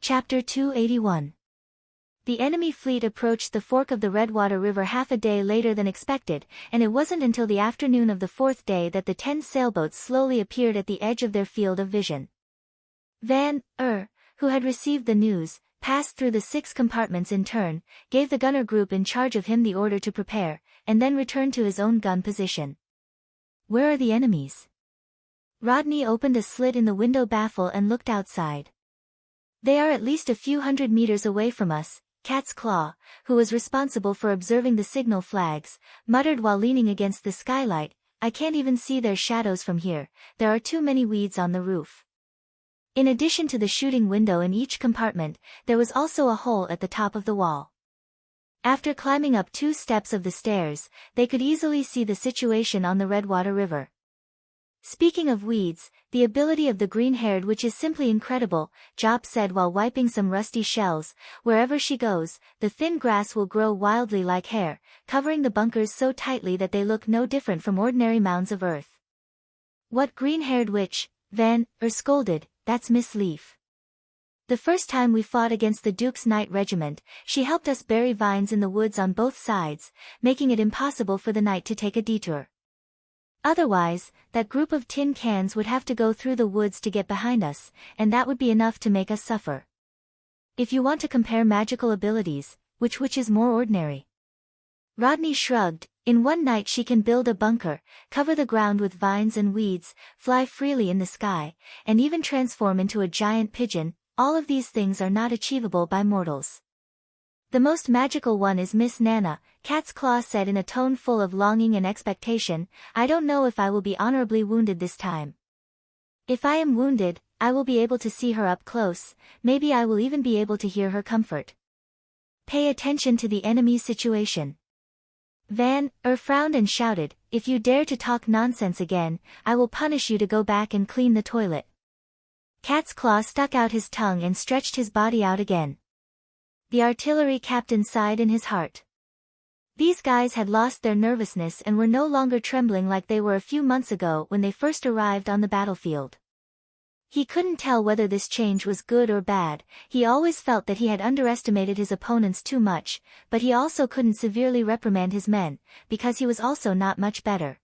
Chapter 281. The enemy fleet approached the fork of the Redwater River half a day later than expected, and it wasn't until the afternoon of the fourth day that the 10 sailboats slowly appeared at the edge of their field of vision. Van, who had received the news, passed through the 6 compartments in turn, gave the gunner group in charge of him the order to prepare, and then returned to his own gun position. "Where are the enemies?" Rodney opened a slit in the window baffle and looked outside. "They are at least a few hundred meters away from us," Cat's Claw, who was responsible for observing the signal flags, muttered while leaning against the skylight. "I can't even see their shadows from here, there are too many weeds on the roof." In addition to the shooting window in each compartment, there was also a hole at the top of the wall. After climbing up 2 steps of the stairs, they could easily see the situation on the Redwater River. "Speaking of weeds, the ability of the green-haired witch is simply incredible," Job said while wiping some rusty shells. "Wherever she goes, the thin grass will grow wildly like hair, covering the bunkers so tightly that they look no different from ordinary mounds of earth." "What green-haired witch?" Van scolded. "That's Miss Leaf. The first time we fought against the Duke's Night Regiment, she helped us bury vines in the woods on both sides, making it impossible for the night to take a detour. Otherwise, that group of tin cans would have to go through the woods to get behind us, and that would be enough to make us suffer. If you want to compare magical abilities, which is more ordinary?" Rodney shrugged. "In one night she can build a bunker, cover the ground with vines and weeds, fly freely in the sky, and even transform into a giant pigeon. All of these things are not achievable by mortals." "The most magical one is Miss Nana," Cat's Claw said in a tone full of longing and expectation. "I don't know if I will be honorably wounded this time. If I am wounded, I will be able to see her up close, maybe I will even be able to hear her comfort." "Pay attention to the enemy's situation." Van frowned and shouted, "If you dare to talk nonsense again, I will punish you to go back and clean the toilet." Cat's Claw stuck out his tongue and stretched his body out again. The artillery captain sighed in his heart. These guys had lost their nervousness and were no longer trembling like they were a few months ago when they first arrived on the battlefield. He couldn't tell whether this change was good or bad. He always felt that he had underestimated his opponents too much, but he also couldn't severely reprimand his men, because he was also not much better.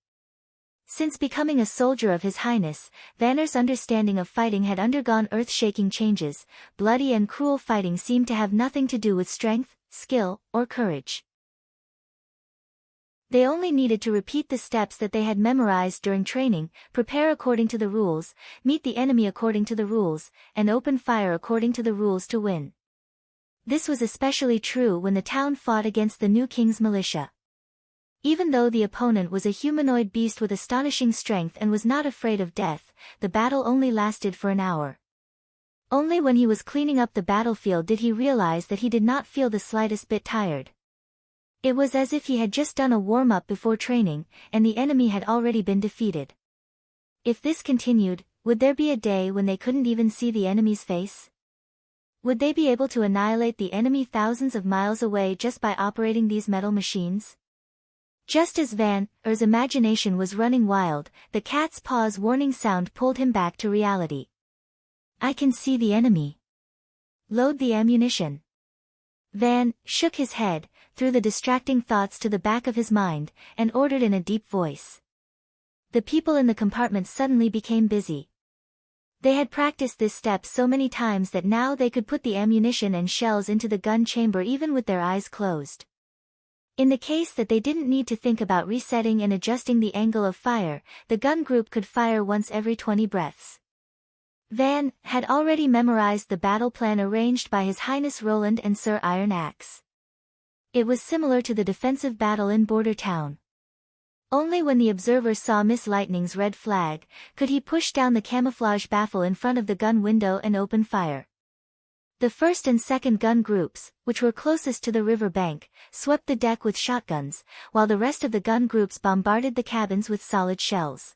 Since becoming a soldier of His Highness, Vanner's understanding of fighting had undergone earth-shaking changes. Bloody and cruel fighting seemed to have nothing to do with strength, skill, or courage. They only needed to repeat the steps that they had memorized during training, prepare according to the rules, meet the enemy according to the rules, and open fire according to the rules to win. This was especially true when the town fought against the new king's militia. Even though the opponent was a humanoid beast with astonishing strength and was not afraid of death, the battle only lasted for an hour. Only when he was cleaning up the battlefield did he realize that he did not feel the slightest bit tired. It was as if he had just done a warm-up before training, and the enemy had already been defeated. If this continued, would there be a day when they couldn't even see the enemy's face? Would they be able to annihilate the enemy thousands of miles away just by operating these metal machines? Just as Van's imagination was running wild, the cat's paw's warning sound pulled him back to reality. "I can see the enemy. Load the ammunition." Van shook his head, threw the distracting thoughts to the back of his mind, and ordered in a deep voice. The people in the compartment suddenly became busy. They had practiced this step so many times that now they could put the ammunition and shells into the gun chamber even with their eyes closed. In the case that they didn't need to think about resetting and adjusting the angle of fire, the gun group could fire once every 20 breaths. Van had already memorized the battle plan arranged by His Highness Roland and Sir Iron Axe. It was similar to the defensive battle in Border Town. Only when the observer saw Miss Lightning's red flag, could he push down the camouflage baffle in front of the gun window and open fire. The first and second gun groups, which were closest to the river bank, swept the deck with shotguns, while the rest of the gun groups bombarded the cabins with solid shells.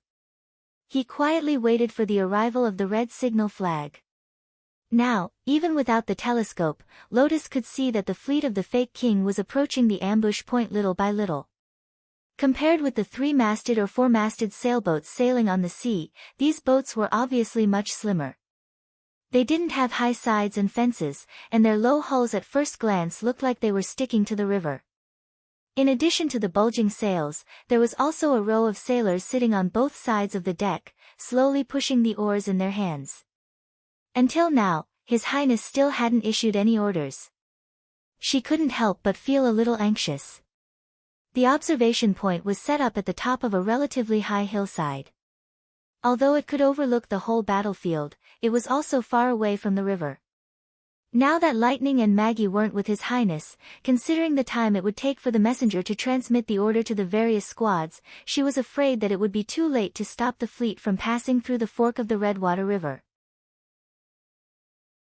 He quietly waited for the arrival of the red signal flag. Now, even without the telescope, Lotus could see that the fleet of the fake king was approaching the ambush point little by little. Compared with the 3-masted or 4-masted sailboats sailing on the sea, these boats were obviously much slimmer. They didn't have high sides and fences, and their low hulls at first glance looked like they were sticking to the river. In addition to the bulging sails, there was also a row of sailors sitting on both sides of the deck, slowly pushing the oars in their hands. Until now, His Highness still hadn't issued any orders. She couldn't help but feel a little anxious. The observation point was set up at the top of a relatively high hillside. Although it could overlook the whole battlefield, it was also far away from the river. Now that Lightning and Maggie weren't with His Highness, considering the time it would take for the messenger to transmit the order to the various squads, she was afraid that it would be too late to stop the fleet from passing through the fork of the Redwater River.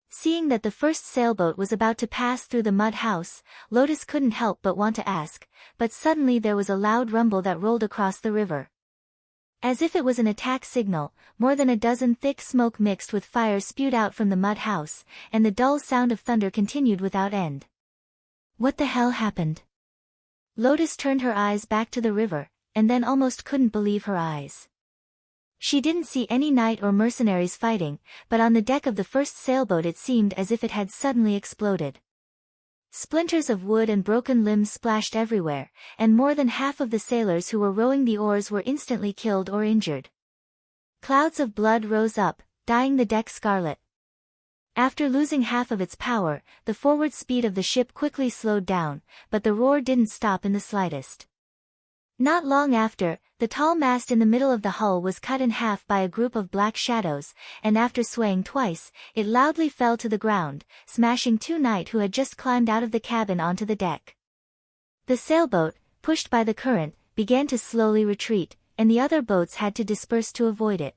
Seeing that the first sailboat was about to pass through the mud house, Lotus couldn't help but want to ask, but suddenly there was a loud rumble that rolled across the river. As if it was an attack signal, more than a dozen thick smoke mixed with fire spewed out from the mud house, and the dull sound of thunder continued without end. What the hell happened? Lotus turned her eyes back to the river, and then almost couldn't believe her eyes. She didn't see any knight or mercenaries fighting, but on the deck of the first sailboat it seemed as if it had suddenly exploded. Splinters of wood and broken limbs splashed everywhere, and more than half of the sailors who were rowing the oars were instantly killed or injured. Clouds of blood rose up, dyeing the deck scarlet. After losing half of its power, the forward speed of the ship quickly slowed down, but the roar didn't stop in the slightest. Not long after, the tall mast in the middle of the hull was cut in half by a group of black shadows, and after swaying twice, it loudly fell to the ground, smashing two knights who had just climbed out of the cabin onto the deck. The sailboat, pushed by the current, began to slowly retreat, and the other boats had to disperse to avoid it.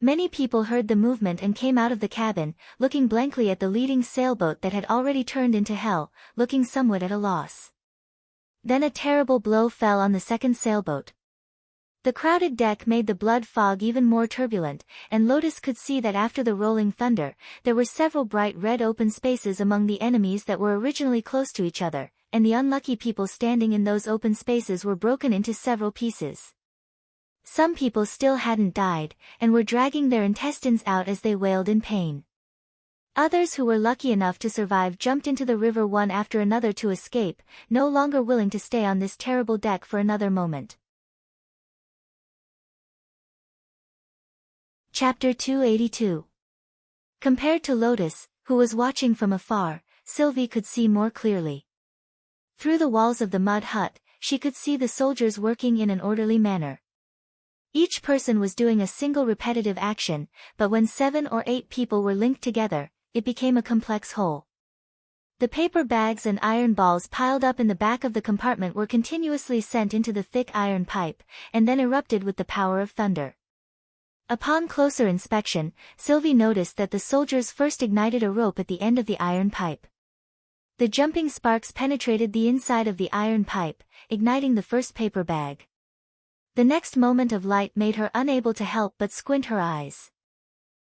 Many people heard the movement and came out of the cabin, looking blankly at the leading sailboat that had already turned into hell, looking somewhat at a loss. Then a terrible blow fell on the second sailboat. The crowded deck made the blood fog even more turbulent, and Lotus could see that after the rolling thunder, there were several bright red open spaces among the enemies that were originally close to each other, and the unlucky people standing in those open spaces were broken into several pieces. Some people still hadn't died, and were dragging their intestines out as they wailed in pain. Others who were lucky enough to survive jumped into the river one after another to escape, no longer willing to stay on this terrible deck for another moment. Chapter 282. Compared to Lotus, who was watching from afar, Sylvie could see more clearly. Through the walls of the mud hut, she could see the soldiers working in an orderly manner. Each person was doing a single repetitive action, but when 7 or 8 people were linked together, it became a complex whole. The paper bags and iron balls piled up in the back of the compartment were continuously sent into the thick iron pipe, and then erupted with the power of thunder. Upon closer inspection, Sylvie noticed that the soldiers first ignited a rope at the end of the iron pipe. The jumping sparks penetrated the inside of the iron pipe, igniting the first paper bag. The next moment of light made her unable to help but squint her eyes.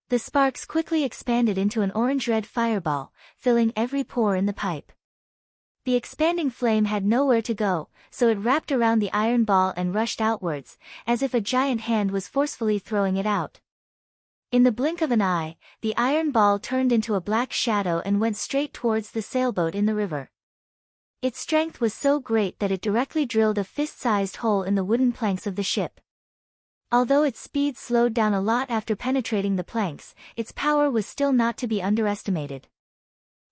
The sparks quickly expanded into an orange-red fireball, filling every pore in the pipe. The expanding flame had nowhere to go, so it wrapped around the iron ball and rushed outwards, as if a giant hand was forcefully throwing it out. In the blink of an eye, the iron ball turned into a black shadow and went straight towards the sailboat in the river. Its strength was so great that it directly drilled a fist-sized hole in the wooden planks of the ship. Although its speed slowed down a lot after penetrating the planks, its power was still not to be underestimated.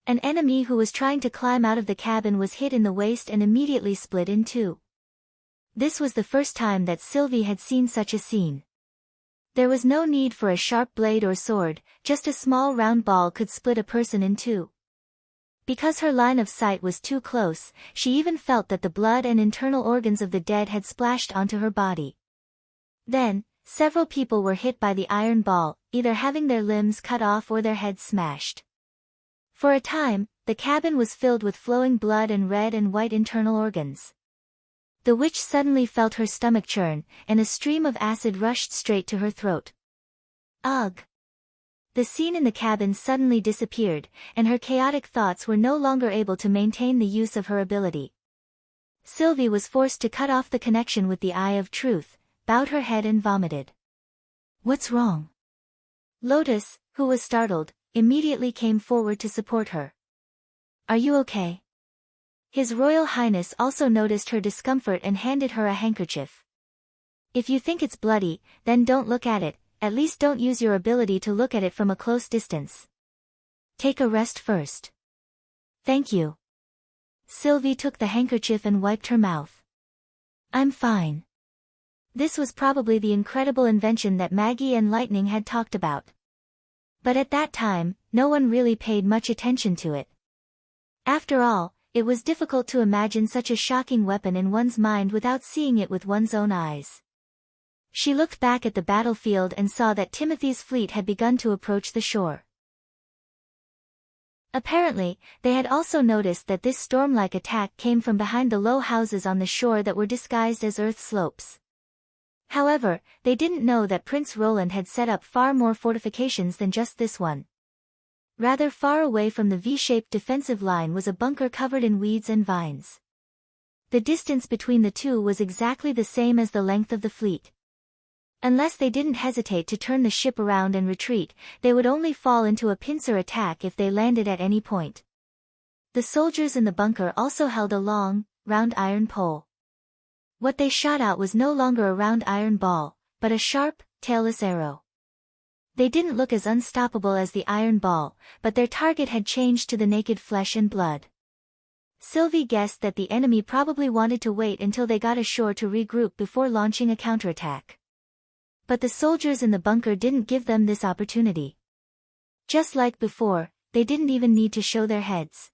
An enemy who was trying to climb out of the cabin was hit in the waist and immediately split in two. This was the first time that Sylvie had seen such a scene. There was no need for a sharp blade or sword, just a small round ball could split a person in two. Because her line of sight was too close, she even felt that the blood and internal organs of the dead had splashed onto her body. Then, several people were hit by the iron ball, either having their limbs cut off or their heads smashed. For a time, the cabin was filled with flowing blood and red and white internal organs. The witch suddenly felt her stomach churn, and a stream of acid rushed straight to her throat. Ugh! The scene in the cabin suddenly disappeared, and her chaotic thoughts were no longer able to maintain the use of her ability. Sylvie was forced to cut off the connection with the Eye of Truth, bowed her head and vomited. What's wrong? Lotus, who was startled, immediately came forward to support her. "Are you okay?" His Royal Highness also noticed her discomfort and handed her a handkerchief. "If you think it's bloody, then don't look at it, at least don't use your ability to look at it from a close distance. Take a rest first." "Thank you." Sylvie took the handkerchief and wiped her mouth. "I'm fine." This was probably the incredible invention that Maggie and Lightning had talked about. But at that time, no one really paid much attention to it. After all, it was difficult to imagine such a shocking weapon in one's mind without seeing it with one's own eyes. She looked back at the battlefield and saw that Timothy's fleet had begun to approach the shore. Apparently, they had also noticed that this storm-like attack came from behind the low houses on the shore that were disguised as earth slopes. However, they didn't know that Prince Roland had set up far more fortifications than just this one. Rather far away from the V-shaped defensive line was a bunker covered in weeds and vines. The distance between the two was exactly the same as the length of the fleet. Unless they didn't hesitate to turn the ship around and retreat, they would only fall into a pincer attack if they landed at any point. The soldiers in the bunker also held a long, round iron pole. What they shot out was no longer a round iron ball, but a sharp, tailless arrow. They didn't look as unstoppable as the iron ball, but their target had changed to the naked flesh and blood. Sylvie guessed that the enemy probably wanted to wait until they got ashore to regroup before launching a counterattack. But the soldiers in the bunker didn't give them this opportunity. Just like before, they didn't even need to show their heads.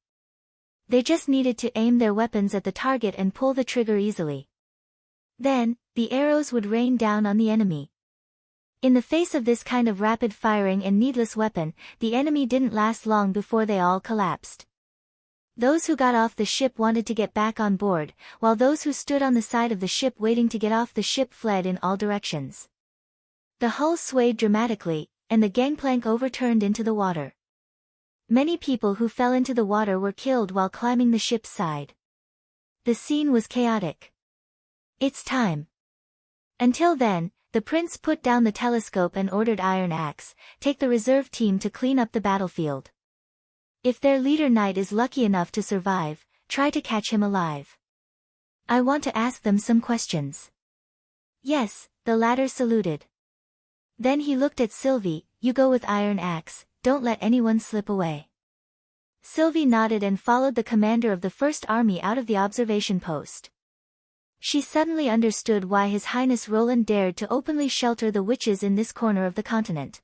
They just needed to aim their weapons at the target and pull the trigger easily. Then, the arrows would rain down on the enemy. In the face of this kind of rapid firing and needless weapon, the enemy didn't last long before they all collapsed. Those who got off the ship wanted to get back on board, while those who stood on the side of the ship waiting to get off the ship fled in all directions. The hull swayed dramatically, and the gangplank overturned into the water. Many people who fell into the water were killed while climbing the ship's side. The scene was chaotic. "It's time." Until then, the prince put down the telescope and ordered Iron Axe, "Take the reserve team to clean up the battlefield. If their leader knight is lucky enough to survive, try to catch him alive. I want to ask them some questions." "Yes," the latter saluted. Then he looked at Sylvie, "You go with Iron Axe, don't let anyone slip away." Sylvie nodded and followed the commander of the First Army out of the observation post. She suddenly understood why His Highness Roland dared to openly shelter the witches in this corner of the continent.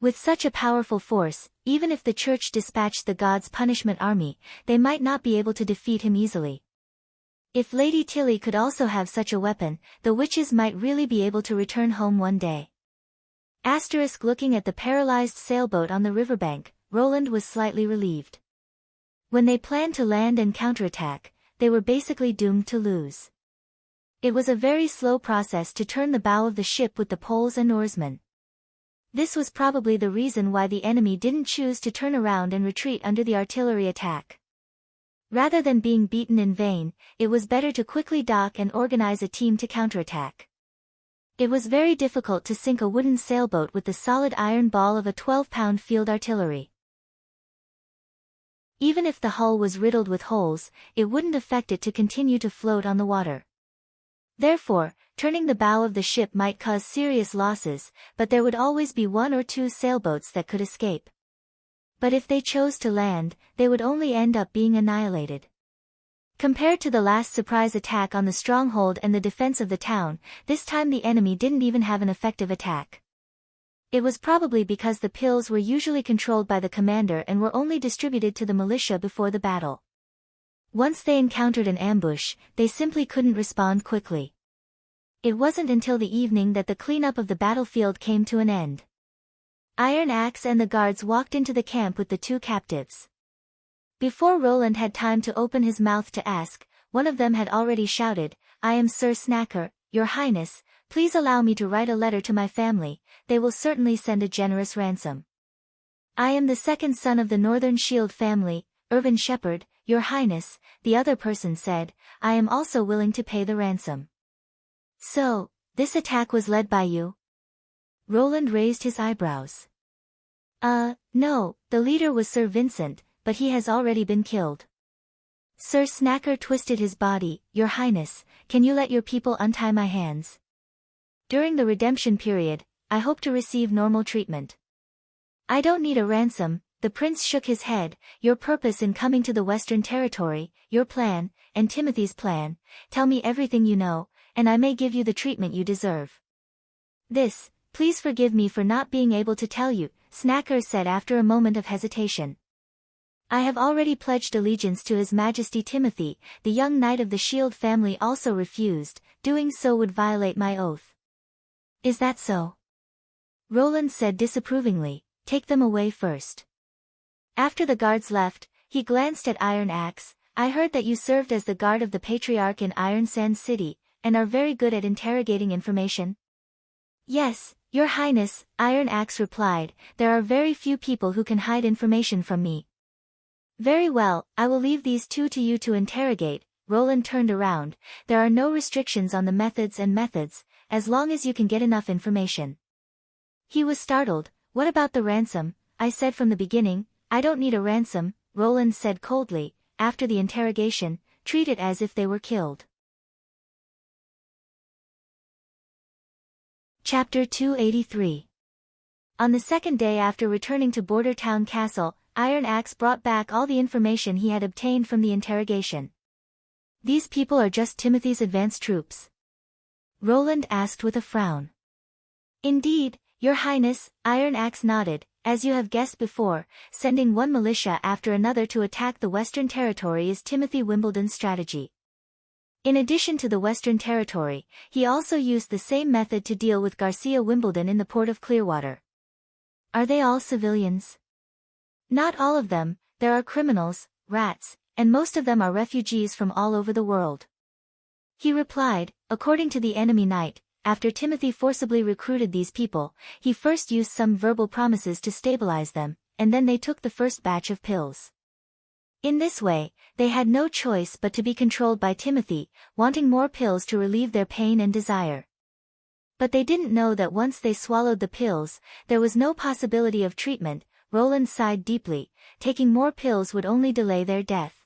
With such a powerful force, even if the church dispatched the gods' punishment army, they might not be able to defeat him easily. If Lady Tilly could also have such a weapon, the witches might really be able to return home one day. Looking at the paralyzed sailboat on the riverbank, Roland was slightly relieved. When they planned to land and counterattack, they were basically doomed to lose. It was a very slow process to turn the bow of the ship with the poles and oarsmen. This was probably the reason why the enemy didn't choose to turn around and retreat under the artillery attack. Rather than being beaten in vain, it was better to quickly dock and organize a team to counterattack. It was very difficult to sink a wooden sailboat with the solid iron ball of a 12-pound field artillery. Even if the hull was riddled with holes, it wouldn't affect it to continue to float on the water. Therefore, turning the bow of the ship might cause serious losses, but there would always be one or two sailboats that could escape. But if they chose to land, they would only end up being annihilated. Compared to the last surprise attack on the stronghold and the defense of the town, this time the enemy didn't even have an effective attack. It was probably because the pills were usually controlled by the commander and were only distributed to the militia before the battle. Once they encountered an ambush, they simply couldn't respond quickly. It wasn't until the evening that the cleanup of the battlefield came to an end. Iron Axe and the guards walked into the camp with the two captives. Before Roland had time to open his mouth to ask, one of them had already shouted, "I am Sir Snacker, Your Highness, please allow me to write a letter to my family, they will certainly send a generous ransom. I am the second son of the Northern Shield family, Irvin Shepherd, Your Highness," the other person said, "I am also willing to pay the ransom." "So, this attack was led by you?" Roland raised his eyebrows. No, the leader was Sir Vincent, but he has already been killed. Sir Snacker twisted his body. Your Highness, can you let your people untie my hands? During the redemption period, I hope to receive normal treatment. I don't need a ransom. The prince shook his head. Your purpose in coming to the Western Territory, your plan, and Timothy's plan, tell me everything you know, and I may give you the treatment you deserve. Please forgive me for not being able to tell you, Snacker said after a moment of hesitation. I have already pledged allegiance to His Majesty Timothy. The young knight of the Shield family also refused. Doing so would violate my oath. Is that so? Roland said disapprovingly. Take them away first. After the guards left, he glanced at Iron Axe. I heard that you served as the guard of the Patriarch in Iron Sand City, and are very good at interrogating information. Yes, Your Highness, Iron Axe replied. There are very few people who can hide information from me. Very well, I will leave these two to you to interrogate. Roland turned around. There are no restrictions on the methods, as long as you can get enough information. He was startled. What about the ransom? I said from the beginning, I don't need a ransom, Roland said coldly. After the interrogation, treat it as if they were killed. Chapter 283. On the second day after returning to Border Town Castle, Iron Axe brought back all the information he had obtained from the interrogation. These people are just Timothy's advance troops? Roland asked with a frown. Indeed, Your Highness, Iron Axe nodded. As you have guessed before, sending one militia after another to attack the Western Territory is Timothy Wimbledon's strategy. In addition to the Western Territory, he also used the same method to deal with Garcia Wimbledon in the port of Clearwater. Are they all civilians? Not all of them. There are criminals, rats, and most of them are refugees from all over the world. He replied. According to the enemy knight, after Timothy forcibly recruited these people, he first used some verbal promises to stabilize them, and then they took the first batch of pills. In this way, they had no choice but to be controlled by Timothy, wanting more pills to relieve their pain and desire. But they didn't know that once they swallowed the pills, there was no possibility of treatment. Roland sighed deeply. Taking more pills would only delay their death.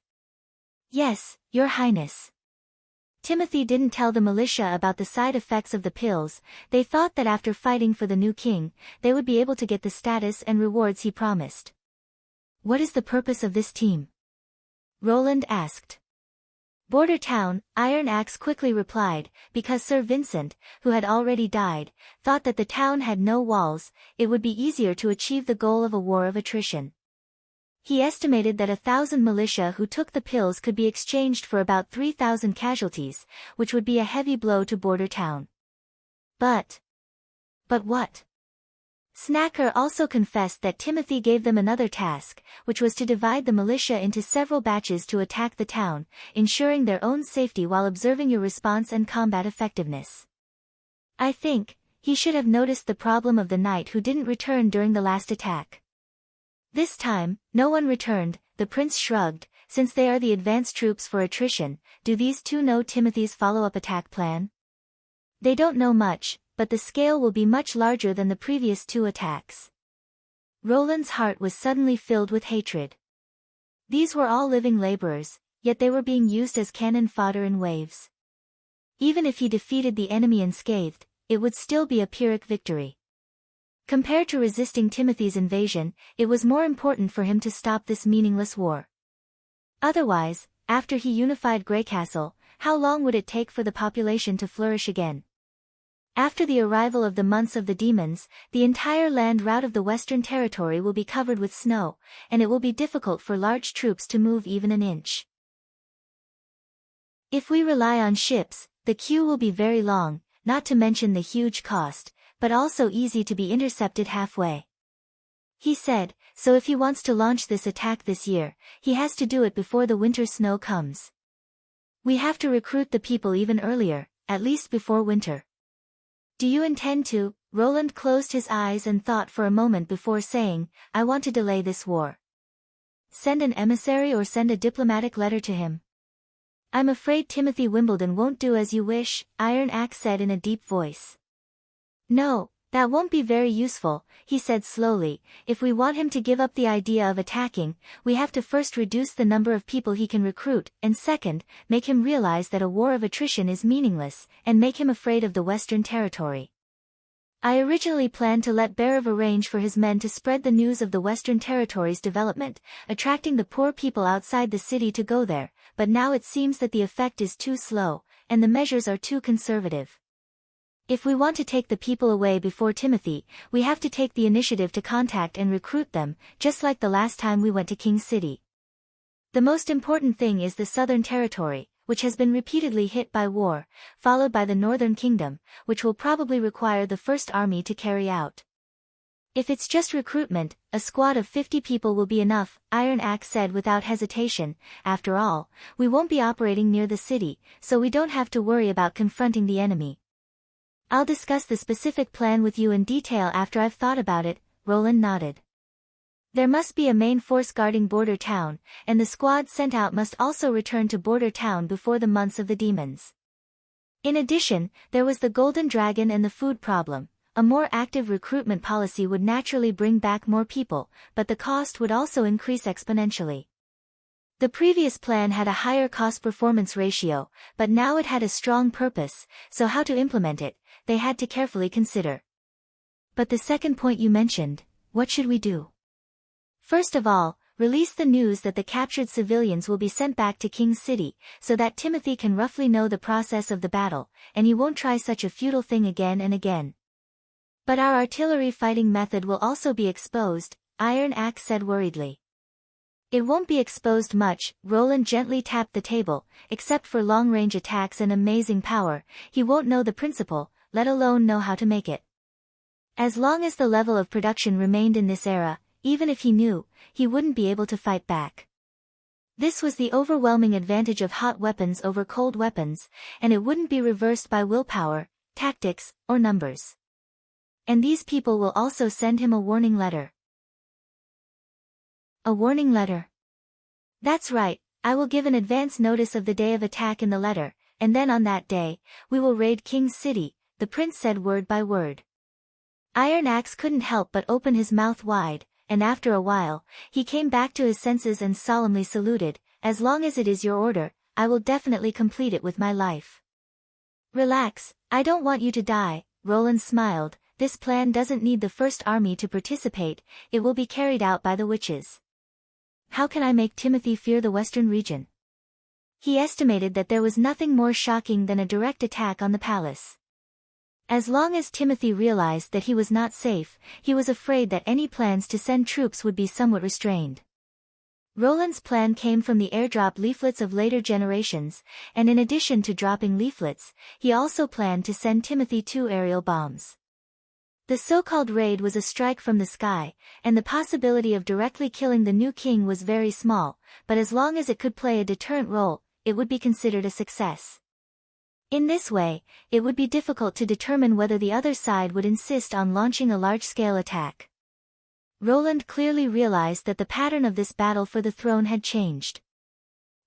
Yes, Your Highness. Timothy didn't tell the militia about the side effects of the pills. They thought that after fighting for the new king, they would be able to get the status and rewards he promised. What is the purpose of this team? Roland asked. Border Town, Iron Axe quickly replied, because Sir Vincent, who had already died, thought that the town had no walls, it would be easier to achieve the goal of a war of attrition. He estimated that 1,000 militia who took the pills could be exchanged for about 3,000 casualties, which would be a heavy blow to Border Town. But what? Snacker also confessed that Timothy gave them another task, which was to divide the militia into several batches to attack the town, ensuring their own safety while observing your response and combat effectiveness. I think he should have noticed the problem of the knight who didn't return during the last attack. This time, no one returned. The prince shrugged. Since they are the advance troops for attrition, do these two know Timothy's follow-up attack plan? They don't know much, but the scale will be much larger than the previous two attacks. Roland's heart was suddenly filled with hatred. These were all living laborers, yet they were being used as cannon fodder in waves. Even if he defeated the enemy unscathed, it would still be a Pyrrhic victory. Compared to resisting Timothy's invasion, it was more important for him to stop this meaningless war. Otherwise, after he unified Greycastle, how long would it take for the population to flourish again? After the arrival of the months of the demons, the entire land route of the Western Territory will be covered with snow, and it will be difficult for large troops to move even an inch. If we rely on ships, the queue will be very long, not to mention the huge cost, but also easy to be intercepted halfway. He said, so if he wants to launch this attack this year, he has to do it before the winter snow comes. We have to recruit the people even earlier, at least before winter. Do you intend to? Roland closed his eyes and thought for a moment before saying, I want to delay this war. Send an emissary or send a diplomatic letter to him. I'm afraid Timothy Wimbledon won't do as you wish, Iron Axe said in a deep voice. No, That won't be very useful, he said slowly. If we want him to give up the idea of attacking, we have to first reduce the number of people he can recruit, and second, make him realize that a war of attrition is meaningless, and make him afraid of the Western Territory. I originally planned to let Barav arrange for his men to spread the news of the Western Territory's development, attracting the poor people outside the city to go there, but now it seems that the effect is too slow, and the measures are too conservative. If we want to take the people away before Timothy, we have to take the initiative to contact and recruit them, just like the last time we went to King City. The most important thing is the Southern Territory, which has been repeatedly hit by war, followed by the Northern Kingdom, which will probably require the first army to carry out. If it's just recruitment, a squad of 50 people will be enough, Iron Axe said without hesitation. After all, we won't be operating near the city, so we don't have to worry about confronting the enemy. I'll discuss the specific plan with you in detail after I've thought about it, Roland nodded. There must be a main force guarding Border Town, and the squad sent out must also return to Border Town before the months of the demons. In addition, there was the Golden Dragon and the food problem. A more active recruitment policy would naturally bring back more people, but the cost would also increase exponentially. The previous plan had a higher cost-performance ratio, but now it had a strong purpose, so how to implement it, they had to carefully consider. But the second point you mentioned, what should we do? First of all, release the news that the captured civilians will be sent back to King City, so that Timothy can roughly know the process of the battle, and he won't try such a futile thing again and again. But our artillery fighting method will also be exposed, Iron Axe said worriedly. It won't be exposed much, Roland gently tapped the table, except for long-range attacks and amazing power, he won't know the principle, let alone know how to make it. As long as the level of production remained in this era, even if he knew, he wouldn't be able to fight back. This was the overwhelming advantage of hot weapons over cold weapons, and it wouldn't be reversed by willpower, tactics, or numbers. And these people will also send him a warning letter. A warning letter. That's right, I will give an advance notice of the day of attack in the letter, and then on that day, we will raid King's City, the prince said word by word. Iron Axe couldn't help but open his mouth wide, and after a while, he came back to his senses and solemnly saluted, as long as it is your order, I will definitely complete it with my life. Relax, I don't want you to die, Roland smiled, this plan doesn't need the first army to participate, it will be carried out by the witches. How can I make Timothy fear the Western region? He estimated that there was nothing more shocking than a direct attack on the palace. As long as Timothy realized that he was not safe, he was afraid that any plans to send troops would be somewhat restrained. Roland's plan came from the airdrop leaflets of later generations, and in addition to dropping leaflets, he also planned to send Timothy 2 aerial bombs. The so-called raid was a strike from the sky, and the possibility of directly killing the new king was very small, but as long as it could play a deterrent role, it would be considered a success. In this way, it would be difficult to determine whether the other side would insist on launching a large-scale attack. Roland clearly realized that the pattern of this battle for the throne had changed.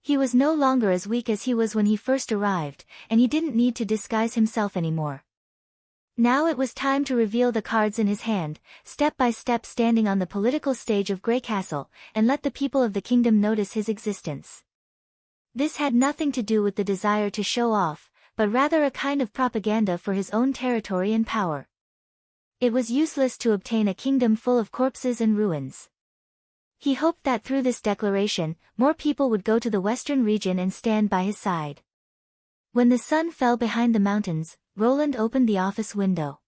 He was no longer as weak as he was when he first arrived, and he didn't need to disguise himself anymore. Now it was time to reveal the cards in his hand, step by step standing on the political stage of Grey Castle, and let the people of the kingdom notice his existence. This had nothing to do with the desire to show off, but rather a kind of propaganda for his own territory and power. It was useless to obtain a kingdom full of corpses and ruins. He hoped that through this declaration, more people would go to the western region and stand by his side. When the sun fell behind the mountains, Roland opened the office window.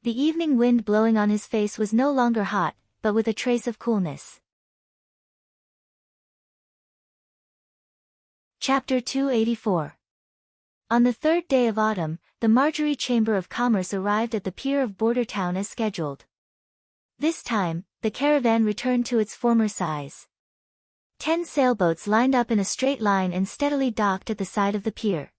The evening wind blowing on his face was no longer hot, but with a trace of coolness. Chapter 284. On the third day of autumn, the Marjorie Chamber of Commerce arrived at the pier of Border Town as scheduled. This time, the caravan returned to its former size. 10 sailboats lined up in a straight line and steadily docked at the side of the pier.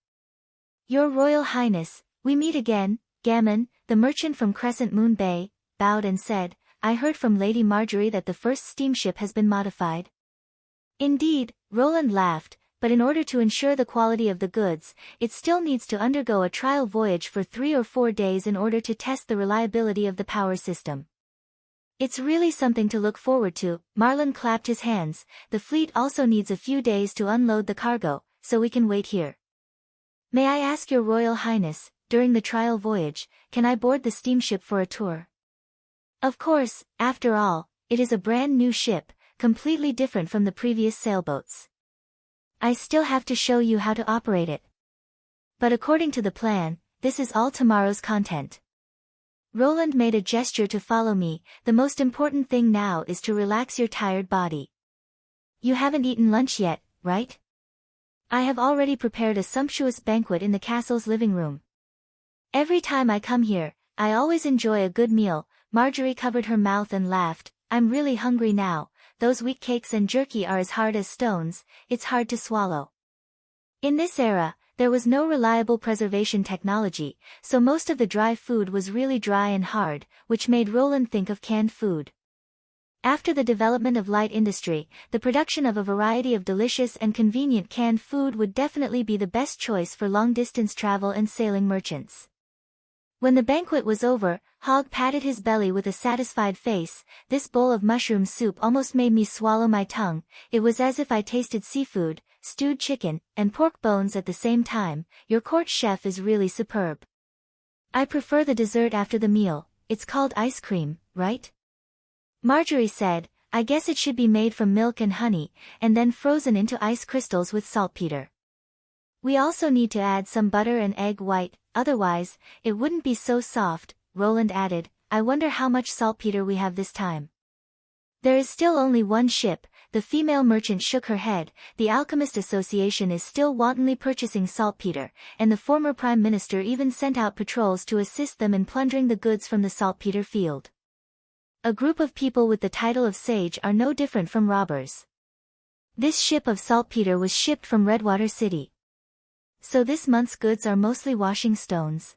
Your Royal Highness, we meet again. Gammon, the merchant from Crescent Moon Bay, bowed and said, I heard from Lady Marjorie that the first steamship has been modified. Indeed, Roland laughed, but in order to ensure the quality of the goods, it still needs to undergo a trial voyage for 3 or 4 days in order to test the reliability of the power system. It's really something to look forward to. Marlon clapped his hands. The fleet also needs a few days to unload the cargo, so we can wait here. May I ask your Royal Highness, during the trial voyage, can I board the steamship for a tour? Of course, after all, it is a brand new ship, completely different from the previous sailboats. I still have to show you how to operate it. But according to the plan, this is all tomorrow's content. Roland made a gesture to follow me. The most important thing now is to relax your tired body. You haven't eaten lunch yet, right? I have already prepared a sumptuous banquet in the castle's living room. Every time I come here, I always enjoy a good meal. Marjorie covered her mouth and laughed. I'm really hungry now. Those wheat cakes and jerky are as hard as stones, it's hard to swallow. In this era, there was no reliable preservation technology, so most of the dry food was really dry and hard, which made Roland think of canned food. After the development of light industry, the production of a variety of delicious and convenient canned food would definitely be the best choice for long-distance travel and sailing merchants. When the banquet was over, Hogg patted his belly with a satisfied face. This bowl of mushroom soup almost made me swallow my tongue. It was as if I tasted seafood, stewed chicken, and pork bones at the same time. Your court chef is really superb. I prefer the dessert after the meal. It's called ice cream, right? Marjorie said, I guess it should be made from milk and honey, and then frozen into ice crystals with saltpeter. We also need to add some butter and egg white, otherwise, it wouldn't be so soft. Roland added, I wonder how much saltpeter we have this time. There is still only one ship. The female merchant shook her head. The Alchemist Association is still wantonly purchasing saltpeter, and the former Prime Minister even sent out patrols to assist them in plundering the goods from the saltpeter field. A group of people with the title of sage are no different from robbers. This ship of saltpeter was shipped from Redwater City. So this month's goods are mostly washing stones.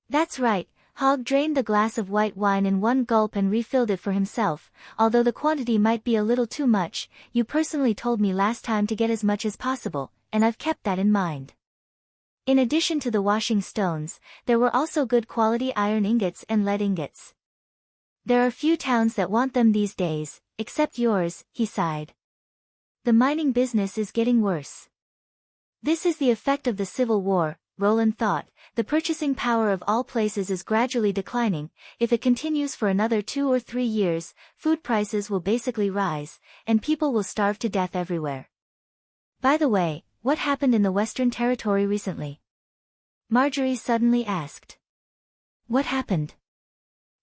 That's right. Hogg drained the glass of white wine in one gulp and refilled it for himself. Although the quantity might be a little too much, you personally told me last time to get as much as possible, and I've kept that in mind. In addition to the washing stones, there were also good quality iron ingots and lead ingots. There are few towns that want them these days, except yours, he sighed. The mining business is getting worse. This is the effect of the Civil War, Roland thought. The purchasing power of all places is gradually declining. If it continues for another 2 or 3 years, food prices will basically rise, and people will starve to death everywhere. By the way, what happened in the Western Territory recently? Marjorie suddenly asked. What happened?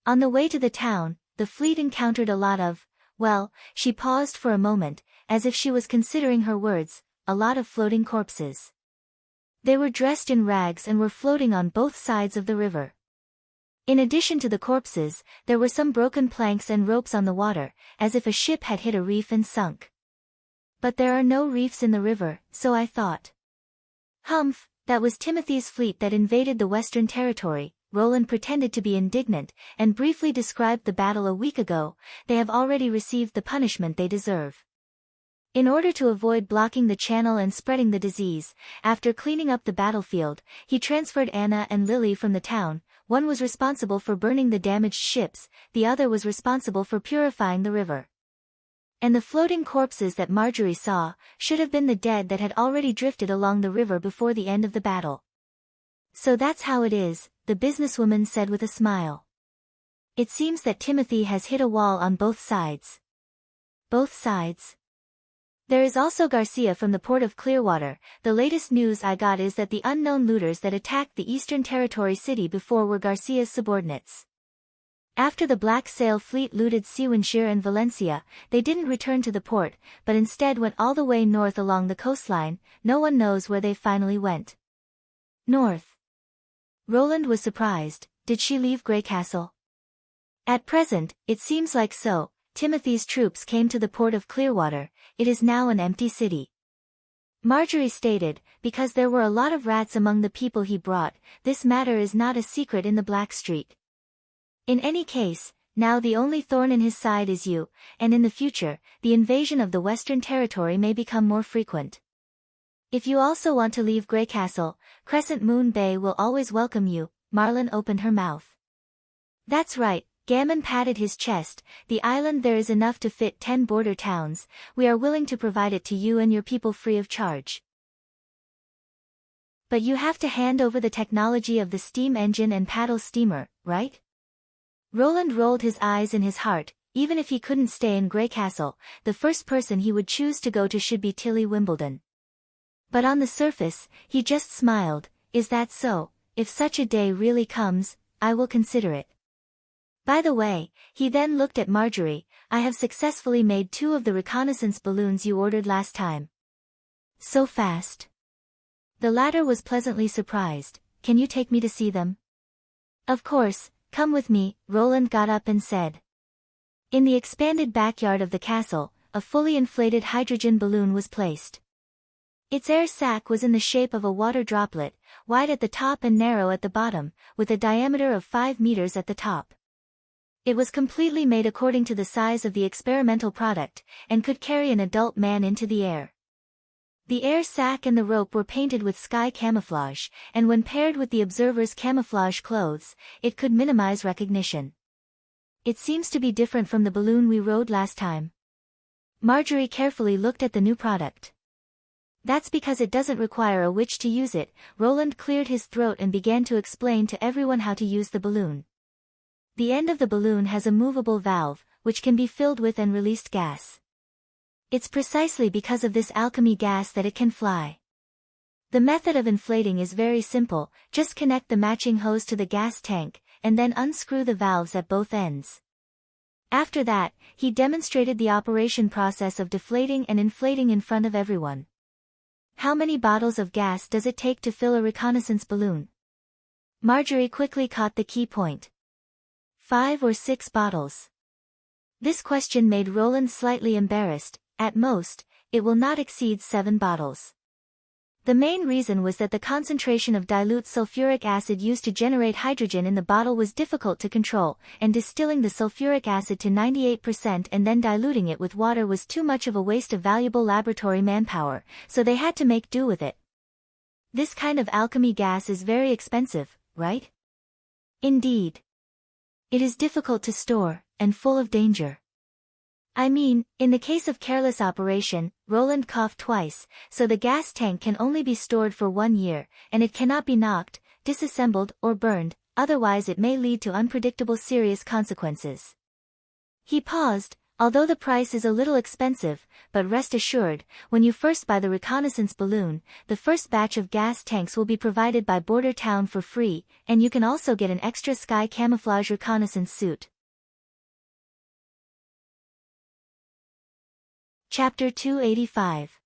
On the way to the town, the fleet encountered a lot of, well, she paused for a moment, as if she was considering her words, a lot of floating corpses. They were dressed in rags and were floating on both sides of the river. In addition to the corpses, there were some broken planks and ropes on the water, as if a ship had hit a reef and sunk. But there are no reefs in the river, so I thought. Humph, that was Timothy's fleet that invaded the Western Territory. Roland pretended to be indignant, and briefly described the battle a week ago. They have already received the punishment they deserve. In order to avoid blocking the channel and spreading the disease, after cleaning up the battlefield, he transferred Anna and Lily from the town. One was responsible for burning the damaged ships, the other was responsible for purifying the river. And the floating corpses that Marjorie saw should have been the dead that had already drifted along the river before the end of the battle. So that's how it is, the businesswoman said with a smile. It seems that Timothy has hit a wall on both sides. Both sides? There is also Garcia from the port of Clearwater. The latest news I got is that the unknown looters that attacked the Eastern Territory city before were Garcia's subordinates. After the Black Sail fleet looted Siwanshire and Valencia, they didn't return to the port, but instead went all the way north along the coastline. No one knows where they finally went. North. Roland was surprised. Did she leave Grey Castle? At present, it seems like so. Timothy's troops came to the port of Clearwater. It is now an empty city. Marjorie stated, because there were a lot of rats among the people he brought. This matter is not a secret in the Black Street. In any case, Now the only thorn in his side is you, and in the future, the invasion of the Western Territory may become more frequent. If you also want to leave Grey Castle, Crescent Moon Bay will always welcome you." Marlin opened her mouth. "That's right," Gammon patted his chest, "the island there is enough to fit 10 border towns. We are willing to provide it to you and your people free of charge. But you have to hand over the technology of the steam engine and paddle steamer, right?" Roland rolled his eyes in his heart. Even if he couldn't stay in Grey Castle, the first person he would choose to go to should be Tilly Wimbledon. But on the surface, he just smiled. "Is that so? If such a day really comes, I will consider it. By the way," he then looked at Marjorie, "I have successfully made 2 of the reconnaissance balloons you ordered last time." "So fast?" The latter was pleasantly surprised. "Can you take me to see them?" "Of course, come with me," Roland got up and said. In the expanded backyard of the castle, a fully inflated hydrogen balloon was placed. Its air sac was in the shape of a water droplet, wide at the top and narrow at the bottom, with a diameter of 5 meters at the top. It was completely made according to the size of the experimental product, and could carry an adult man into the air. The air sac and the rope were painted with sky camouflage, and when paired with the observer's camouflage clothes, it could minimize recognition. "It seems to be different from the balloon we rode last time." Marjorie carefully looked at the new product. "That's because it doesn't require a witch to use it." Roland cleared his throat and began to explain to everyone how to use the balloon. The end of the balloon has a movable valve, which can be filled with and released gas. It's precisely because of this alchemy gas that it can fly. The method of inflating is very simple. Just connect the matching hose to the gas tank, and then unscrew the valves at both ends. After that, he demonstrated the operation process of deflating and inflating in front of everyone. "How many bottles of gas does it take to fill a reconnaissance balloon?" Marjorie quickly caught the key point. 5 or 6 bottles. This question made Roland slightly embarrassed. "At most, it will not exceed 7 bottles. The main reason was that the concentration of dilute sulfuric acid used to generate hydrogen in the bottle was difficult to control, and distilling the sulfuric acid to 98% and then diluting it with water was too much of a waste of valuable laboratory manpower, so they had to make do with it. This kind of alchemy gas is very expensive, right?" "Indeed. It is difficult to store, and full of danger. I mean, in the case of careless operation," Roland coughed twice, "so the gas tank can only be stored for 1 year, and it cannot be knocked, disassembled, or burned, otherwise it may lead to unpredictable serious consequences." He paused. "Although the price is a little expensive, but rest assured, when you first buy the reconnaissance balloon, the first batch of gas tanks will be provided by Border Town for free, and you can also get an extra sky camouflage reconnaissance suit." Chapter 285.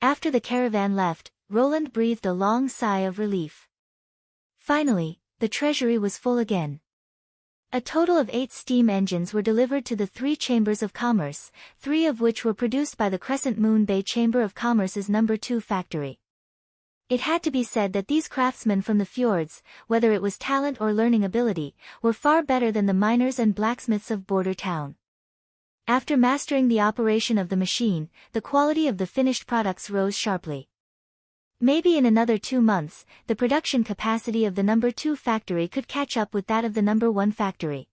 After the caravan left, Roland breathed a long sigh of relief. Finally, the treasury was full again. A total of 8 steam engines were delivered to the 3 chambers of commerce, 3 of which were produced by the Crescent Moon Bay Chamber of Commerce's No. 2 factory. It had to be said that these craftsmen from the fjords, whether it was talent or learning ability, were far better than the miners and blacksmiths of Border Town. After mastering the operation of the machine, the quality of the finished products rose sharply. Maybe in another 2 months, the production capacity of the No. 2 factory could catch up with that of the No. 1 factory.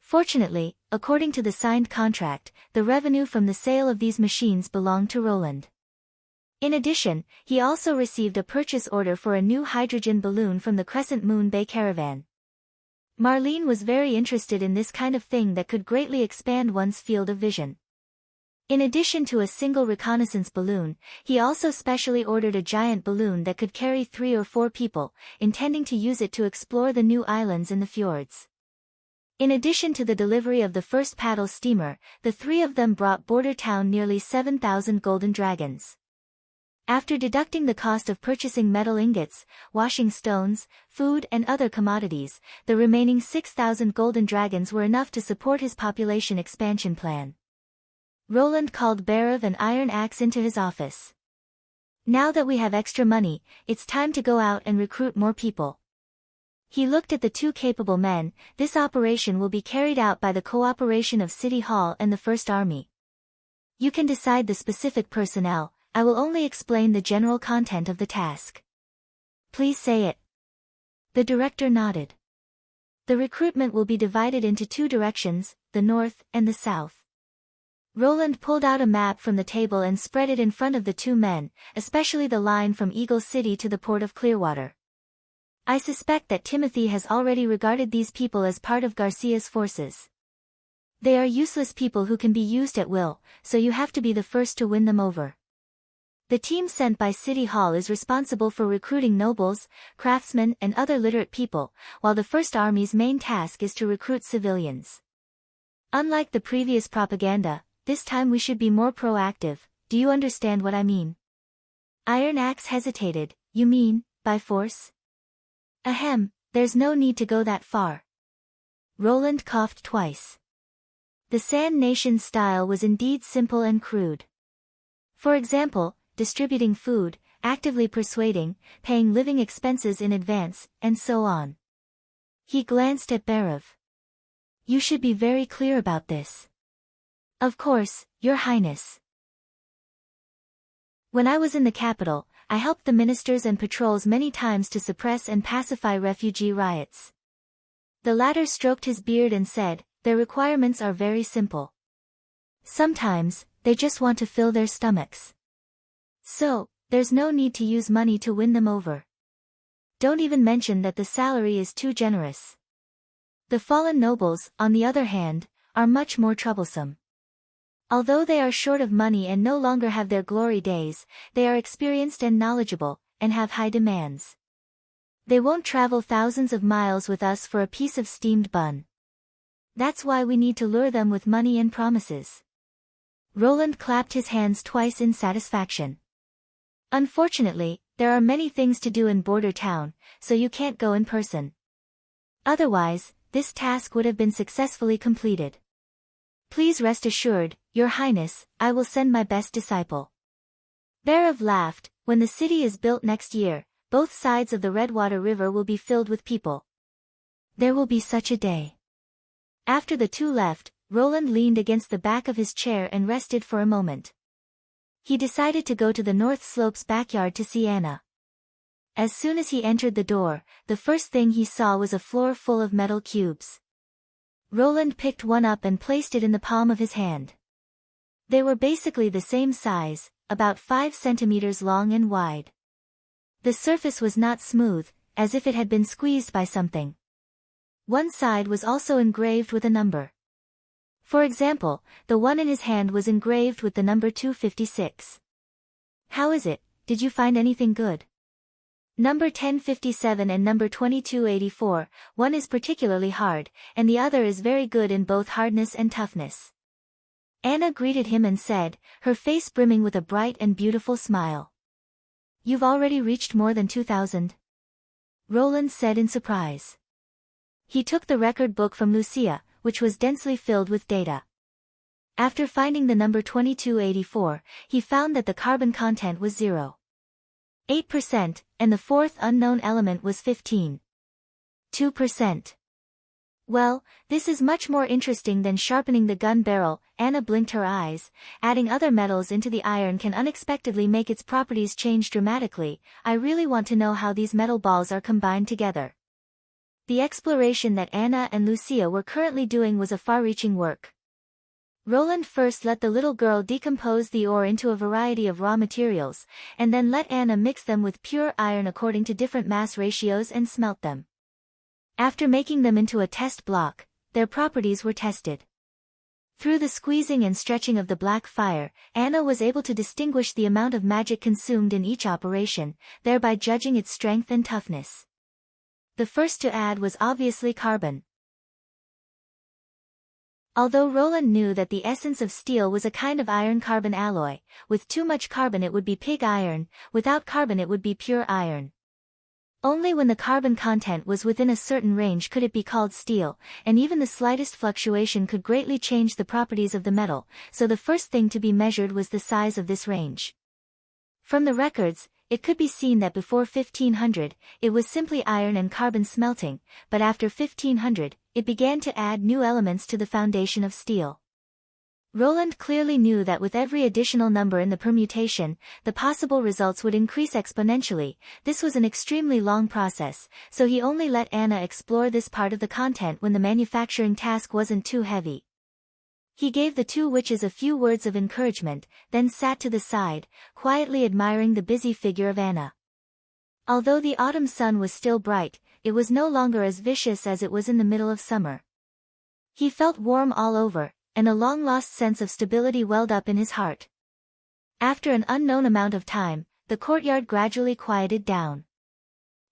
Fortunately, according to the signed contract, the revenue from the sale of these machines belonged to Roland. In addition, he also received a purchase order for a new hydrogen balloon from the Crescent Moon Bay caravan. Marlene was very interested in this kind of thing that could greatly expand one's field of vision. In addition to a single reconnaissance balloon, he also specially ordered a giant balloon that could carry 3 or 4 people, intending to use it to explore the new islands in the fjords. In addition to the delivery of the first paddle steamer, the 3 of them brought Border Town nearly 7,000 golden dragons. After deducting the cost of purchasing metal ingots, washing stones, food and other commodities, the remaining 6,000 golden dragons were enough to support his population expansion plan. Roland called Barav and Iron Axe into his office. "Now that we have extra money, it's time to go out and recruit more people. He looked at the two capable men. This operation will be carried out by the cooperation of City Hall and the First Army. You can decide the specific personnel. I will only explain the general content of the task. Please say it. The director nodded. The recruitment will be divided into two directions, the north and the south. Roland pulled out a map from the table and spread it in front of the two men, especially the line from Eagle City to the port of Clearwater. I suspect that Timothy has already regarded these people as part of Garcia's forces. They are useless people who can be used at will, so you have to be the first to win them over. The team sent by City Hall is responsible for recruiting nobles, craftsmen and other literate people, while the First Army's main task is to recruit civilians. Unlike the previous propaganda, this time we should be more proactive. Do you understand what I mean? Iron Axe hesitated. You mean, by force? Ahem, there's no need to go that far. Roland coughed twice. The Sand Nation's style was indeed simple and crude. For example, distributing food, actively persuading, paying living expenses in advance, and so on. He glanced at Barav. You should be very clear about this. Of course, Your Highness. When I was in the capital, I helped the ministers and patrols many times to suppress and pacify refugee riots. The latter stroked his beard and said, their requirements are very simple. Sometimes, they just want to fill their stomachs. So, there's no need to use money to win them over. Don't even mention that the salary is too generous. The fallen nobles, on the other hand, are much more troublesome. Although they are short of money and no longer have their glory days, they are experienced and knowledgeable, and have high demands. They won't travel thousands of miles with us for a piece of steamed bun. That's why we need to lure them with money and promises. Roland clapped his hands twice in satisfaction. Unfortunately, there are many things to do in Border Town, so you can't go in person. Otherwise, this task would have been successfully completed. Please rest assured, Your Highness, I will send my best disciple. Barav laughed. When the city is built next year, both sides of the Redwater River will be filled with people. There will be such a day. After the two left, Roland leaned against the back of his chair and rested for a moment. He decided to go to the North Slope's backyard to see Anna. As soon as he entered the door, the first thing he saw was a floor full of metal cubes. Roland picked one up and placed it in the palm of his hand. They were basically the same size, about 5 centimeters long and wide. The surface was not smooth, as if it had been squeezed by something. One side was also engraved with a number. For example, the one in his hand was engraved with the number 256. How is it, did you find anything good? Number 1057 and number 2284, one is particularly hard, and the other is very good in both hardness and toughness. Anna greeted him and said, her face brimming with a bright and beautiful smile. You've already reached more than 2,000? Roland said in surprise. He took the record book from Lucia, which was densely filled with data. After finding the number 2284, he found that the carbon content was 0.8%, and the fourth unknown element was 15.2%. Well, this is much more interesting than sharpening the gun barrel. Anna blinked her eyes. Adding other metals into the iron can unexpectedly make its properties change dramatically. I really want to know how these metal balls are combined together. The exploration that Anna and Lucia were currently doing was a far-reaching work. Roland first let the little girl decompose the ore into a variety of raw materials, and then let Anna mix them with pure iron according to different mass ratios and smelt them. After making them into a test block, their properties were tested. Through the squeezing and stretching of the black fire, Anna was able to distinguish the amount of magic consumed in each operation, thereby judging its strength and toughness. The first to add was obviously carbon. Although Roland knew that the essence of steel was a kind of iron-carbon alloy, with too much carbon it would be pig iron, without carbon it would be pure iron. Only when the carbon content was within a certain range could it be called steel, and even the slightest fluctuation could greatly change the properties of the metal, so the first thing to be measured was the size of this range. From the records, it could be seen that before 1500, it was simply iron and carbon smelting, but after 1500, it began to add new elements to the foundation of steel. Roland clearly knew that with every additional number in the permutation, the possible results would increase exponentially. This was an extremely long process, so he only let Anna explore this part of the content when the manufacturing task wasn't too heavy. He gave the two witches a few words of encouragement, then sat to the side, quietly admiring the busy figure of Anna. Although the autumn sun was still bright, it was no longer as vicious as it was in the middle of summer. He felt warm all over, and a long-lost sense of stability welled up in his heart. After an unknown amount of time, the courtyard gradually quieted down.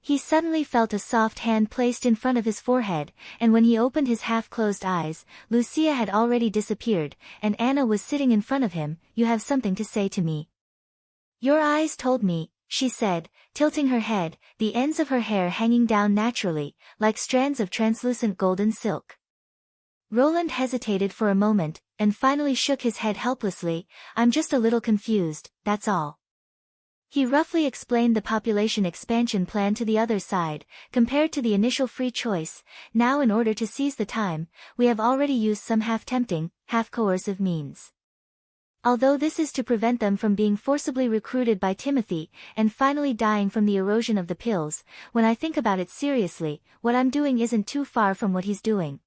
He suddenly felt a soft hand placed in front of his forehead, and when he opened his half-closed eyes, Lucia had already disappeared, and Anna was sitting in front of him. "You have something to say to me." "Your eyes told me," she said, tilting her head, the ends of her hair hanging down naturally, like strands of translucent golden silk. Roland hesitated for a moment, and finally shook his head helplessly. "I'm just a little confused, that's all." He roughly explained the population expansion plan to the other side, compared to the initial free choice. "Now, in order to seize the time, we have already used some half-tempting, half-coercive means. Although this is to prevent them from being forcibly recruited by Timothy, and finally dying from the erosion of the pills, when I think about it seriously, what I'm doing isn't too far from what he's doing.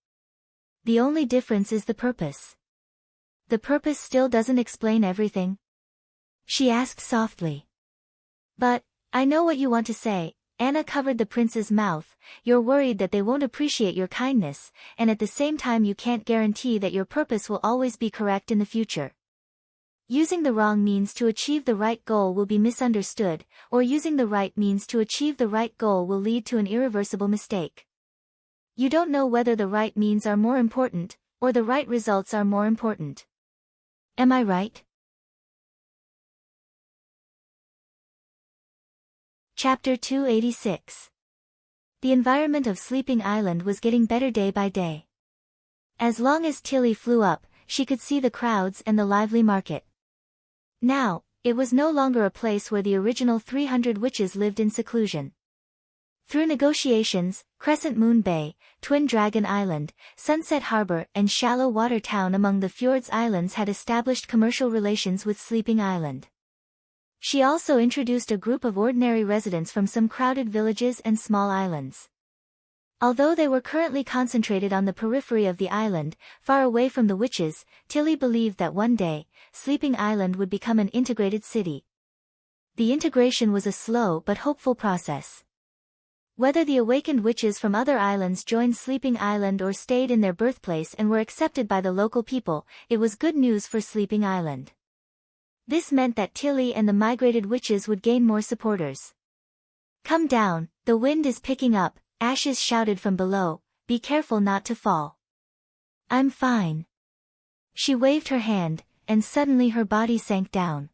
The only difference is the purpose." "The purpose still doesn't explain everything?" she asked softly. "But, I know what you want to say." Anna covered the prince's mouth. "You're worried that they won't appreciate your kindness, and at the same time you can't guarantee that your purpose will always be correct in the future. Using the wrong means to achieve the right goal will be misunderstood, or using the right means to achieve the right goal will lead to an irreversible mistake. You don't know whether the right means are more important, or the right results are more important. Am I right?" Chapter 286. The environment of Sleeping Island was getting better day by day. As long as Tilly flew up, she could see the crowds and the lively market. Now, it was no longer a place where the original 300 witches lived in seclusion. Through negotiations, Crescent Moon Bay, Twin Dragon Island, Sunset Harbor and Shallow Water Town among the Fjords Islands had established commercial relations with Sleeping Island. She also introduced a group of ordinary residents from some crowded villages and small islands. Although they were currently concentrated on the periphery of the island, far away from the witches, Tilly believed that one day, Sleeping Island would become an integrated city. The integration was a slow but hopeful process. Whether the awakened witches from other islands joined Sleeping Island or stayed in their birthplace and were accepted by the local people, it was good news for Sleeping Island. This meant that Tilly and the migrated witches would gain more supporters. "Come down, the wind is picking up," Ashes shouted from below. "Be careful not to fall." "I'm fine." She waved her hand, and suddenly her body sank down.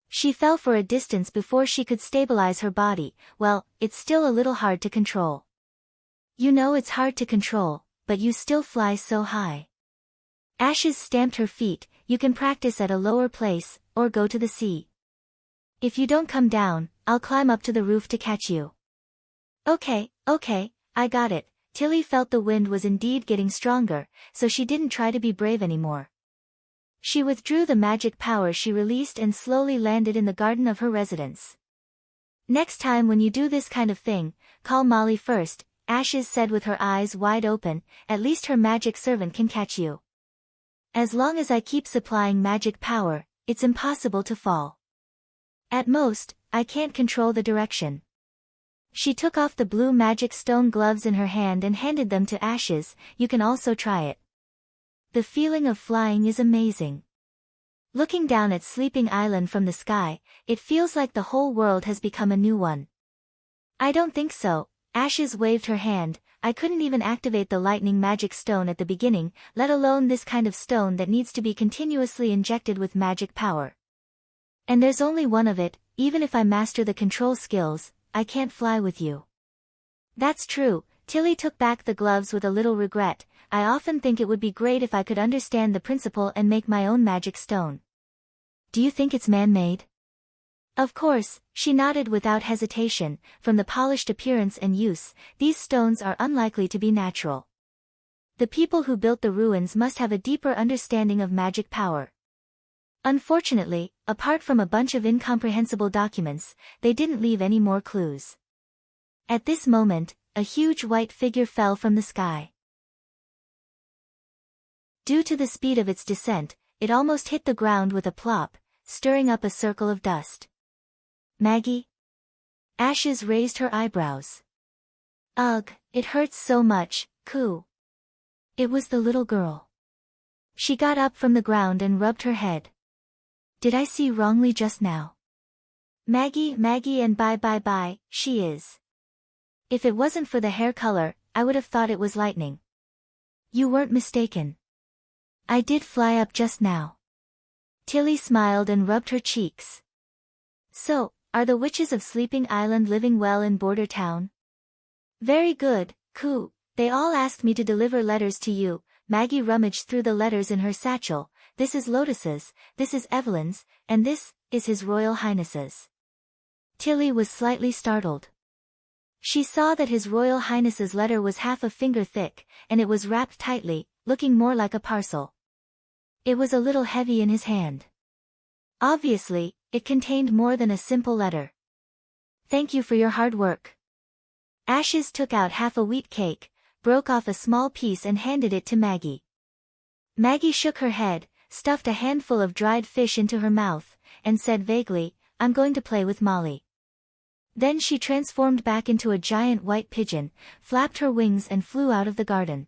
She fell for a distance before she could stabilize her body. "Well, it's still a little hard to control." "You know it's hard to control, but you still fly so high." Ashes stamped her feet. "You can practice at a lower place, or go to the sea. If you don't come down, I'll climb up to the roof to catch you." Okay, I got it." Tilly felt the wind was indeed getting stronger, so she didn't try to be brave anymore. She withdrew the magic power she released and slowly landed in the garden of her residence. "Next time when you do this kind of thing, call Molly first," Ashes said with her eyes wide open. "At least her magic servant can catch you. As long as I keep supplying magic power, it's impossible to fall. At most, I can't control the direction." She took off the blue magic stone gloves in her hand and handed them to Ashes. "You can also try it. The feeling of flying is amazing. Looking down at Sleeping Island from the sky, it feels like the whole world has become a new one." "I don't think so." Ashes waved her hand. "I couldn't even activate the lightning magic stone at the beginning, let alone this kind of stone that needs to be continuously injected with magic power. And there's only one of it. Even if I master the control skills, I can't fly with you." "That's true." Tilly took back the gloves with a little regret. "I often think it would be great if I could understand the principle and make my own magic stone." "Do you think it's man-made?" Of course, she nodded without hesitation. From the polished appearance and use, these stones are unlikely to be natural. The people who built the ruins must have a deeper understanding of magic power. Unfortunately, apart from a bunch of incomprehensible documents, they didn't leave any more clues. At this moment, a huge white figure fell from the sky. Due to the speed of its descent, it almost hit the ground with a plop, stirring up a circle of dust. Maggie? Ashes raised her eyebrows. Ugh, it hurts so much, coo. It was the little girl. She got up from the ground and rubbed her head. Did I see wrongly just now? Maggie and bye, she is. If it wasn't for the hair color, I would have thought it was lightning. You weren't mistaken. I did fly up just now. Tilly smiled and rubbed her cheeks. So, are the witches of Sleeping Island living well in Border Town? Very good, coo. They all asked me to deliver letters to you. Maggie rummaged through the letters in her satchel. This is Lotus's, this is Evelyn's, and this is His Royal Highness's. Tilly was slightly startled. She saw that His Royal Highness's letter was half a finger thick, and it was wrapped tightly, looking more like a parcel. It was a little heavy in his hand. Obviously, it contained more than a simple letter. Thank you for your hard work. Ashes took out half a wheat cake, broke off a small piece and handed it to Maggie. Maggie shook her head, stuffed a handful of dried fish into her mouth, and said vaguely, I'm going to play with Molly. Then she transformed back into a giant white pigeon, flapped her wings and flew out of the garden.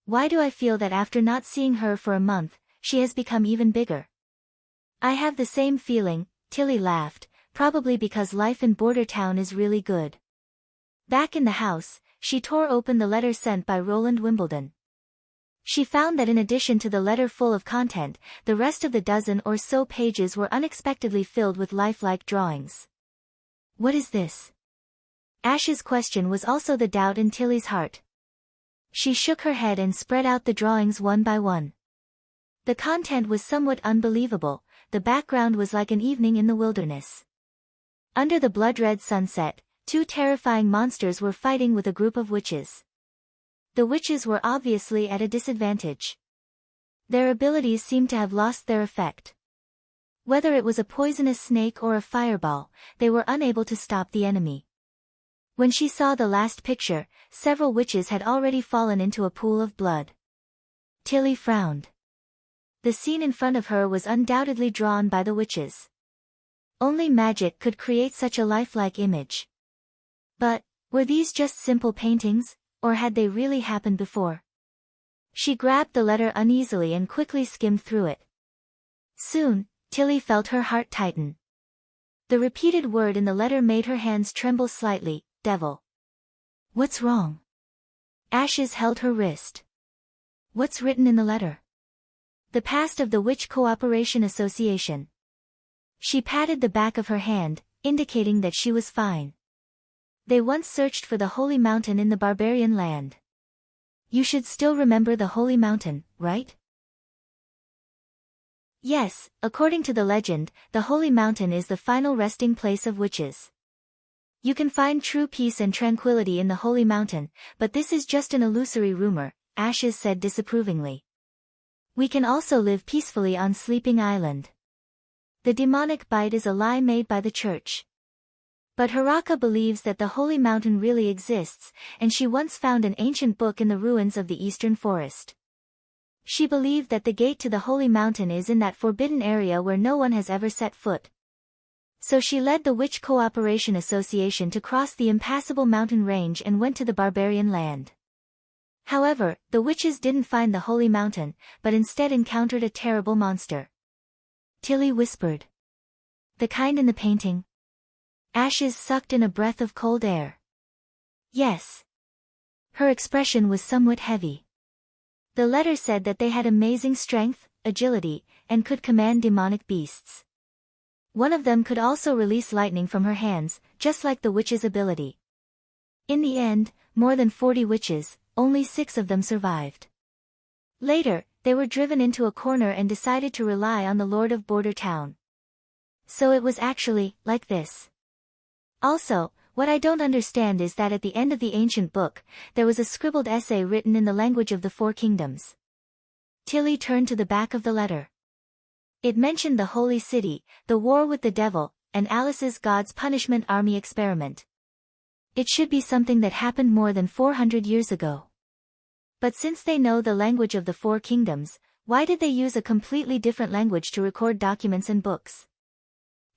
Why do I feel that after not seeing her for a month, she has become even bigger? I have the same feeling, Tilly laughed, probably because life in Border Town is really good. Back in the house, she tore open the letter sent by Roland Wimbledon. She found that in addition to the letter full of content, the rest of the dozen or so pages were unexpectedly filled with lifelike drawings. What is this? Ash's question was also the doubt in Tilly's heart. She shook her head and spread out the drawings one by one. The content was somewhat unbelievable. The background was like an evening in the wilderness. Under the blood-red sunset, two terrifying monsters were fighting with a group of witches. The witches were obviously at a disadvantage. Their abilities seemed to have lost their effect. Whether it was a poisonous snake or a fireball, they were unable to stop the enemy. When she saw the last picture, several witches had already fallen into a pool of blood. Tilly frowned. The scene in front of her was undoubtedly drawn by the witches. Only magic could create such a lifelike image. But, were these just simple paintings, or had they really happened before? She grabbed the letter uneasily and quickly skimmed through it. Soon, Tilly felt her heart tighten. The repeated word in the letter made her hands tremble slightly, devil. What's wrong? Ashes held her wrist. What's written in the letter? The past of the Witch Cooperation Association. She patted the back of her hand, indicating that she was fine. They once searched for the Holy Mountain in the barbarian land. You should still remember the Holy Mountain, right? Yes, according to the legend, the Holy Mountain is the final resting place of witches. You can find true peace and tranquility in the Holy Mountain, but this is just an illusory rumor, Ashes said disapprovingly. We can also live peacefully on Sleeping Island. The demonic bite is a lie made by the church. But Haraka believes that the Holy Mountain really exists, and she once found an ancient book in the ruins of the Eastern Forest. She believed that the gate to the Holy Mountain is in that forbidden area where no one has ever set foot. So she led the Witch Cooperation Association to cross the impassable mountain range and went to the barbarian land. However, the witches didn't find the Holy Mountain, but instead encountered a terrible monster. Tilly whispered. The kind in the painting? Ashes sucked in a breath of cold air. Yes. Her expression was somewhat heavy. The letter said that they had amazing strength, agility, and could command demonic beasts. One of them could also release lightning from her hands, just like the witch's ability. In the end, more than 40 witches, only 6 of them survived. Later, they were driven into a corner and decided to rely on the Lord of Border Town. So it was actually, like this. Also, what I don't understand is that at the end of the ancient book, there was a scribbled essay written in the language of the Four Kingdoms. Tilly turned to the back of the letter. It mentioned the Holy City, the war with the devil, and Alice's God's punishment army experiment. It should be something that happened more than 400 years ago. But since they know the language of the Four Kingdoms, why did they use a completely different language to record documents and books?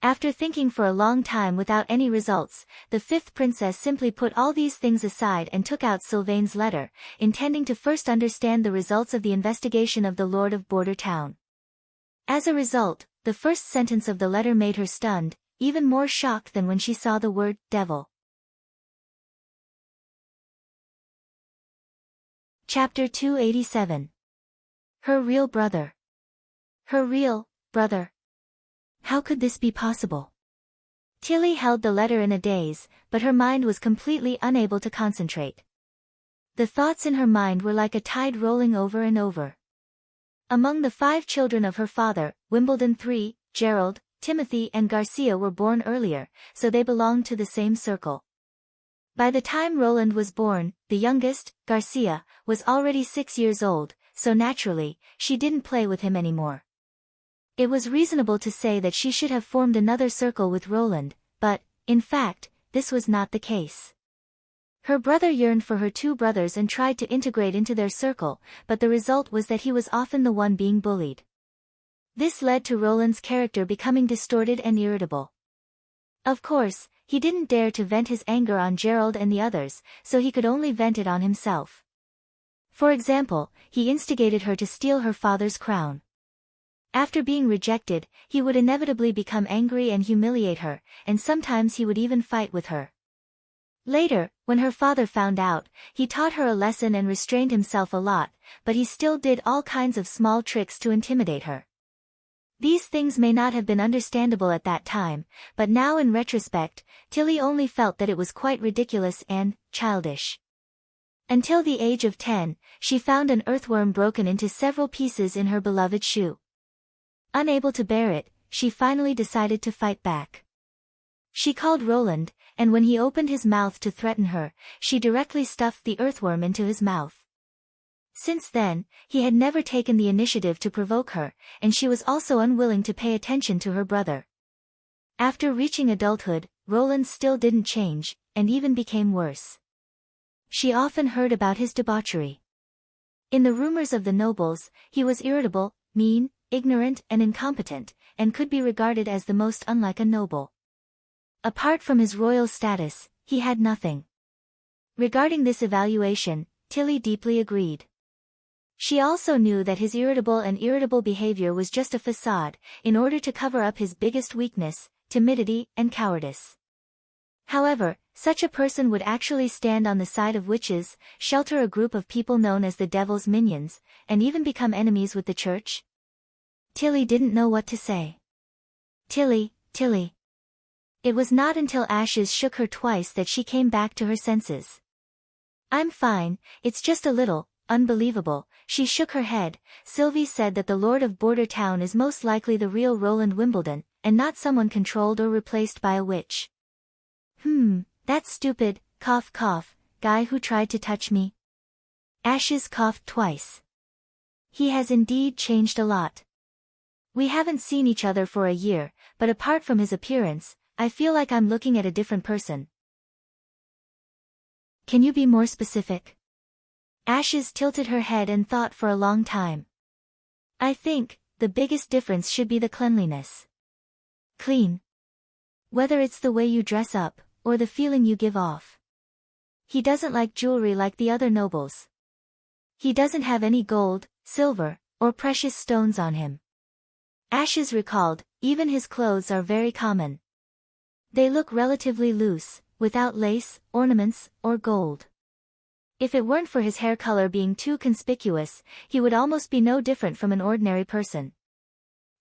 After thinking for a long time without any results, the fifth princess simply put all these things aside and took out Sylvain's letter, intending to first understand the results of the investigation of the Lord of Border Town. As a result, the first sentence of the letter made her stunned, even more shocked than when she saw the word devil. Chapter 287. Her real brother. Her real brother. How could this be possible? Tilly held the letter in a daze, but her mind was completely unable to concentrate. The thoughts in her mind were like a tide rolling over and over. Among the 5 children of her father, Wimbledon III, Gerald, Timothy and Garcia were born earlier, so they belonged to the same circle. By the time Roland was born, the youngest, Garcia, was already 6 years old, so naturally, she didn't play with him anymore. It was reasonable to say that she should have formed another circle with Roland, but, in fact, this was not the case. Her brother yearned for her 2 brothers and tried to integrate into their circle, but the result was that he was often the one being bullied. This led to Roland's character becoming distorted and irritable. Of course, he didn't dare to vent his anger on Gerald and the others, so he could only vent it on himself. For example, he instigated her to steal her father's crown. After being rejected, he would inevitably become angry and humiliate her, and sometimes he would even fight with her. Later, when her father found out, he taught her a lesson and restrained himself a lot, but he still did all kinds of small tricks to intimidate her. These things may not have been understandable at that time, but now in retrospect, Tilly only felt that it was quite ridiculous and childish. Until the age of 10, she found an earthworm broken into several pieces in her beloved shoe. Unable to bear it, she finally decided to fight back. She called Roland, and when he opened his mouth to threaten her, she directly stuffed the earthworm into his mouth. Since then, he had never taken the initiative to provoke her, and she was also unwilling to pay attention to her brother. After reaching adulthood, Roland still didn't change, and even became worse. She often heard about his debauchery. In the rumors of the nobles, he was irritable, mean, ignorant and incompetent, and could be regarded as the most unlike a noble. Apart from his royal status, he had nothing. Regarding this evaluation, Tilly deeply agreed. She also knew that his irritable behavior was just a facade, in order to cover up his biggest weakness, timidity and cowardice. However, such a person would actually stand on the side of witches, shelter a group of people known as the devil's minions, and even become enemies with the church? Tilly didn't know what to say. Tilly. It was not until Ashes shook her twice that she came back to her senses. I'm fine, it's just a little unbelievable. She shook her head. Sylvie said that the Lord of Border Town is most likely the real Roland Wimbledon, and not someone controlled or replaced by a witch. That stupid, cough, guy who tried to touch me. Ashes coughed twice. He has indeed changed a lot. We haven't seen each other for a year, but apart from his appearance, I feel like I'm looking at a different person. Can you be more specific? Ashes tilted her head and thought for a long time. I think, the biggest difference should be the cleanliness. Clean. Whether it's the way you dress up, or the feeling you give off. He doesn't like jewelry like the other nobles. He doesn't have any gold, silver, or precious stones on him. Ashes recalled, even his clothes are very common. They look relatively loose, without lace, ornaments, or gold. If it weren't for his hair color being too conspicuous, he would almost be no different from an ordinary person.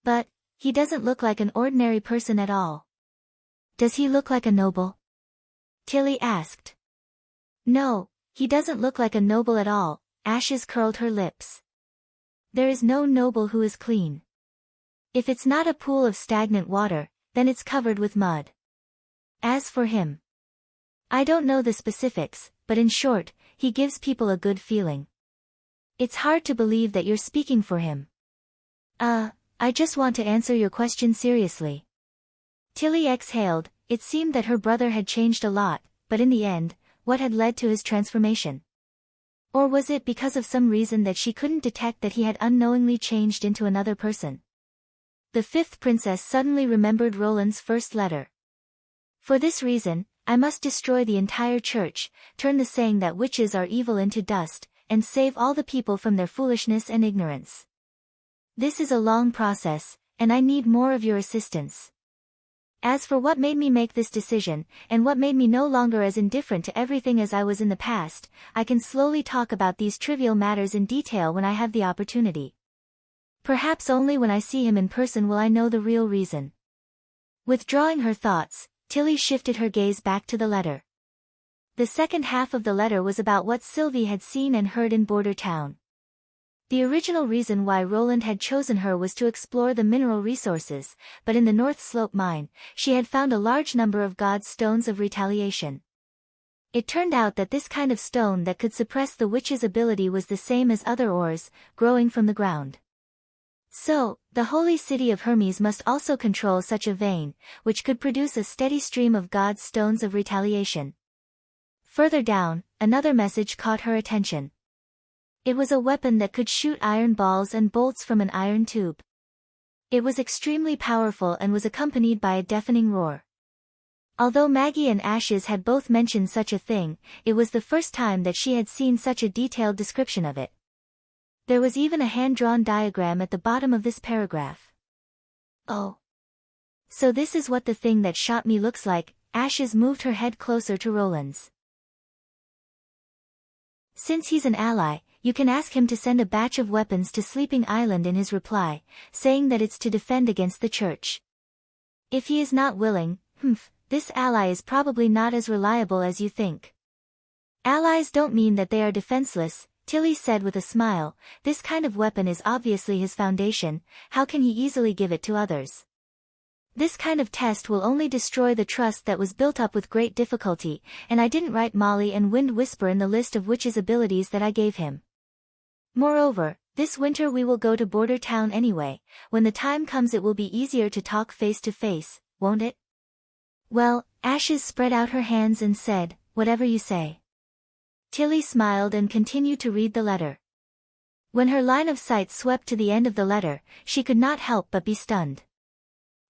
But, he doesn't look like an ordinary person at all. Does he look like a noble? Tilly asked. No, he doesn't look like a noble at all. Ashes curled her lips. There is no noble who is clean. If it's not a pool of stagnant water, then it's covered with mud. As for him, I don't know the specifics, but in short, he gives people a good feeling. It's hard to believe that you're speaking for him. I just want to answer your question seriously. Tilly exhaled. It seemed that her brother had changed a lot, but in the end, what had led to his transformation? Or was it because of some reason that she couldn't detect that he had unknowingly changed into another person? The fifth princess suddenly remembered Roland's first letter. For this reason, I must destroy the entire church, turn the saying that witches are evil into dust, and save all the people from their foolishness and ignorance. This is a long process, and I need more of your assistance. As for what made me make this decision, and what made me no longer as indifferent to everything as I was in the past, I can slowly talk about these trivial matters in detail when I have the opportunity. Perhaps only when I see him in person will I know the real reason. Withdrawing her thoughts, Tilly shifted her gaze back to the letter. The second half of the letter was about what Sylvie had seen and heard in Border Town. The original reason why Roland had chosen her was to explore the mineral resources, but in the North Slope mine, she had found a large number of God's stones of retaliation. It turned out that this kind of stone that could suppress the witch's ability was the same as other ores, growing from the ground. So, the holy city of Hermes must also control such a vein, which could produce a steady stream of God's stones of retaliation. Further down, another message caught her attention. It was a weapon that could shoot iron balls and bolts from an iron tube. It was extremely powerful and was accompanied by a deafening roar. Although Maggie and Ashes had both mentioned such a thing, it was the first time that she had seen such a detailed description of it. There was even a hand-drawn diagram at the bottom of this paragraph. Oh. So this is what the thing that shot me looks like. Ashes moved her head closer to Roland's. Since he's an ally, you can ask him to send a batch of weapons to Sleeping Island in his reply, saying that it's to defend against the church. If he is not willing, this ally is probably not as reliable as you think. Allies don't mean that they are defenseless, Tilly said with a smile. This kind of weapon is obviously his foundation, how can he easily give it to others? This kind of test will only destroy the trust that was built up with great difficulty, and I didn't write Molly and Wind Whisper in the list of witches' abilities that I gave him. Moreover, this winter we will go to Border Town anyway. When the time comes it will be easier to talk face to face, won't it? Well, Ashes spread out her hands and said, whatever you say. Tilly smiled and continued to read the letter. When her line of sight swept to the end of the letter, she could not help but be stunned.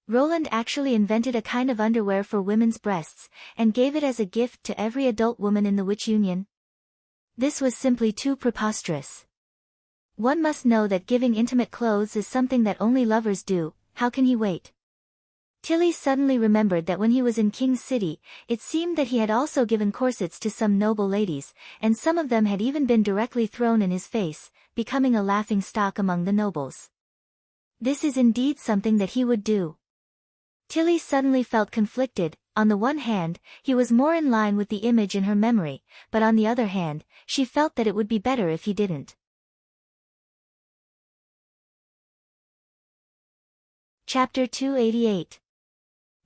Roland actually invented a kind of underwear for women's breasts, and gave it as a gift to every adult woman in the Witch Union. This was simply too preposterous. One must know that giving intimate clothes is something that only lovers do. How can he wait? Tilly suddenly remembered that when he was in King's City, it seemed that he had also given corsets to some noble ladies, and some of them had even been directly thrown in his face, becoming a laughing stock among the nobles. This is indeed something that he would do. Tilly suddenly felt conflicted. On the one hand, he was more in line with the image in her memory, but on the other hand, she felt that it would be better if he didn't. Chapter 288.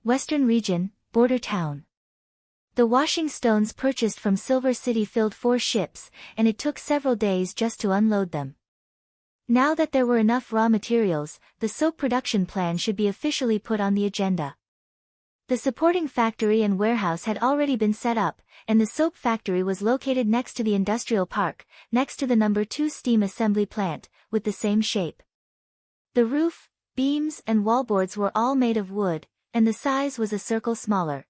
Western Region, Border Town. The washing stones purchased from Silver City filled 4 ships, and it took several days just to unload them. Now that there were enough raw materials, the soap production plan should be officially put on the agenda. The supporting factory and warehouse had already been set up, and the soap factory was located next to the industrial park, next to the No. 2 steam assembly plant, with the same shape. The roof, beams and wallboards were all made of wood, and the size was a circle smaller.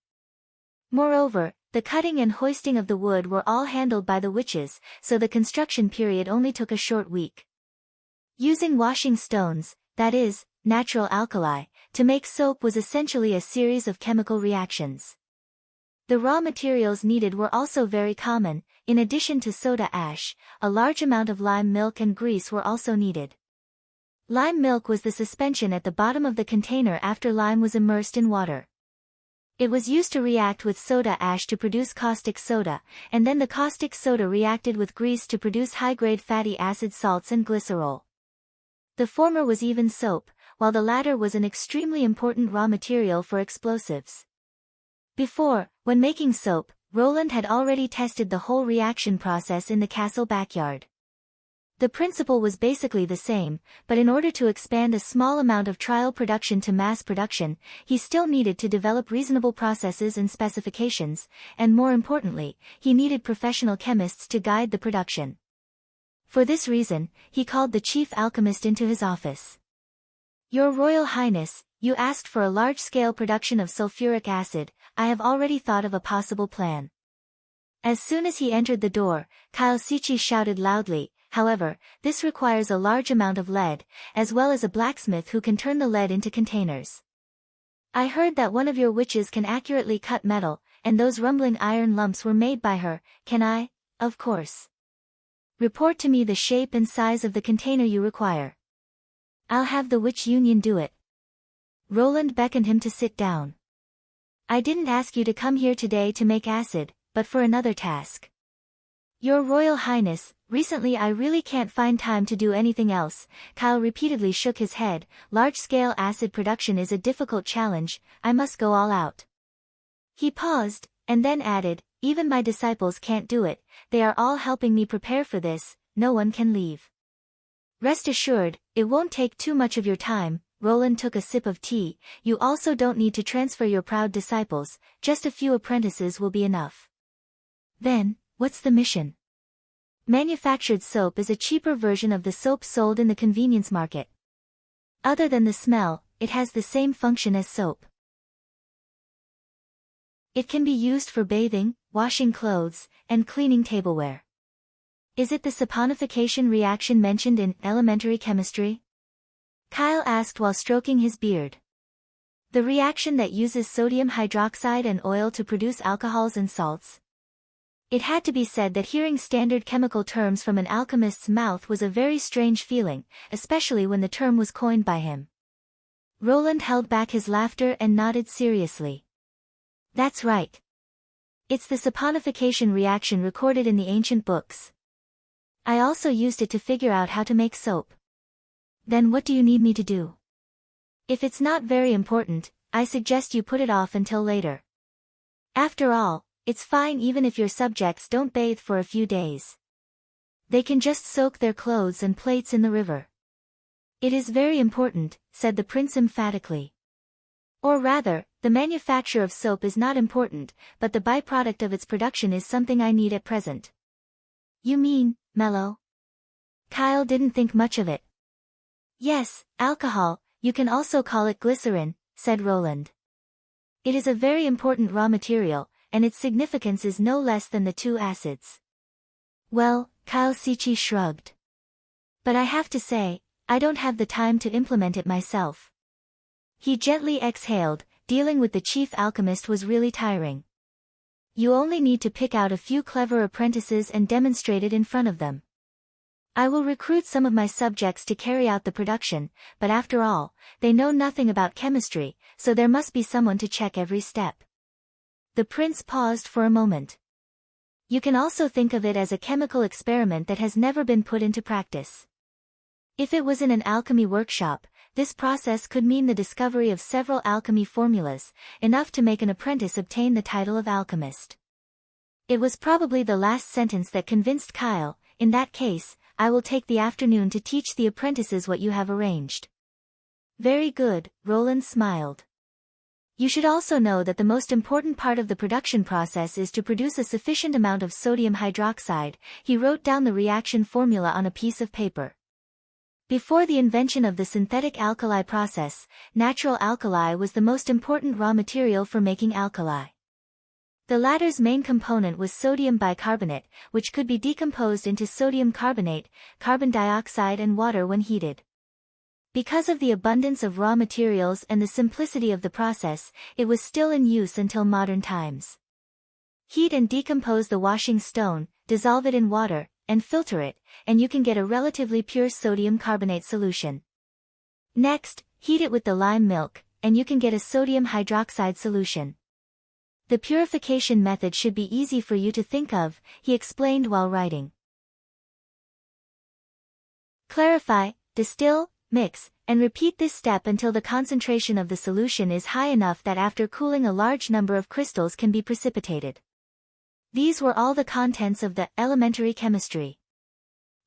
Moreover, the cutting and hoisting of the wood were all handled by the witches, so the construction period only took a short week. Using washing stones, that is, natural alkali, to make soap was essentially a series of chemical reactions. The raw materials needed were also very common. In addition to soda ash, a large amount of lime milk and grease were also needed. Lime milk was the suspension at the bottom of the container after lime was immersed in water. It was used to react with soda ash to produce caustic soda, and then the caustic soda reacted with grease to produce high-grade fatty acid salts and glycerol. The former was even soap, while the latter was an extremely important raw material for explosives. Before, when making soap, Roland had already tested the whole reaction process in the castle backyard. The principle was basically the same, but in order to expand a small amount of trial production to mass production, he still needed to develop reasonable processes and specifications, and more importantly, he needed professional chemists to guide the production. For this reason, he called the chief alchemist into his office. "Your Royal Highness, you asked for a large-scale production of sulfuric acid. I have already thought of a possible plan." As soon as he entered the door, Kaosichi shouted loudly, "However, this requires a large amount of lead, as well as a blacksmith who can turn the lead into containers. I heard that one of your witches can accurately cut metal, and those rumbling iron lumps were made by her. Can I?" "Of course. Report to me the shape and size of the container you require. I'll have the witch union do it." Roland beckoned him to sit down. "I didn't ask you to come here today to make acid, but for another task." "Your Royal Highness, recently I really can't find time to do anything else." Kyle repeatedly shook his head. "Large-scale acid production is a difficult challenge. I must go all out." He paused, and then added, "Even my disciples can't do it. They are all helping me prepare for this. No one can leave. Rest assured, it won't take too much of your time." Roland took a sip of tea. "You also don't need to transfer your proud disciples, just a few apprentices will be enough." "Then, what's the mission?" "Manufactured soap is a cheaper version of the soap sold in the convenience market. Other than the smell, it has the same function as soap. It can be used for bathing, washing clothes, and cleaning tableware." "Is it the saponification reaction mentioned in elementary chemistry?" Kyle asked while stroking his beard. "The reaction that uses sodium hydroxide and oil to produce alcohols and salts?" It had to be said that hearing standard chemical terms from an alchemist's mouth was a very strange feeling, especially when the term was coined by him. Roland held back his laughter and nodded seriously. "That's right. It's the saponification reaction recorded in the ancient books. I also used it to figure out how to make soap." "Then what do you need me to do?" "If it's not very important, I suggest you put it off until later. After all, it's fine even if your subjects don't bathe for a few days. They can just soak their clothes and plates in the river." "It is very important," said the prince emphatically. "Or rather, the manufacture of soap is not important, but the byproduct of its production is something I need at present." "You mean, mellow?" Kyle didn't think much of it. "Yes, alcohol, you can also call it glycerin," said Roland. "It is a very important raw material, and its significance is no less than the two acids." "Well," Kaosichi shrugged. "But I have to say, I don't have the time to implement it myself." He gently exhaled. Dealing with the chief alchemist was really tiring. "You only need to pick out a few clever apprentices and demonstrate it in front of them. I will recruit some of my subjects to carry out the production, but after all, they know nothing about chemistry, so there must be someone to check every step." The prince paused for a moment. "You can also think of it as a chemical experiment that has never been put into practice. If it was in an alchemy workshop, this process could mean the discovery of several alchemy formulas, enough to make an apprentice obtain the title of alchemist." It was probably the last sentence that convinced Kyle. "In that case, I will take the afternoon to teach the apprentices what you have arranged." "Very good," Roland smiled. "You should also know that the most important part of the production process is to produce a sufficient amount of sodium hydroxide." He wrote down the reaction formula on a piece of paper. Before the invention of the synthetic alkali process, natural alkali was the most important raw material for making alkali. The latter's main component was sodium bicarbonate, which could be decomposed into sodium carbonate, carbon dioxide and water when heated. Because of the abundance of raw materials and the simplicity of the process, it was still in use until modern times. Heat and decompose the washing stone, dissolve it in water, and filter it, and you can get a relatively pure sodium carbonate solution. Next, heat it with the lime milk, and you can get a sodium hydroxide solution. The purification method should be easy for you to think of, he explained while writing. Clarify, distill, mix, and repeat this step until the concentration of the solution is high enough that after cooling a large number of crystals can be precipitated. These were all the contents of the elementary chemistry.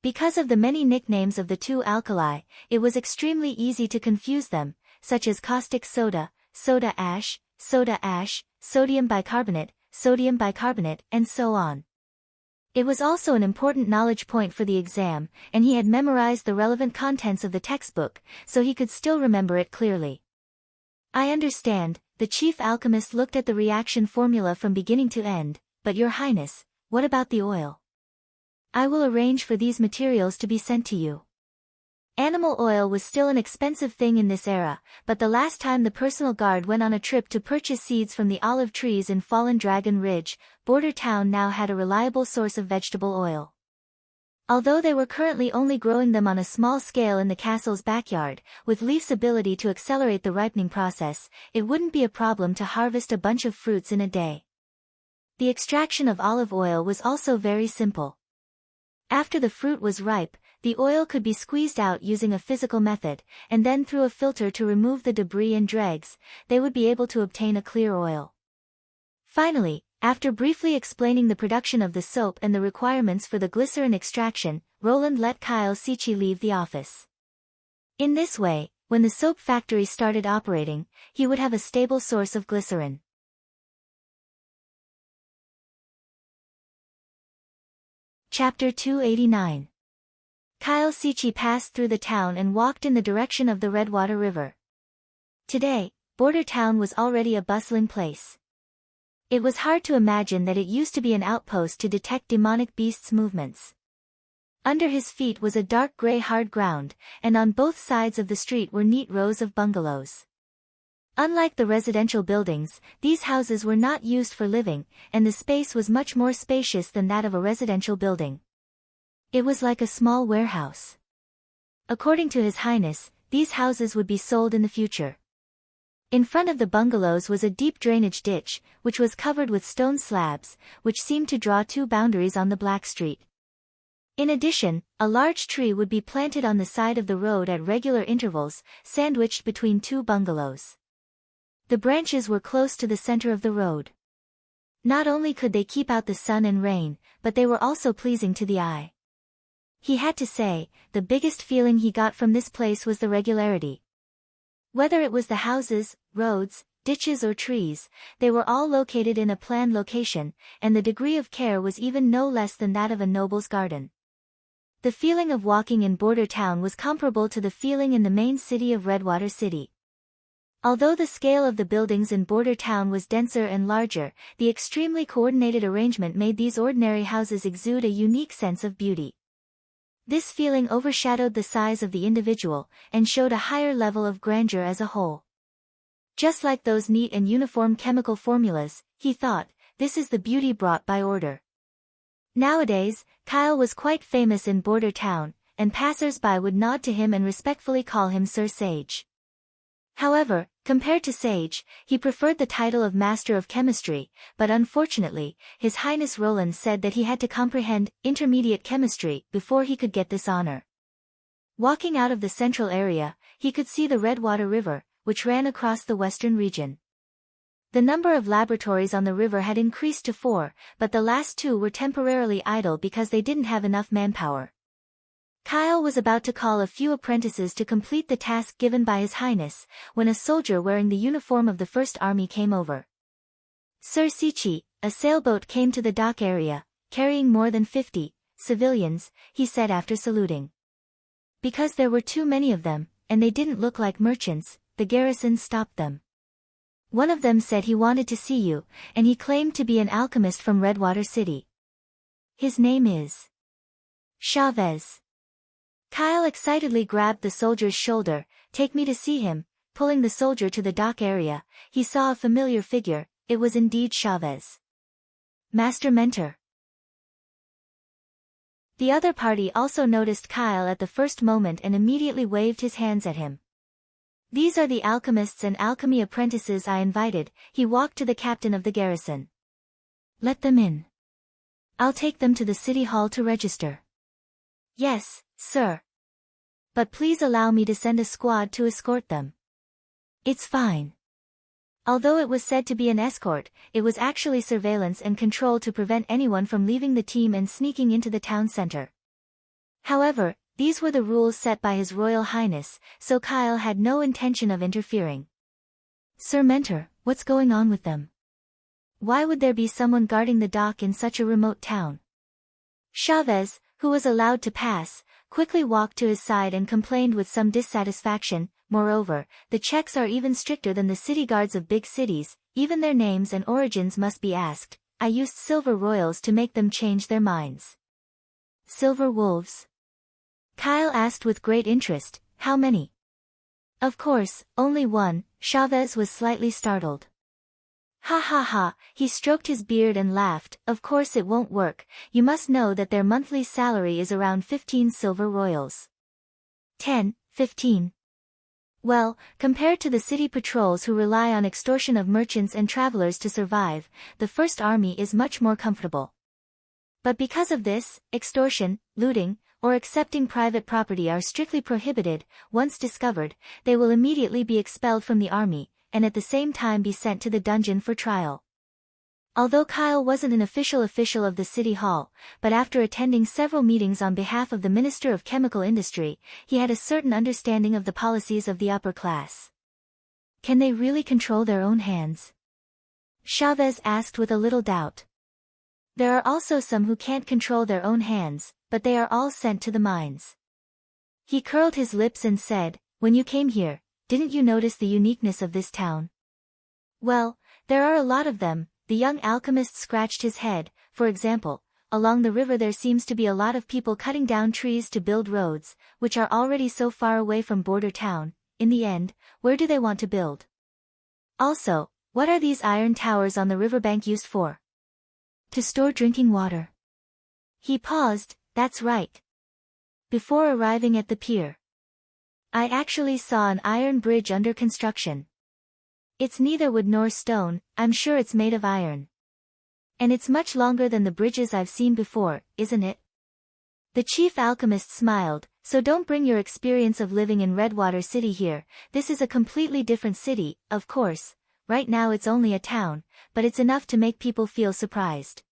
Because of the many nicknames of the two alkali, it was extremely easy to confuse them, such as caustic soda, soda ash, sodium bicarbonate, and so on. It was also an important knowledge point for the exam, and he had memorized the relevant contents of the textbook, so he could still remember it clearly. I understand, the chief alchemist looked at the reaction formula from beginning to end, but Your Highness, what about the oil? I will arrange for these materials to be sent to you. Animal oil was still an expensive thing in this era, but the last time the personal guard went on a trip to purchase seeds from the olive trees in Fallen Dragon Ridge, Border Town now had a reliable source of vegetable oil. Although they were currently only growing them on a small scale in the castle's backyard, with Leaf's ability to accelerate the ripening process, it wouldn't be a problem to harvest a bunch of fruits in a day. The extraction of olive oil was also very simple. After the fruit was ripe, the oil could be squeezed out using a physical method, and then through a filter to remove the debris and dregs, they would be able to obtain a clear oil. Finally, after briefly explaining the production of the soap and the requirements for the glycerin extraction, Roland let Kyle Sichi leave the office. In this way, when the soap factory started operating, he would have a stable source of glycerin. Chapter 289. Kyle Sichi passed through the town and walked in the direction of the Redwater River. Today, Border Town was already a bustling place. It was hard to imagine that it used to be an outpost to detect demonic beasts' movements. Under his feet was a dark gray hard ground, and on both sides of the street were neat rows of bungalows. Unlike the residential buildings, these houses were not used for living, and the space was much more spacious than that of a residential building. It was like a small warehouse. According to His Highness, these houses would be sold in the future. In front of the bungalows was a deep drainage ditch, which was covered with stone slabs, which seemed to draw two boundaries on the black street. In addition, a large tree would be planted on the side of the road at regular intervals, sandwiched between two bungalows. The branches were close to the center of the road. Not only could they keep out the sun and rain, but they were also pleasing to the eye. He had to say, the biggest feeling he got from this place was the regularity. Whether it was the houses, roads, ditches or trees, they were all located in a planned location, and the degree of care was even no less than that of a noble's garden. The feeling of walking in Border Town was comparable to the feeling in the main city of Redwater City. Although the scale of the buildings in Border Town was denser and larger, the extremely coordinated arrangement made these ordinary houses exude a unique sense of beauty. This feeling overshadowed the size of the individual, and showed a higher level of grandeur as a whole. Just like those neat and uniform chemical formulas, he thought, this is the beauty brought by order. Nowadays, Kyle was quite famous in Border Town, and passers-by would nod to him and respectfully call him Sir Sage. However, compared to Sage, he preferred the title of Master of Chemistry, but unfortunately, His Highness Roland said that he had to comprehend intermediate chemistry before he could get this honor. Walking out of the central area, he could see the Redwater River, which ran across the western region. The number of laboratories on the river had increased to 4, but the last 2 were temporarily idle because they didn't have enough manpower. Kyle was about to call a few apprentices to complete the task given by His Highness, when a soldier wearing the uniform of the First Army came over. Sir Sichi, a sailboat came to the dock area, carrying more than 50 civilians, he said after saluting. Because there were too many of them, and they didn't look like merchants, the garrison stopped them. One of them said he wanted to see you, and he claimed to be an alchemist from Redwater City. His name is Chavez. Kyle excitedly grabbed the soldier's shoulder. Take me to see him. Pulling the soldier to the dock area, he saw a familiar figure. It was indeed Chavez. Master Mentor. The other party also noticed Kyle at the first moment and immediately waved his hands at him. These are the alchemists and alchemy apprentices I invited. He walked to the captain of the garrison. Let them in. I'll take them to the city hall to register. Yes, sir. But please allow me to send a squad to escort them. It's fine. Although it was said to be an escort, it was actually surveillance and control to prevent anyone from leaving the team and sneaking into the town center. However, these were the rules set by His Royal Highness, so Kyle had no intention of interfering. Sir Mentor, what's going on with them? Why would there be someone guarding the dock in such a remote town? Chavez, who was allowed to pass, quickly walked to his side and complained with some dissatisfaction. Moreover, the checks are even stricter than the city guards of big cities, even their names and origins must be asked. I used silver royals to make them change their minds. Silver wolves? Kyle asked with great interest, how many? Of course, only one. Chavez was slightly startled. Ha ha ha, he stroked his beard and laughed, of course it won't work, you must know that their monthly salary is around 15 silver royals. 10, 15. Well, compared to the city patrols who rely on extortion of merchants and travelers to survive, the First Army is much more comfortable. But because of this, extortion, looting, or accepting private property are strictly prohibited. Once discovered, they will immediately be expelled from the army, and at the same time be sent to the dungeon for trial. Although Kyle wasn't an official of the city hall, but after attending several meetings on behalf of the Minister of Chemical Industry, he had a certain understanding of the policies of the upper class. Can they really control their own hands? Chavez asked with a little doubt. There are also some who can't control their own hands, but they are all sent to the mines. He curled his lips and said, when you came here, didn't you notice the uniqueness of this town? Well, there are a lot of them. The young alchemist scratched his head. For example, along the river there seems to be a lot of people cutting down trees to build roads, which are already so far away from border town. In the end, where do they want to build? Also, what are these iron towers on the riverbank used for? To store drinking water. He paused. That's right. Before arriving at the pier, I actually saw an iron bridge under construction. It's neither wood nor stone, I'm sure it's made of iron. And it's much longer than the bridges I've seen before, isn't it? The chief alchemist smiled, so don't bring your experience of living in Redwater City here, this is a completely different city, of course, right now it's only a town, but it's enough to make people feel surprised.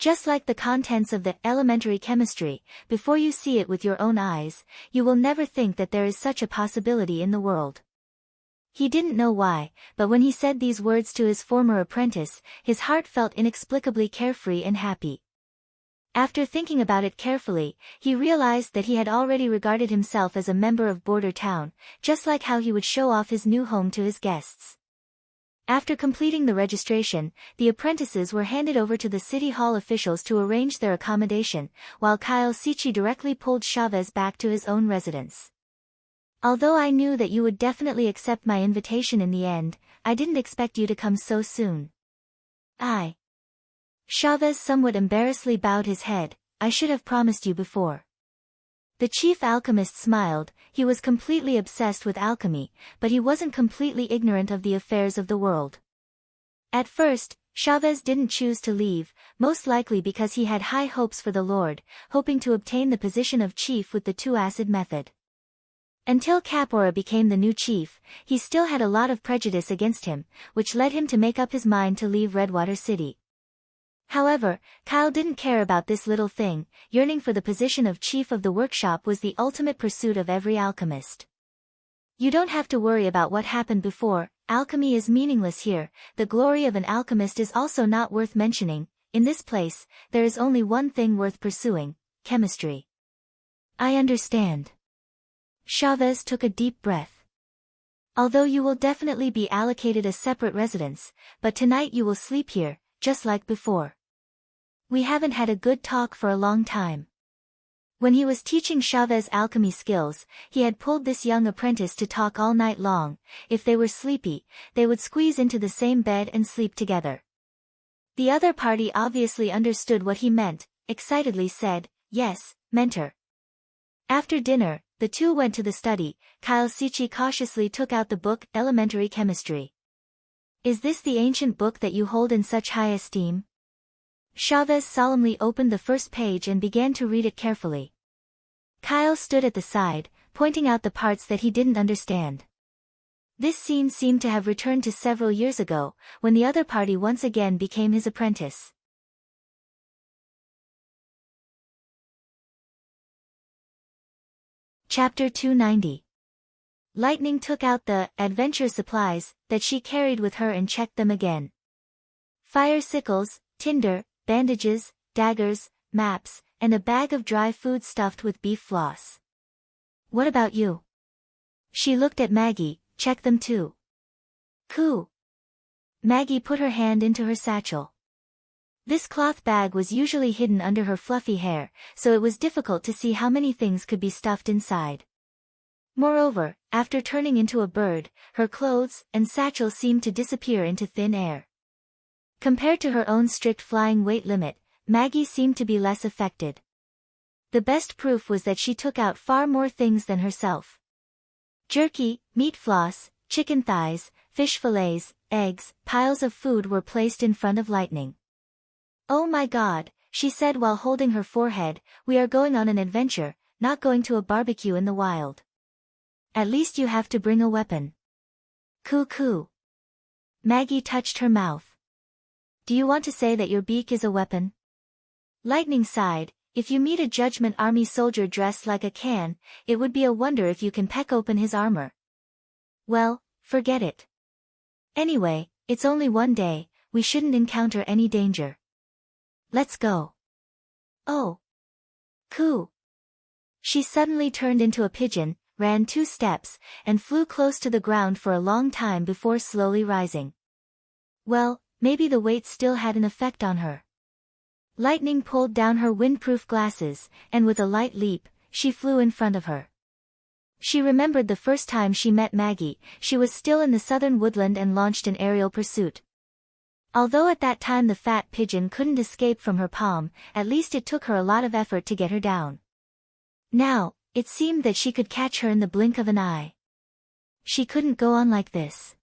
Just like the contents of the elementary chemistry, before you see it with your own eyes, you will never think that there is such a possibility in the world. He didn't know why, but when he said these words to his former apprentice, his heart felt inexplicably carefree and happy. After thinking about it carefully, he realized that he had already regarded himself as a member of Border Town, just like how he would show off his new home to his guests. After completing the registration, the apprentices were handed over to the city hall officials to arrange their accommodation, while Kyle Sichi directly pulled Chavez back to his own residence. Although I knew that you would definitely accept my invitation in the end, I didn't expect you to come so soon. Chavez somewhat embarrassedly bowed his head, I should have promised you before. The chief alchemist smiled. He was completely obsessed with alchemy, but he wasn't completely ignorant of the affairs of the world. At first, Chavez didn't choose to leave, most likely because he had high hopes for the Lord, hoping to obtain the position of chief with the two-acid method. Until Capora became the new chief, he still had a lot of prejudice against him, which led him to make up his mind to leave Redwater City. However, Kyle didn't care about this little thing. Yearning for the position of chief of the workshop was the ultimate pursuit of every alchemist. You don't have to worry about what happened before, alchemy is meaningless here, the glory of an alchemist is also not worth mentioning. In this place, there is only one thing worth pursuing, chemistry. I understand. Chavez took a deep breath. Although you will definitely be allocated a separate residence, but tonight you will sleep here, just like before. We haven't had a good talk for a long time. When he was teaching Chavez alchemy skills, he had pulled this young apprentice to talk all night long. If they were sleepy, they would squeeze into the same bed and sleep together. The other party obviously understood what he meant, excitedly said, yes, mentor. After dinner, the two went to the study. Kyle Sichi cautiously took out the book, Elementary Chemistry. Is this the ancient book that you hold in such high esteem? Chavez solemnly opened the first page and began to read it carefully. Kyle stood at the side, pointing out the parts that he didn't understand. This scene seemed to have returned to several years ago, when the other party once again became his apprentice. Chapter 290. Lightning took out the adventure supplies that she carried with her and checked them again. Fire sickles, tinder, bandages, daggers, maps, and a bag of dry food stuffed with beef floss. What about you? She looked at Maggie. Check them too. Coo. Maggie put her hand into her satchel. This cloth bag was usually hidden under her fluffy hair, so it was difficult to see how many things could be stuffed inside. Moreover, after turning into a bird, her clothes and satchel seemed to disappear into thin air. Compared to her own strict flying weight limit, Maggie seemed to be less affected. The best proof was that she took out far more things than herself. Jerky, meat floss, chicken thighs, fish fillets, eggs, piles of food were placed in front of Lightning. "Oh my God," she said while holding her forehead, "we are going on an adventure, not going to a barbecue in the wild. At least you have to bring a weapon." "Coo coo." Maggie touched her mouth. "Do you want to say that your beak is a weapon?" Lightning sighed. "If you meet a Judgment Army soldier dressed like a can, it would be a wonder if you can peck open his armor." "Well, forget it. Anyway, it's only one day, we shouldn't encounter any danger. Let's go." "Oh. Coo." She suddenly turned into a pigeon, ran 2 steps, and flew close to the ground for a long time before slowly rising. Well, maybe the weight still had an effect on her. Lightning pulled down her windproof glasses, and with a light leap, she flew in front of her. She remembered the first time she met Maggie. She was still in the southern woodland and launched an aerial pursuit. Although at that time the fat pigeon couldn't escape from her palm, at least it took her a lot of effort to get her down. Now, it seemed that she could catch her in the blink of an eye. She couldn't go on like this.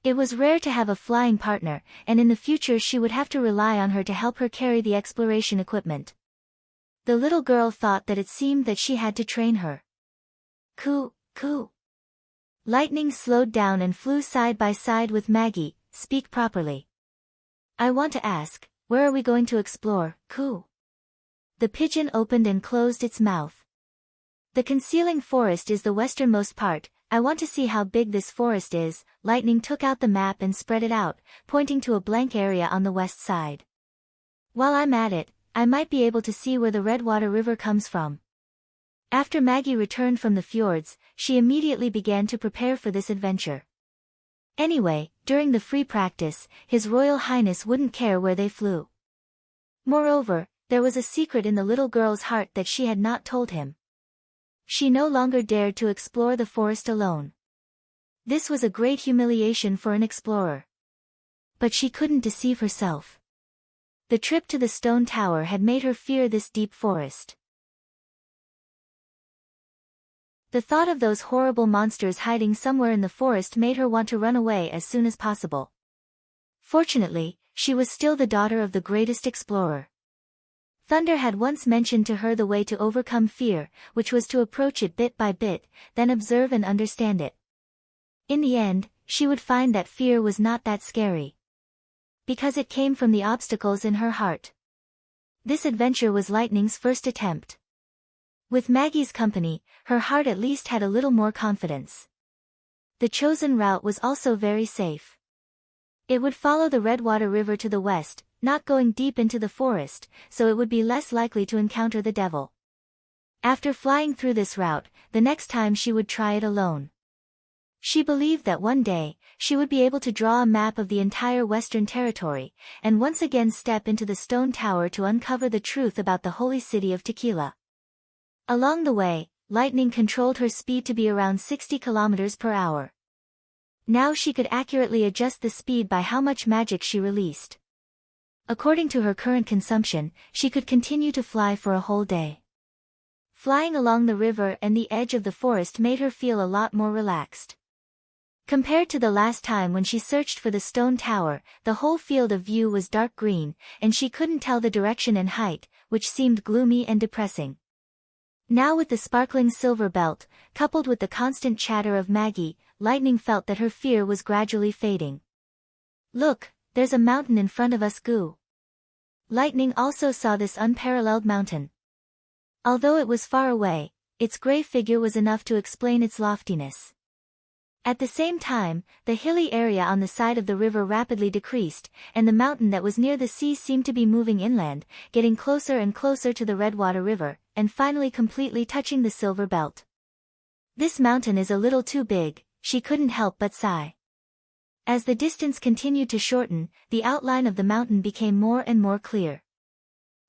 It was rare to have a flying partner, and in the future she would have to rely on her to help her carry the exploration equipment. The little girl thought that it seemed that she had to train her. Coo, coo. Lightning slowed down and flew side by side with Maggie. "Speak properly. I want to ask, where are we going to explore, Coo?" The pigeon opened and closed its mouth. "The concealing forest is the westernmost part. I want to see how big this forest is." Lightning took out the map and spread it out, pointing to a blank area on the west side. "While I'm at it, I might be able to see where the Redwater River comes from." After Maggie returned from the fjords, she immediately began to prepare for this adventure. Anyway, during the free practice, His Royal Highness wouldn't care where they flew. Moreover, there was a secret in the little girl's heart that she had not told him. She no longer dared to explore the forest alone. This was a great humiliation for an explorer. But she couldn't deceive herself. The trip to the stone tower had made her fear this deep forest. The thought of those horrible monsters hiding somewhere in the forest made her want to run away as soon as possible. Fortunately, she was still the daughter of the greatest explorer. Thunder had once mentioned to her the way to overcome fear, which was to approach it bit by bit, then observe and understand it. In the end, she would find that fear was not that scary. Because it came from the obstacles in her heart. This adventure was Lightning's first attempt. With Maggie's company, her heart at least had a little more confidence. The chosen route was also very safe. It would follow the Redwater River to the west, not going deep into the forest, so it would be less likely to encounter the devil. After flying through this route, the next time she would try it alone. She believed that one day, she would be able to draw a map of the entire Western Territory, and once again step into the stone tower to uncover the truth about the holy city of Tequila. Along the way, Lightning controlled her speed to be around 60 kilometers per hour. Now she could accurately adjust the speed by how much magic she released. According to her current consumption, she could continue to fly for a whole day. Flying along the river and the edge of the forest made her feel a lot more relaxed. Compared to the last time when she searched for the stone tower, the whole field of view was dark green, and she couldn't tell the direction and height, which seemed gloomy and depressing. Now with the sparkling silver belt, coupled with the constant chatter of Maggie, Lightning felt that her fear was gradually fading. Look, there's a mountain in front of us, Goo. Lightning also saw this unparalleled mountain. Although it was far away, its gray figure was enough to explain its loftiness. At the same time, the hilly area on the side of the river rapidly decreased, and the mountain that was near the sea seemed to be moving inland, getting closer and closer to the Redwater River, and finally completely touching the silver belt. This mountain is a little too big, she couldn't help but sigh. As the distance continued to shorten, the outline of the mountain became more and more clear.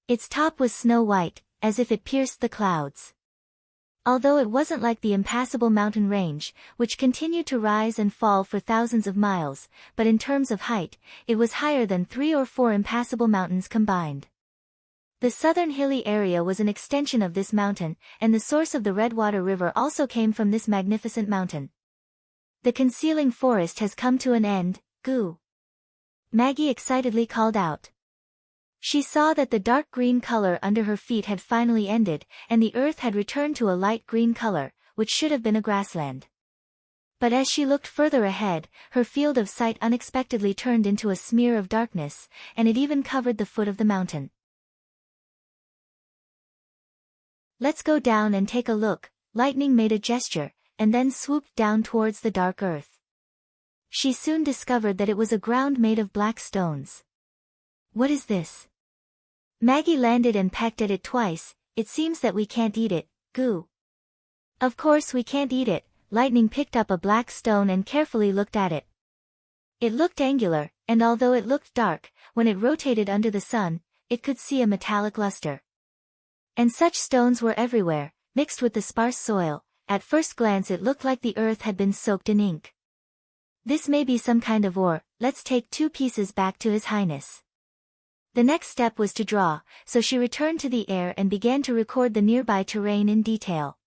Its top was snow-white, as if it pierced the clouds. Although it wasn't like the impassable mountain range, which continued to rise and fall for thousands of miles, but in terms of height, it was higher than 3 or 4 impassable mountains combined. The southern hilly area was an extension of this mountain, and the source of the Redwater River also came from this magnificent mountain. The concealing forest has come to an end, Goo. Maggie excitedly called out. She saw that the dark green color under her feet had finally ended, and the earth had returned to a light green color, which should have been a grassland. But as she looked further ahead, her field of sight unexpectedly turned into a smear of darkness, and it even covered the foot of the mountain. Let's go down and take a look, Lightning made a gesture, and then swooped down towards the dark earth. She soon discovered that it was a ground made of black stones. What is this? Maggie landed and pecked at it twice. It seems that we can't eat it, Goo. Of course we can't eat it. Lightning picked up a black stone and carefully looked at it. It looked angular, and although it looked dark, when it rotated under the sun, it could see a metallic luster. And such stones were everywhere, mixed with the sparse soil. At first glance it looked like the earth had been soaked in ink. This may be some kind of ore. Let's take 2 pieces back to His Highness. The next step was to draw, so she returned to the air and began to record the nearby terrain in detail.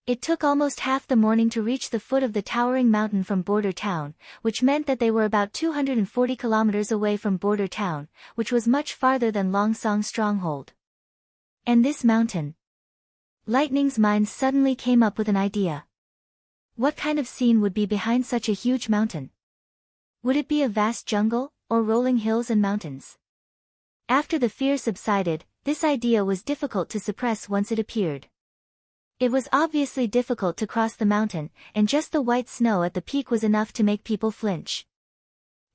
It took almost half the morning to reach the foot of the towering mountain from Border Town, which meant that they were about 240 kilometers away from Border Town, which was much farther than Longsong's stronghold. And this mountain? Lightning's mind suddenly came up with an idea. What kind of scene would be behind such a huge mountain? Would it be a vast jungle, or rolling hills and mountains? After the fear subsided, this idea was difficult to suppress once it appeared. It was obviously difficult to cross the mountain, and just the white snow at the peak was enough to make people flinch.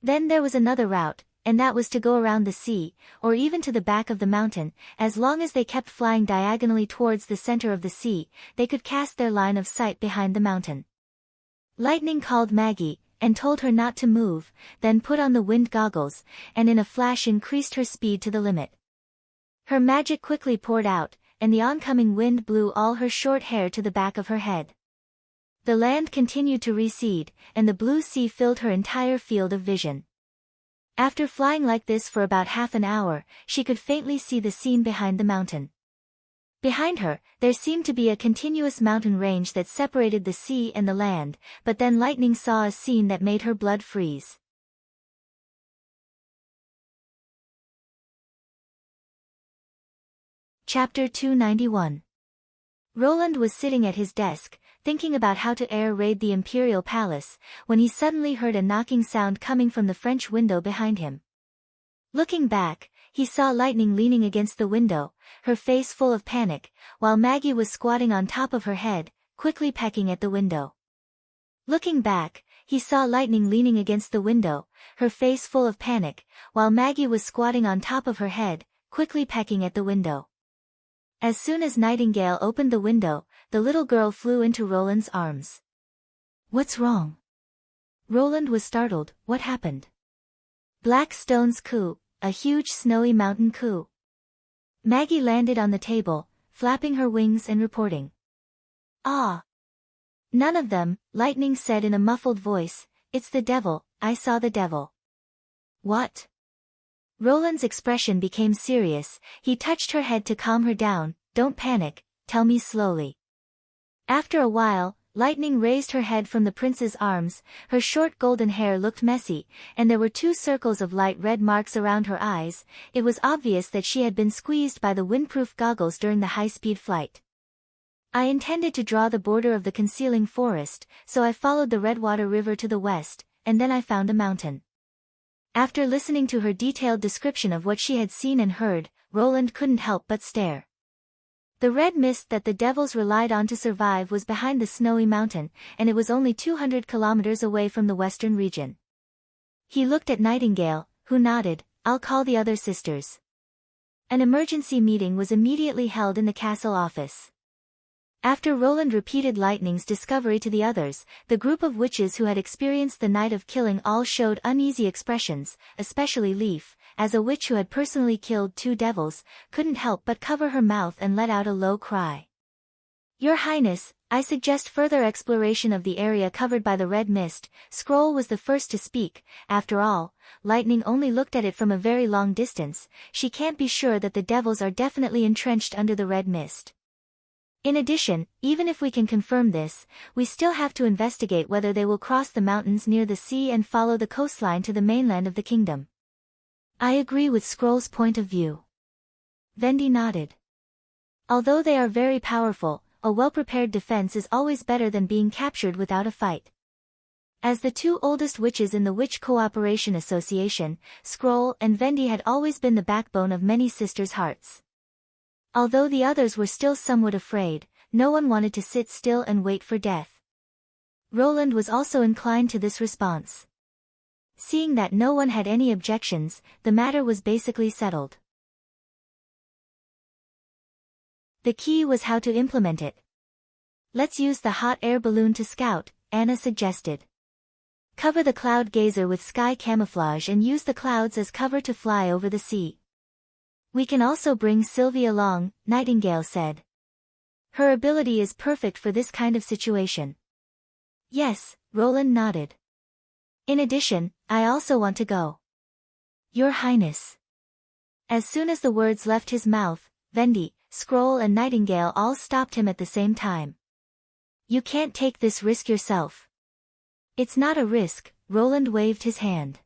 Then there was another route, and that was to go around the sea, or even to the back of the mountain. As long as they kept flying diagonally towards the center of the sea, they could cast their line of sight behind the mountain. Lightning called Maggie, and told her not to move, then put on the wind goggles, and in a flash increased her speed to the limit. Her magic quickly poured out, and the oncoming wind blew all her short hair to the back of her head. The land continued to recede, and the blue sea filled her entire field of vision. After flying like this for about half an hour, she could faintly see the scene behind the mountain. Behind her, there seemed to be a continuous mountain range that separated the sea and the land, but then Lightning saw a scene that made her blood freeze. Chapter 291. Roland was sitting at his desk, thinking about how to air raid the Imperial Palace, when he suddenly heard a knocking sound coming from the French window behind him. Looking back, he saw Lightning leaning against the window, her face full of panic, while Maggie was squatting on top of her head, quickly pecking at the window. Looking back, he saw Lightning leaning against the window, her face full of panic, while Maggie was squatting on top of her head, quickly pecking at the window. As soon as Nightingale opened the window, the little girl flew into Roland's arms. "What's wrong?" Roland was startled. "What happened?" "Black stones coup, a huge snowy mountain coup." Maggie landed on the table, flapping her wings and reporting. "Ah! None of them," Lightning said in a muffled voice. "It's the devil, I saw the devil." "What?" Roland's expression became serious. He touched her head to calm her down. "Don't panic, tell me slowly." After a while, Lightning raised her head from the prince's arms. Her short golden hair looked messy, and there were 2 circles of light red marks around her eyes. It was obvious that she had been squeezed by the windproof goggles during the high-speed flight. I intended to draw the border of the concealing forest, so I followed the Redwater River to the west, and then I found a mountain. After listening to her detailed description of what she had seen and heard, Roland couldn't help but stare. The red mist that the devils relied on to survive was behind the snowy mountain, and it was only 200 kilometers away from the western region. He looked at Nightingale, who nodded. "I'll call the other sisters." An emergency meeting was immediately held in the castle office. After Roland repeated Lightning's discovery to the others, the group of witches who had experienced the night of killing all showed uneasy expressions, especially Leaf, as a witch who had personally killed 2 devils, couldn't help but cover her mouth and let out a low cry. "Your Highness, I suggest further exploration of the area covered by the red mist." Scroll was the first to speak. After all, Lightning only looked at it from a very long distance. She can't be sure that the devils are definitely entrenched under the red mist. In addition, even if we can confirm this, we still have to investigate whether they will cross the mountains near the sea and follow the coastline to the mainland of the kingdom. I agree with Scroll's point of view. Vendi nodded. Although they are very powerful, a well-prepared defense is always better than being captured without a fight. As the 2 oldest witches in the Witch Cooperation Association, Scroll and Vendi had always been the backbone of many sisters' hearts. Although the others were still somewhat afraid, no one wanted to sit still and wait for death. Roland was also inclined to this response. Seeing that no one had any objections, the matter was basically settled. The key was how to implement it. "Let's use the hot air balloon to scout," Anna suggested. "Cover the cloud gazer with sky camouflage and use the clouds as cover to fly over the sea." "We can also bring Sylvie along," Nightingale said. "Her ability is perfect for this kind of situation." "Yes," Roland nodded. "In addition, I also want to go." "Your Highness." As soon as the words left his mouth, Vendi, Scroll and Nightingale all stopped him at the same time. "You can't take this risk yourself." "It's not a risk," Roland waved his hand.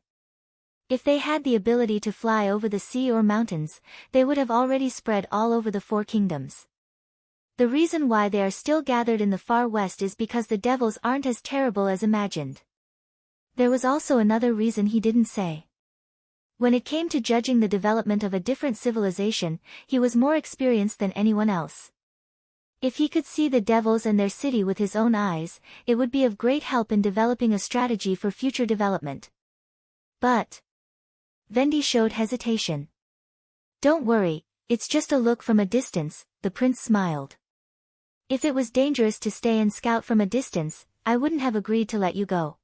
If they had the ability to fly over the sea or mountains, they would have already spread all over the 4 kingdoms. The reason why they are still gathered in the far west is because the devils aren't as terrible as imagined. There was also another reason he didn't say. When it came to judging the development of a different civilization, he was more experienced than anyone else. If he could see the devils and their city with his own eyes, it would be of great help in developing a strategy for future development. But Vendi showed hesitation. "Don't worry, it's just a look from a distance," the prince smiled. "If it was dangerous to stay and scout from a distance, I wouldn't have agreed to let you go."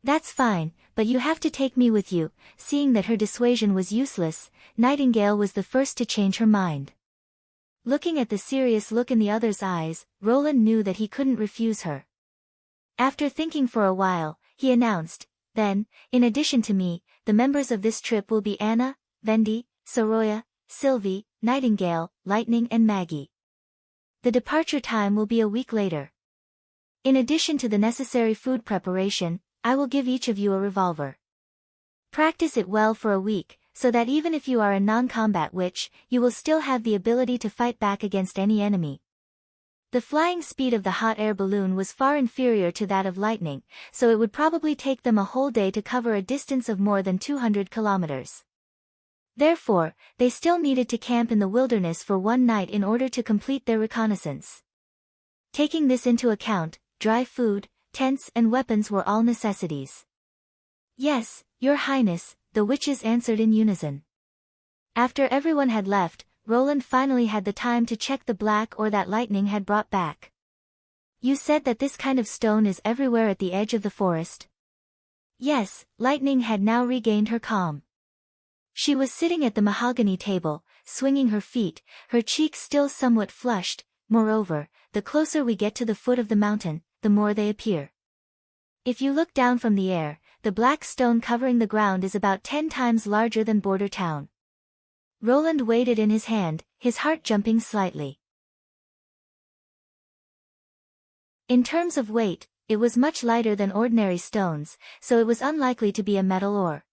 "That's fine, but you have to take me with you." Seeing that her dissuasion was useless, Nightingale was the first to change her mind. Looking at the serious look in the other's eyes, Roland knew that he couldn't refuse her. After thinking for a while, he announced, "Then, in addition to me, the members of this trip will be Anna, Vendi, Soroya, Sylvie, Nightingale, Lightning and Maggie. The departure time will be a week later. In addition to the necessary food preparation, I will give each of you a revolver. Practice it well for a week, so that even if you are a non-combat witch, you will still have the ability to fight back against any enemy." The flying speed of the hot air balloon was far inferior to that of Lightning, so it would probably take them a whole day to cover a distance of more than 200 kilometers. Therefore, they still needed to camp in the wilderness for 1 night in order to complete their reconnaissance. Taking this into account, dry food, tents and weapons were all necessities. "Yes, Your Highness," the witches answered in unison. After everyone had left, Roland finally had the time to check the black ore that Lightning had brought back. "You said that this kind of stone is everywhere at the edge of the forest?" Yes, Lightning had now regained her calm. She was sitting at the mahogany table, swinging her feet, her cheeks still somewhat flushed. "Moreover, the closer we get to the foot of the mountain, the more they appear. If you look down from the air, the black stone covering the ground is about 10 times larger than Border Town." Roland weighed it in his hand, his heart jumping slightly. In terms of weight, it was much lighter than ordinary stones, so it was unlikely to be a metal ore.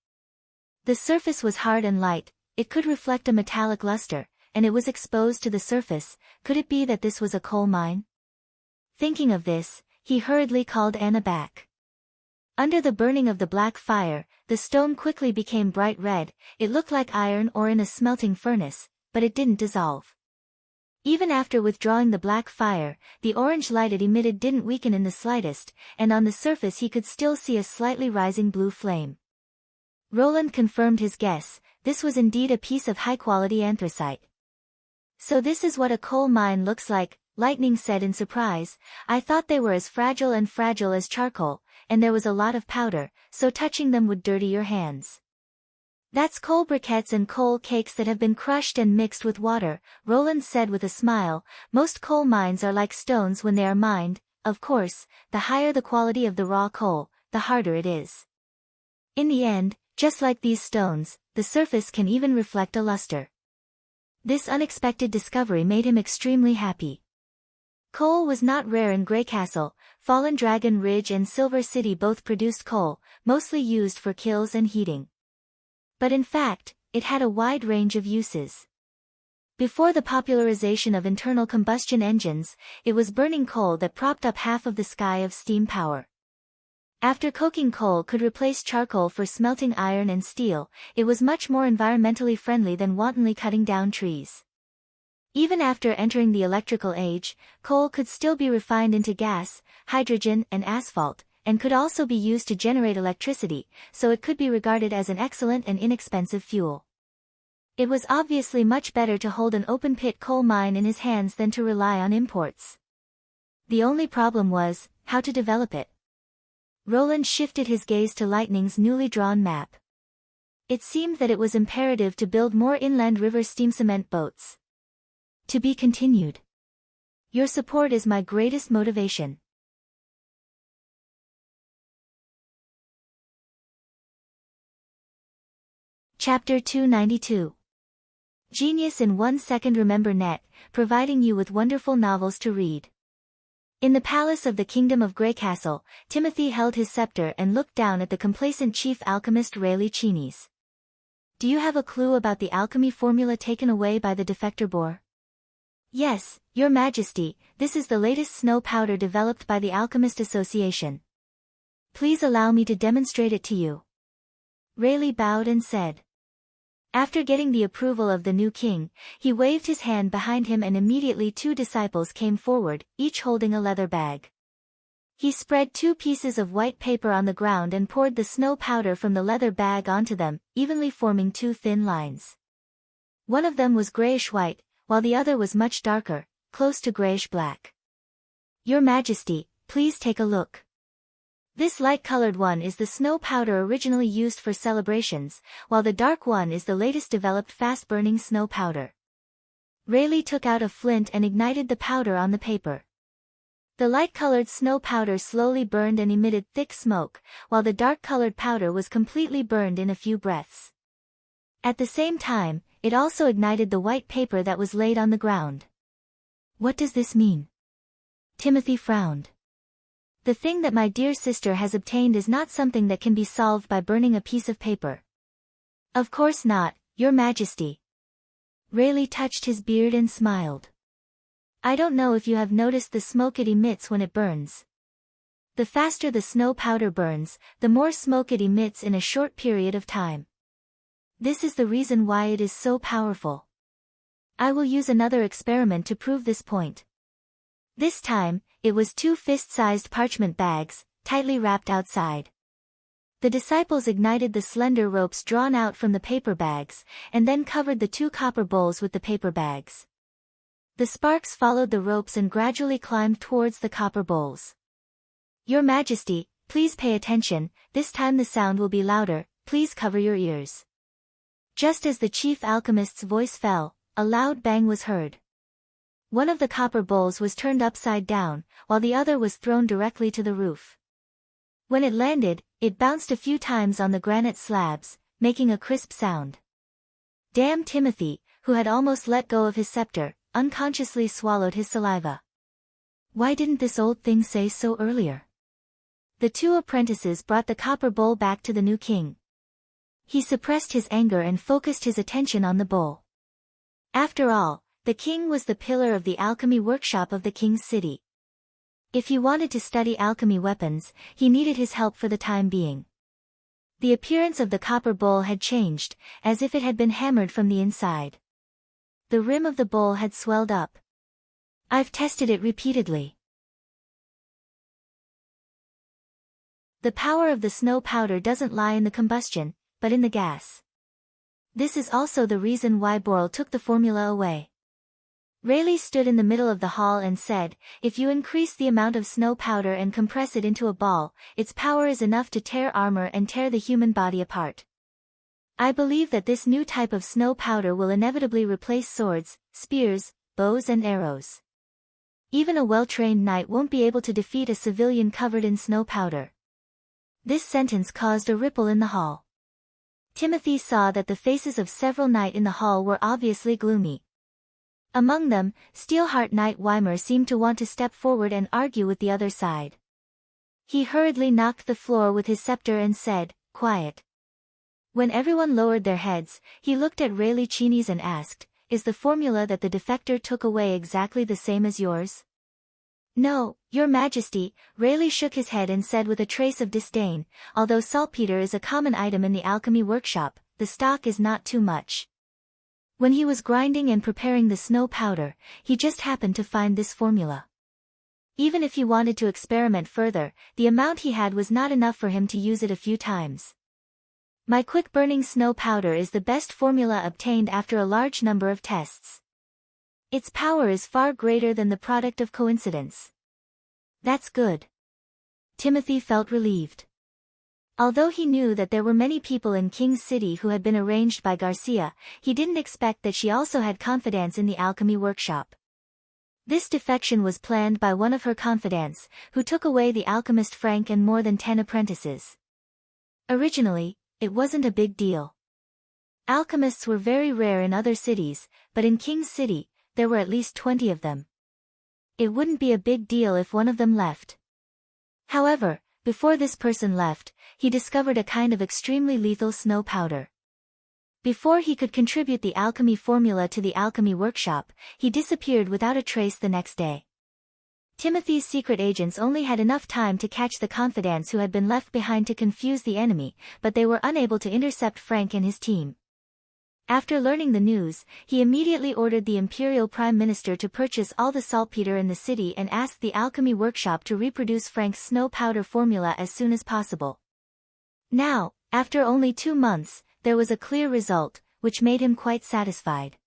The surface was hard and light, it could reflect a metallic luster, and it was exposed to the surface. Could it be that this was a coal mine? Thinking of this, he hurriedly called Anna back. Under the burning of the black fire, the stone quickly became bright red. It looked like iron ore in a smelting furnace, but it didn't dissolve. Even after withdrawing the black fire, the orange light it emitted didn't weaken in the slightest, and on the surface he could still see a slightly rising blue flame. Roland confirmed his guess. This was indeed a piece of high-quality anthracite. "So this is what a coal mine looks like," Lightning said in surprise. "I thought they were as fragile as charcoal, and there was a lot of powder, so touching them would dirty your hands." "That's coal briquettes and coal cakes that have been crushed and mixed with water," Roland said with a smile. "Most coal mines are like stones when they are mined. Of course, the higher the quality of the raw coal, the harder it is. In the end, just like these stones, the surface can even reflect a luster." This unexpected discovery made him extremely happy. Coal was not rare in Greycastle. Fallen Dragon Ridge and Silver City both produced coal, mostly used for kilns and heating. But in fact, it had a wide range of uses. Before the popularization of internal combustion engines, it was burning coal that propped up half of the sky of steam power. After coking coal could replace charcoal for smelting iron and steel, it was much more environmentally friendly than wantonly cutting down trees. Even after entering the electrical age, coal could still be refined into gas, hydrogen, and asphalt, and could also be used to generate electricity, so it could be regarded as an excellent and inexpensive fuel. It was obviously much better to hold an open-pit coal mine in his hands than to rely on imports. The only problem was, how to develop it. Roland shifted his gaze to Lightning's newly drawn map. It seemed that it was imperative to build more inland river steam cement boats. To be continued. Your support is my greatest motivation. Chapter 292. Genius in 1 second. Remember Net, providing you with wonderful novels to read. In the palace of the Kingdom of Greycastle, Timothy held his scepter and looked down at the complacent chief alchemist Rayleigh Cheney's. "Do you have a clue about the alchemy formula taken away by the defector Boar?" "Yes, Your Majesty, this is the latest snow powder developed by the Alchemist Association. Please allow me to demonstrate it to you." Rayleigh bowed and said. After getting the approval of the new king, he waved his hand behind him and immediately 2 disciples came forward, each holding a leather bag. He spread 2 pieces of white paper on the ground and poured the snow powder from the leather bag onto them, evenly forming 2 thin lines. One of them was grayish-white, while the other was much darker, close to grayish-black. "Your Majesty, please take a look. This light-colored one is the snow powder originally used for celebrations, while the dark one is the latest developed fast-burning snow powder." Rayleigh took out a flint and ignited the powder on the paper. The light-colored snow powder slowly burned and emitted thick smoke, while the dark-colored powder was completely burned in a few breaths. At the same time, it also ignited the white paper that was laid on the ground. "What does this mean?" Timothy frowned. "The thing that my dear sister has obtained is not something that can be solved by burning a piece of paper." "Of course not, Your Majesty." Rayleigh touched his beard and smiled. "I don't know if you have noticed the smoke it emits when it burns. The faster the snow powder burns, the more smoke it emits in a short period of time. This is the reason why it is so powerful. I will use another experiment to prove this point." This time, it was 2 fist-sized parchment bags, tightly wrapped outside. The disciples ignited the slender ropes drawn out from the paper bags, and then covered the 2 copper bowls with the paper bags. The sparks followed the ropes and gradually climbed towards the copper bowls. "Your Majesty, please pay attention, this time the sound will be louder, please cover your ears." Just as the chief alchemist's voice fell, a loud bang was heard. One of the copper bowls was turned upside down, while the other was thrown directly to the roof. When it landed, it bounced a few times on the granite slabs, making a crisp sound. Damn Timothy, who had almost let go of his scepter, unconsciously swallowed his saliva. Why didn't this old thing say so earlier? The 2 apprentices brought the copper bowl back to the new king. He suppressed his anger and focused his attention on the bowl. After all, the king was the pillar of the alchemy workshop of the king's city. If he wanted to study alchemy weapons, he needed his help for the time being. The appearance of the copper bowl had changed, as if it had been hammered from the inside. The rim of the bowl had swelled up. I've tested it repeatedly. The power of the snow powder doesn't lie in the combustion, but in the gas. This is also the reason why Borl took the formula away. Rayleigh stood in the middle of the hall and said, "If you increase the amount of snow powder and compress it into a ball, its power is enough to tear armor and tear the human body apart. I believe that this new type of snow powder will inevitably replace swords, spears, bows and arrows. Even a well-trained knight won't be able to defeat a civilian covered in snow powder." This sentence caused a ripple in the hall. Timothy saw that the faces of several knights in the hall were obviously gloomy. Among them, Steelheart Knight Weimer seemed to want to step forward and argue with the other side. He hurriedly knocked the floor with his scepter and said, "Quiet." When everyone lowered their heads, he looked at Rayleigh Cheney's and asked, "Is the formula that the defector took away exactly the same as yours?" "No, Your Majesty," Rayleigh shook his head and said with a trace of disdain, "although saltpeter is a common item in the alchemy workshop, the stock is not too much. When he was grinding and preparing the snow powder, he just happened to find this formula. Even if he wanted to experiment further, the amount he had was not enough for him to use it a few times. My quick-burning snow powder is the best formula obtained after a large number of tests. Its power is far greater than the product of coincidence." "That's good." Timothy felt relieved. Although he knew that there were many people in King's City who had been arranged by Garcia, he didn't expect that she also had confidants in the alchemy workshop. This defection was planned by one of her confidants, who took away the alchemist Frank and more than 10 apprentices. Originally, it wasn't a big deal. Alchemists were very rare in other cities, but in King's City, there were at least 20 of them. It wouldn't be a big deal if one of them left. However, before this person left, he discovered a kind of extremely lethal snow powder. Before he could contribute the alchemy formula to the alchemy workshop, he disappeared without a trace the next day. Timothy's secret agents only had enough time to catch the confidants who had been left behind to confuse the enemy, but they were unable to intercept Frank and his team. After learning the news, he immediately ordered the Imperial Prime Minister to purchase all the saltpeter in the city and asked the alchemy workshop to reproduce Frank's snow powder formula as soon as possible. Now, after only 2 months, there was a clear result, which made him quite satisfied.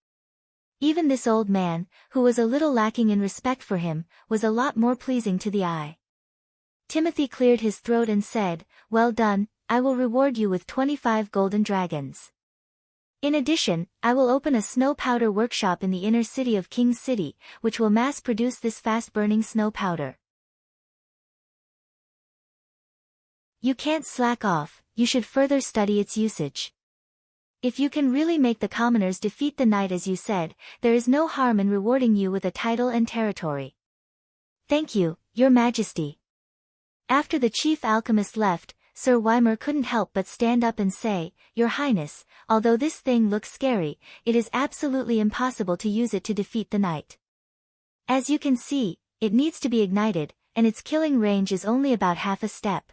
Even this old man, who was a little lacking in respect for him, was a lot more pleasing to the eye. Timothy cleared his throat and said, "Well done, I will reward you with 25 golden dragons. In addition, I will open a snow powder workshop in the inner city of King's City, which will mass-produce this fast-burning snow powder. You can't slack off, you should further study its usage. If you can really make the commoners defeat the knight as you said, there is no harm in rewarding you with a title and territory." "Thank you, Your Majesty." After the chief alchemist left, Sir Weimer couldn't help but stand up and say, "Your Highness, although this thing looks scary, it is absolutely impossible to use it to defeat the knight. As you can see, it needs to be ignited, and its killing range is only about half a step.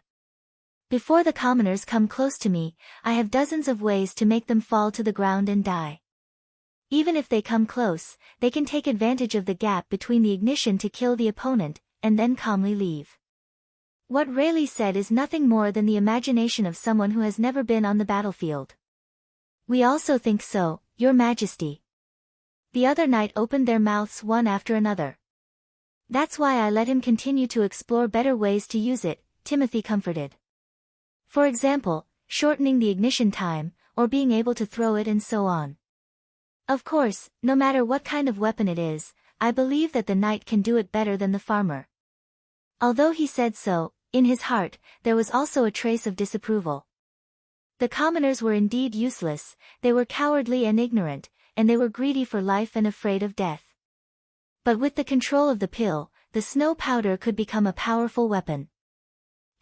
Before the commoners come close to me, I have dozens of ways to make them fall to the ground and die. Even if they come close, they can take advantage of the gap between the ignition to kill the opponent, and then calmly leave." What Rayleigh said is nothing more than the imagination of someone who has never been on the battlefield. "We also think so, Your Majesty." The other knight opened their mouths one after another. "That's why I let him continue to explore better ways to use it," Timothy comforted. "For example, shortening the ignition time, or being able to throw it and so on. Of course, no matter what kind of weapon it is, I believe that the knight can do it better than the farmer." Although he said so, in his heart, there was also a trace of disapproval. The commoners were indeed useless, they were cowardly and ignorant, and they were greedy for life and afraid of death. But with the control of the pill, the snow powder could become a powerful weapon.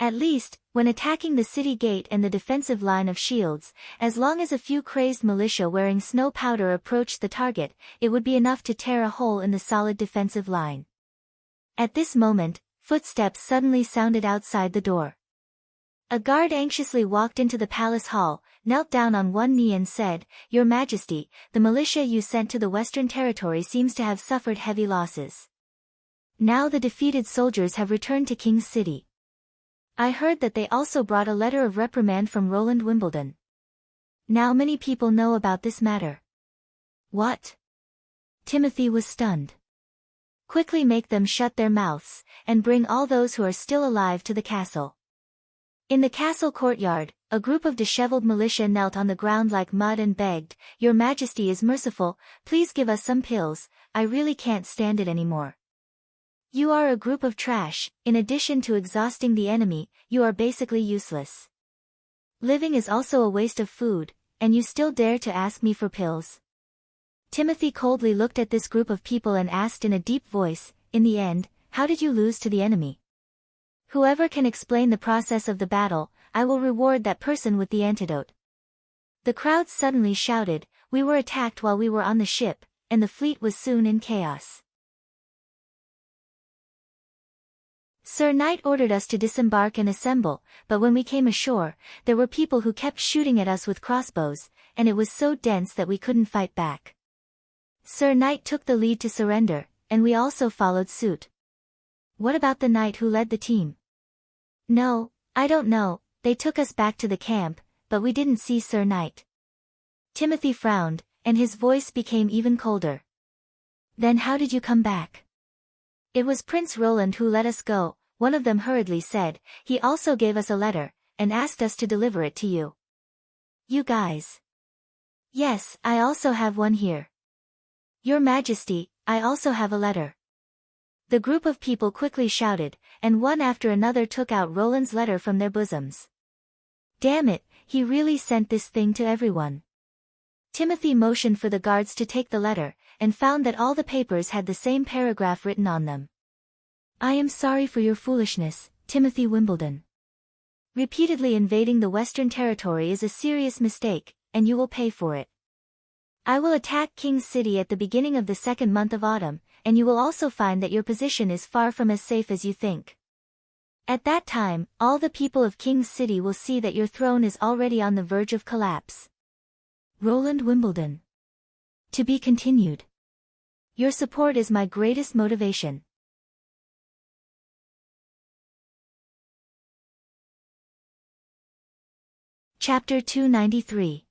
At least, when attacking the city gate and the defensive line of shields, as long as a few crazed militia wearing snow powder approached the target, it would be enough to tear a hole in the solid defensive line. At this moment, footsteps suddenly sounded outside the door. A guard anxiously walked into the palace hall, knelt down on one knee and said, "Your Majesty, the militia you sent to the Western Territory seems to have suffered heavy losses. Now the defeated soldiers have returned to King's City. I heard that they also brought a letter of reprimand from Roland Wimbledon. Now many people know about this matter." "What?" Timothy was stunned. "Quickly make them shut their mouths, and bring all those who are still alive to the castle." In the castle courtyard, a group of disheveled militia knelt on the ground like mud and begged, "Your Majesty is merciful, please give us some pills, I really can't stand it anymore. You are a group of trash, in addition to exhausting the enemy, you are basically useless. Living is also a waste of food, and you still dare to ask me for pills." Timothy coldly looked at this group of people and asked in a deep voice, "In the end, how did you lose to the enemy? Whoever can explain the process of the battle, I will reward that person with the antidote." The crowd suddenly shouted, "We were attacked while we were on the ship, and the fleet was soon in chaos. Sir Knight ordered us to disembark and assemble, but when we came ashore, there were people who kept shooting at us with crossbows, and it was so dense that we couldn't fight back. Sir Knight took the lead to surrender, and we also followed suit." "What about the knight who led the team?" "No, I don't know, they took us back to the camp, but we didn't see Sir Knight." Timothy frowned, and his voice became even colder. "Then how did you come back?" "It was Prince Roland who let us go," one of them hurriedly said. "He also gave us a letter, and asked us to deliver it to you." "You guys." "Yes, I also have one here." "Your Majesty, I also have a letter." The group of people quickly shouted, and one after another took out Roland's letter from their bosoms. "Damn it, he really sent this thing to everyone." Timothy motioned for the guards to take the letter, and found that all the papers had the same paragraph written on them. "I am sorry for your foolishness, Timothy Wimbledon. Repeatedly invading the Western Territory is a serious mistake, and you will pay for it. I will attack King's City at the beginning of the second month of autumn, and you will also find that your position is far from as safe as you think. At that time, all the people of King's City will see that your throne is already on the verge of collapse. Roland Wimbledon. To be continued. Your support is my greatest motivation." Chapter 293.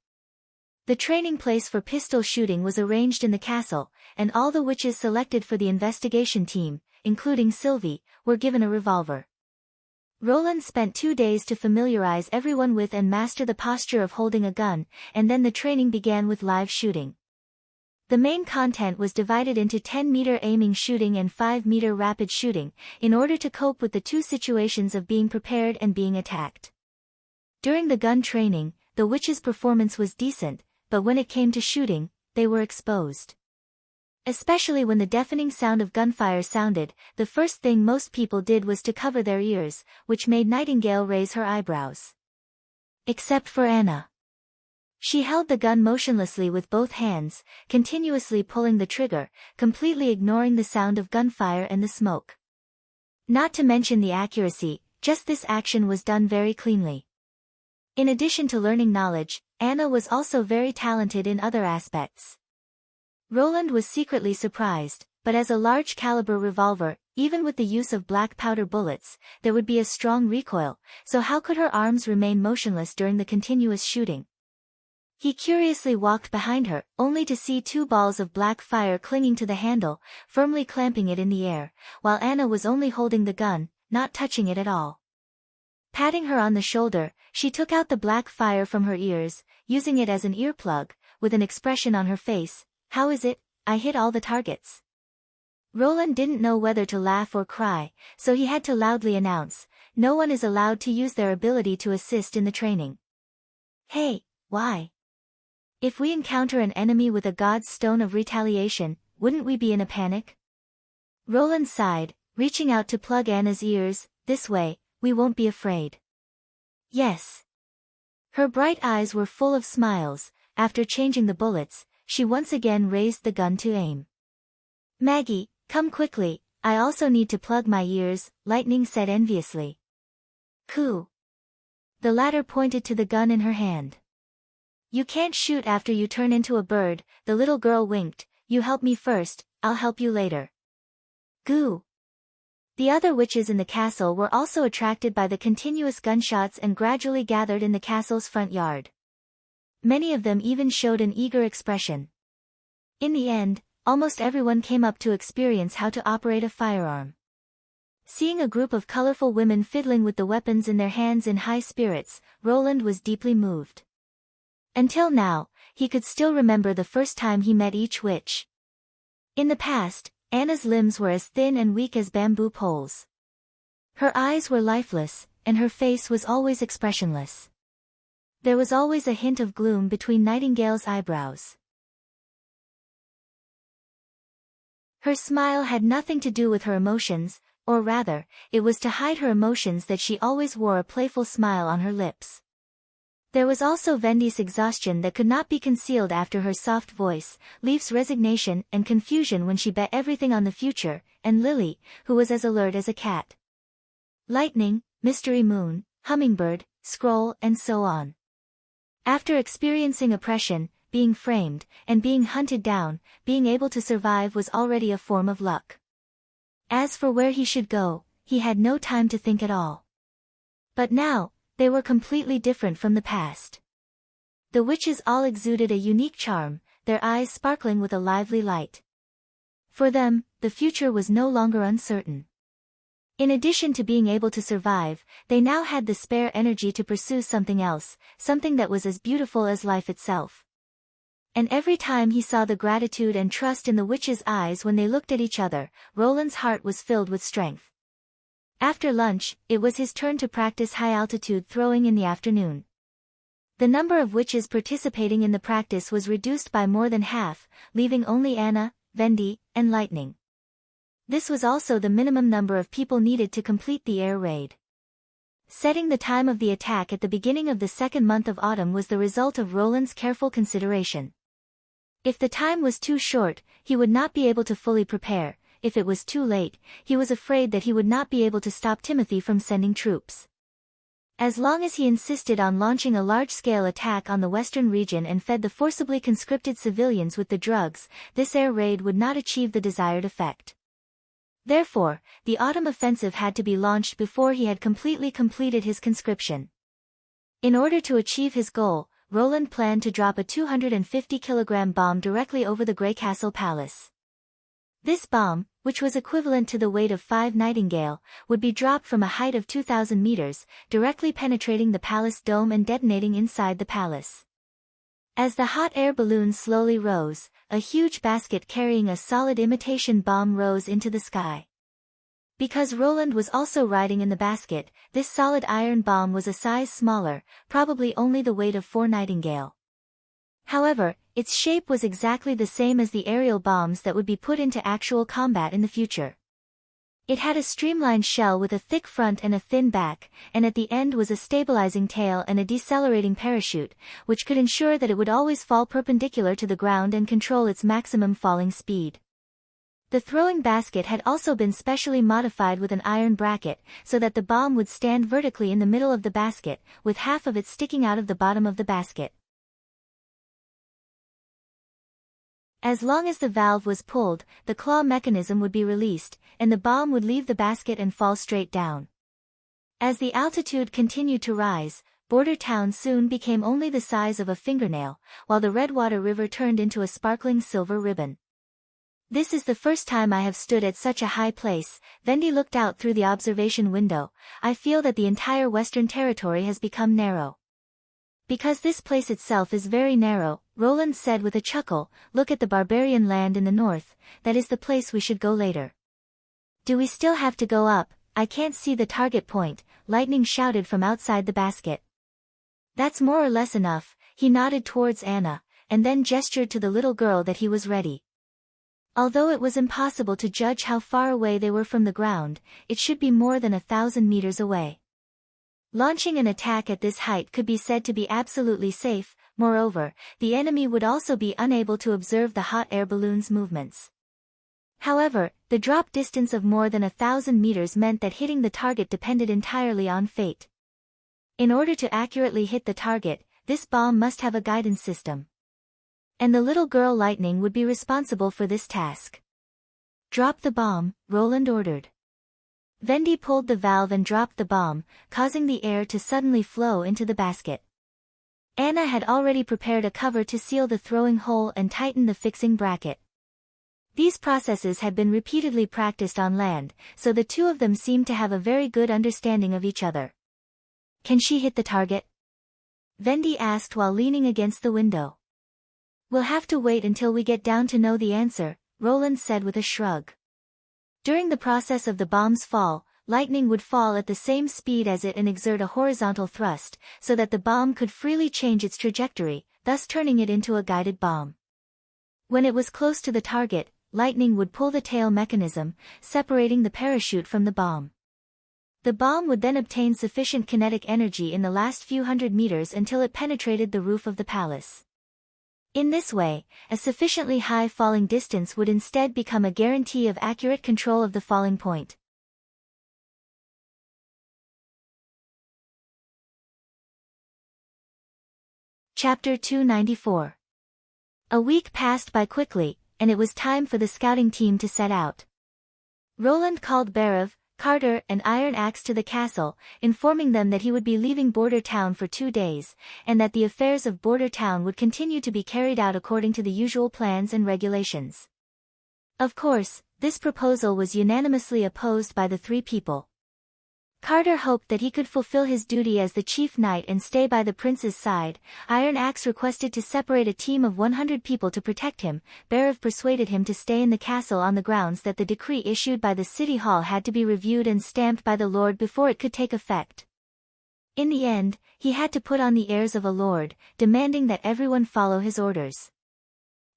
The training place for pistol shooting was arranged in the castle, and all the witches selected for the investigation team, including Sylvie, were given a revolver. Roland spent 2 days to familiarize everyone with and master the posture of holding a gun, and then the training began with live shooting. The main content was divided into 10-meter aiming shooting and 5-meter rapid shooting, in order to cope with the two situations of being prepared and being attacked. During the gun training, the witches' performance was decent, but when it came to shooting, they were exposed. Especially when the deafening sound of gunfire sounded, the first thing most people did was to cover their ears, which made Nightingale raise her eyebrows. Except for Anna. She held the gun motionlessly with both hands, continuously pulling the trigger, completely ignoring the sound of gunfire and the smoke. Not to mention the accuracy, just this action was done very cleanly. In addition to learning knowledge, Anna was also very talented in other aspects. Roland was secretly surprised, but as a large-caliber revolver, even with the use of black powder bullets, there would be a strong recoil, so how could her arms remain motionless during the continuous shooting? He curiously walked behind her, only to see 2 balls of black fire clinging to the handle, firmly clamping it in the air, while Anna was only holding the gun, not touching it at all. Patting her on the shoulder, she took out the black fire from her ears, using it as an earplug, with an expression on her face, "How is it? I hit all the targets." Roland didn't know whether to laugh or cry, so he had to loudly announce, "No one is allowed to use their ability to assist in the training." "Hey, why? If we encounter an enemy with a god's stone of retaliation, wouldn't we be in a panic?" Roland sighed, reaching out to plug Anna's ears. "This way, we won't be afraid. Yes. Her bright eyes were full of smiles. After changing the bullets, she once again raised the gun to aim. Maggie, come quickly, I also need to plug my ears, Lightning said enviously. Coo. The latter pointed to the gun in her hand. You can't shoot after you turn into a bird, the little girl winked. You help me first, I'll help you later. Goo. The other witches in the castle were also attracted by the continuous gunshots and gradually gathered in the castle's front yard. Many of them even showed an eager expression. In the end, almost everyone came up to experience how to operate a firearm. Seeing a group of colorful women fiddling with the weapons in their hands in high spirits, Roland was deeply moved. Until now, he could still remember the first time he met each witch. In the past, Anna's limbs were as thin and weak as bamboo poles. Her eyes were lifeless, and her face was always expressionless. There was always a hint of gloom between Nightingale's eyebrows. Her smile had nothing to do with her emotions, or rather, it was to hide her emotions that she always wore a playful smile on her lips. There was also Vendy's exhaustion that could not be concealed after her soft voice, Leaf's resignation and confusion when she bet everything on the future, and Lily, who was as alert as a cat. Lightning, Mystery Moon, Hummingbird, Scroll, and so on. After experiencing oppression, being framed, and being hunted down, being able to survive was already a form of luck. As for where he should go, he had no time to think at all. But now, they were completely different from the past. The witches all exuded a unique charm, their eyes sparkling with a lively light. For them, the future was no longer uncertain. In addition to being able to survive, they now had the spare energy to pursue something else, something that was as beautiful as life itself. And every time he saw the gratitude and trust in the witches' eyes when they looked at each other, Roland's heart was filled with strength. After lunch, it was his turn to practice high-altitude throwing in the afternoon. The number of witches participating in the practice was reduced by more than half, leaving only Anna, Vendy, and Lightning. This was also the minimum number of people needed to complete the air raid. Setting the time of the attack at the beginning of the second month of autumn was the result of Roland's careful consideration. If the time was too short, he would not be able to fully prepare. If it was too late, he was afraid that he would not be able to stop Timothy from sending troops. As long as he insisted on launching a large-scale attack on the western region and fed the forcibly conscripted civilians with the drugs, this air raid would not achieve the desired effect. Therefore, the autumn offensive had to be launched before he had completely completed his conscription. In order to achieve his goal, Roland planned to drop a 250-kilogram bomb directly over the Grey Castle Palace. This bomb, which was equivalent to the weight of 5 Nightingale, would be dropped from a height of 2,000 meters, directly penetrating the palace dome and detonating inside the palace. As the hot air balloon slowly rose, a huge basket carrying a solid imitation bomb rose into the sky. Because Roland was also riding in the basket, this solid iron bomb was a size smaller, probably only the weight of 4 Nightingale. However, its shape was exactly the same as the aerial bombs that would be put into actual combat in the future. It had a streamlined shell with a thick front and a thin back, and at the end was a stabilizing tail and a decelerating parachute, which could ensure that it would always fall perpendicular to the ground and control its maximum falling speed. The throwing basket had also been specially modified with an iron bracket, so that the bomb would stand vertically in the middle of the basket, with half of it sticking out of the bottom of the basket. As long as the valve was pulled, the claw mechanism would be released, and the bomb would leave the basket and fall straight down. As the altitude continued to rise, Border Town soon became only the size of a fingernail, while the Redwater River turned into a sparkling silver ribbon. This is the first time I have stood at such a high place, Vendy looked out through the observation window. I feel that the entire Western Territory has become narrow. Because this place itself is very narrow, Roland said with a chuckle, look at the barbarian land in the north, that is the place we should go later. Do we still have to go up? I can't see the target point, Lightning shouted from outside the basket. That's more or less enough, he nodded towards Anna, and then gestured to the little girl that he was ready. Although it was impossible to judge how far away they were from the ground, it should be more than 1,000 meters away. Launching an attack at this height could be said to be absolutely safe. Moreover, the enemy would also be unable to observe the hot air balloon's movements. However, the drop distance of more than 1,000 meters meant that hitting the target depended entirely on fate. In order to accurately hit the target, this bomb must have a guidance system. And the little girl Lightning would be responsible for this task. "Drop the bomb," Roland ordered. Vendi pulled the valve and dropped the bomb, causing the air to suddenly flow into the basket. Anna had already prepared a cover to seal the throwing hole and tighten the fixing bracket. These processes had been repeatedly practiced on land, so the two of them seemed to have a very good understanding of each other. "Can she hit the target?" Vendi asked while leaning against the window. "We'll have to wait until we get down to know the answer," Roland said with a shrug. During the process of the bomb's fall, Lightning would fall at the same speed as it and exert a horizontal thrust, so that the bomb could freely change its trajectory, thus turning it into a guided bomb. When it was close to the target, Lightning would pull the tail mechanism, separating the parachute from the bomb. The bomb would then obtain sufficient kinetic energy in the last few hundred meters until it penetrated the roof of the palace. In this way, a sufficiently high falling distance would instead become a guarantee of accurate control of the falling point. Chapter 294. A week passed by quickly, and it was time for the scouting team to set out. Roland called Barav, Carter and Iron Axe to the castle, informing them that he would be leaving Border Town for 2 days, and that the affairs of Border Town would continue to be carried out according to the usual plans and regulations. Of course, this proposal was unanimously opposed by the 3 people. Carter hoped that he could fulfill his duty as the chief knight and stay by the prince's side. Iron Axe requested to separate a team of 100 people to protect him. Barav persuaded him to stay in the castle on the grounds that the decree issued by the city hall had to be reviewed and stamped by the lord before it could take effect. In the end, he had to put on the airs of a lord, demanding that everyone follow his orders.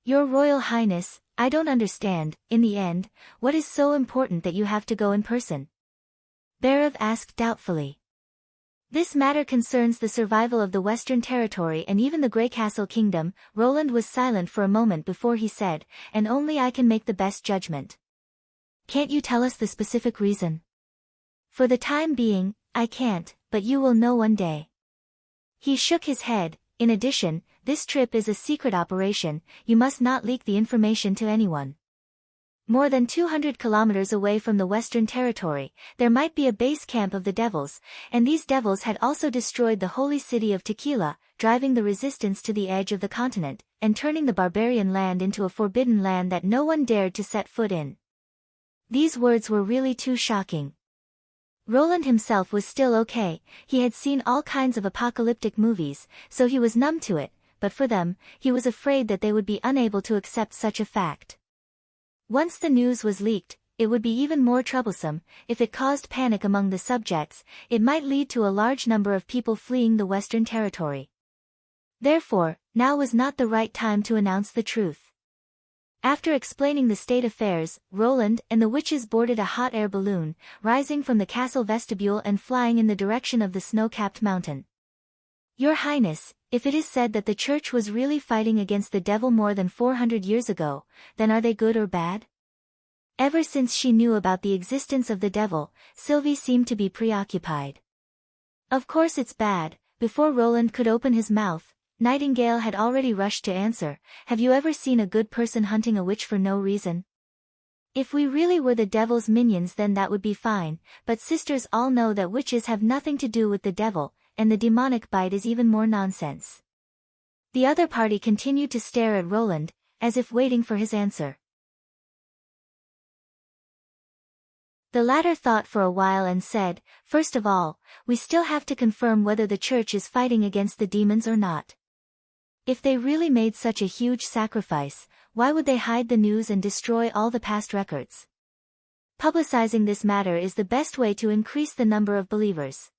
"Your Royal Highness, I don't understand, in the end, what is so important that you have to go in person?" Barav asked doubtfully. "This matter concerns the survival of the Western Territory and even the Grey Castle Kingdom." Roland was silent for a moment before he said, "And only I can make the best judgment." "Can't you tell us the specific reason?" "For the time being, I can't, but you will know one day." He shook his head. "In addition, this trip is a secret operation, you must not leak the information to anyone. More than 200 kilometers away from the Western Territory, there might be a base camp of the devils, and these devils had also destroyed the holy city of Tequila, driving the resistance to the edge of the continent, and turning the barbarian land into a forbidden land that no one dared to set foot in." These words were really too shocking. Roland himself was still okay, he had seen all kinds of apocalyptic movies, so he was numb to it, but for them, he was afraid that they would be unable to accept such a fact. Once the news was leaked, it would be even more troublesome. If it caused panic among the subjects, it might lead to a large number of people fleeing the Western Territory. Therefore, now was not the right time to announce the truth. After explaining the state affairs, Roland and the witches boarded a hot air balloon, rising from the castle vestibule and flying in the direction of the snow-capped mountain. "Your Highness, if it is said that the Church was really fighting against the devil more than 400 years ago, then are they good or bad?" Ever since she knew about the existence of the devil, Sylvie seemed to be preoccupied. "Of course it's bad." Before Roland could open his mouth, Nightingale had already rushed to answer, "Have you ever seen a good person hunting a witch for no reason? If we really were the devil's minions then that would be fine, but sisters all know that witches have nothing to do with the devil, and the demonic bite is even more nonsense." The other party continued to stare at Roland, as if waiting for his answer. The latter thought for a while and said, "First of all, we still have to confirm whether the Church is fighting against the demons or not. If they really made such a huge sacrifice, why would they hide the news and destroy all the past records? Publicizing this matter is the best way to increase the number of believers."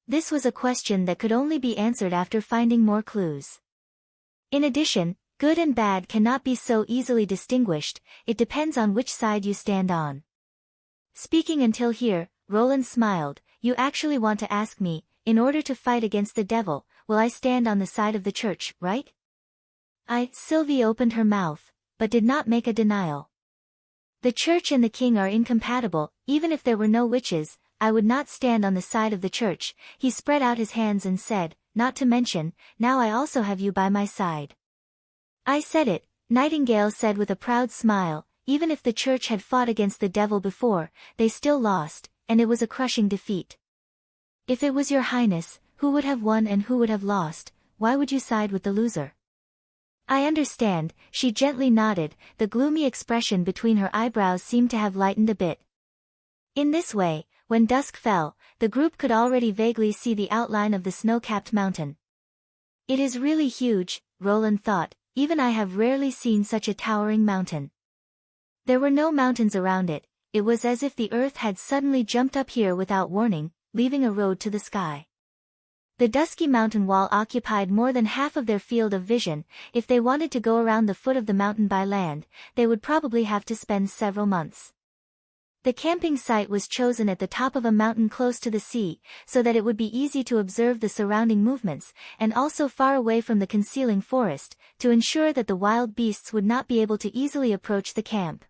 This was a question that could only be answered after finding more clues. In addition, good and bad cannot be so easily distinguished, it depends on which side you stand on. Speaking until here, Roland smiled. "You actually want to ask me, in order to fight against the devil, will I stand on the side of the church, right? Sylvie opened her mouth, but did not make a denial. The church and the king are incompatible. Even if there were no witches, I would not stand on the side of the church. He spread out his hands and said, not to mention, now I also have you by my side. I said it, Nightingale said with a proud smile. Even if the church had fought against the devil before, they still lost, and it was a crushing defeat. If it was your highness, who would have won and who would have lost? Why would you side with the loser? I understand, she gently nodded. The gloomy expression between her eyebrows seemed to have lightened a bit. In this way, when dusk fell, the group could already vaguely see the outline of the snow-capped mountain. It is really huge, Roland thought. Even I have rarely seen such a towering mountain. There were no mountains around it. It was as if the earth had suddenly jumped up here without warning, leaving a road to the sky. The dusky mountain wall occupied more than half of their field of vision. If they wanted to go around the foot of the mountain by land, they would probably have to spend several months. The camping site was chosen at the top of a mountain close to the sea, so that it would be easy to observe the surrounding movements, and also far away from the concealing forest, to ensure that the wild beasts would not be able to easily approach the camp.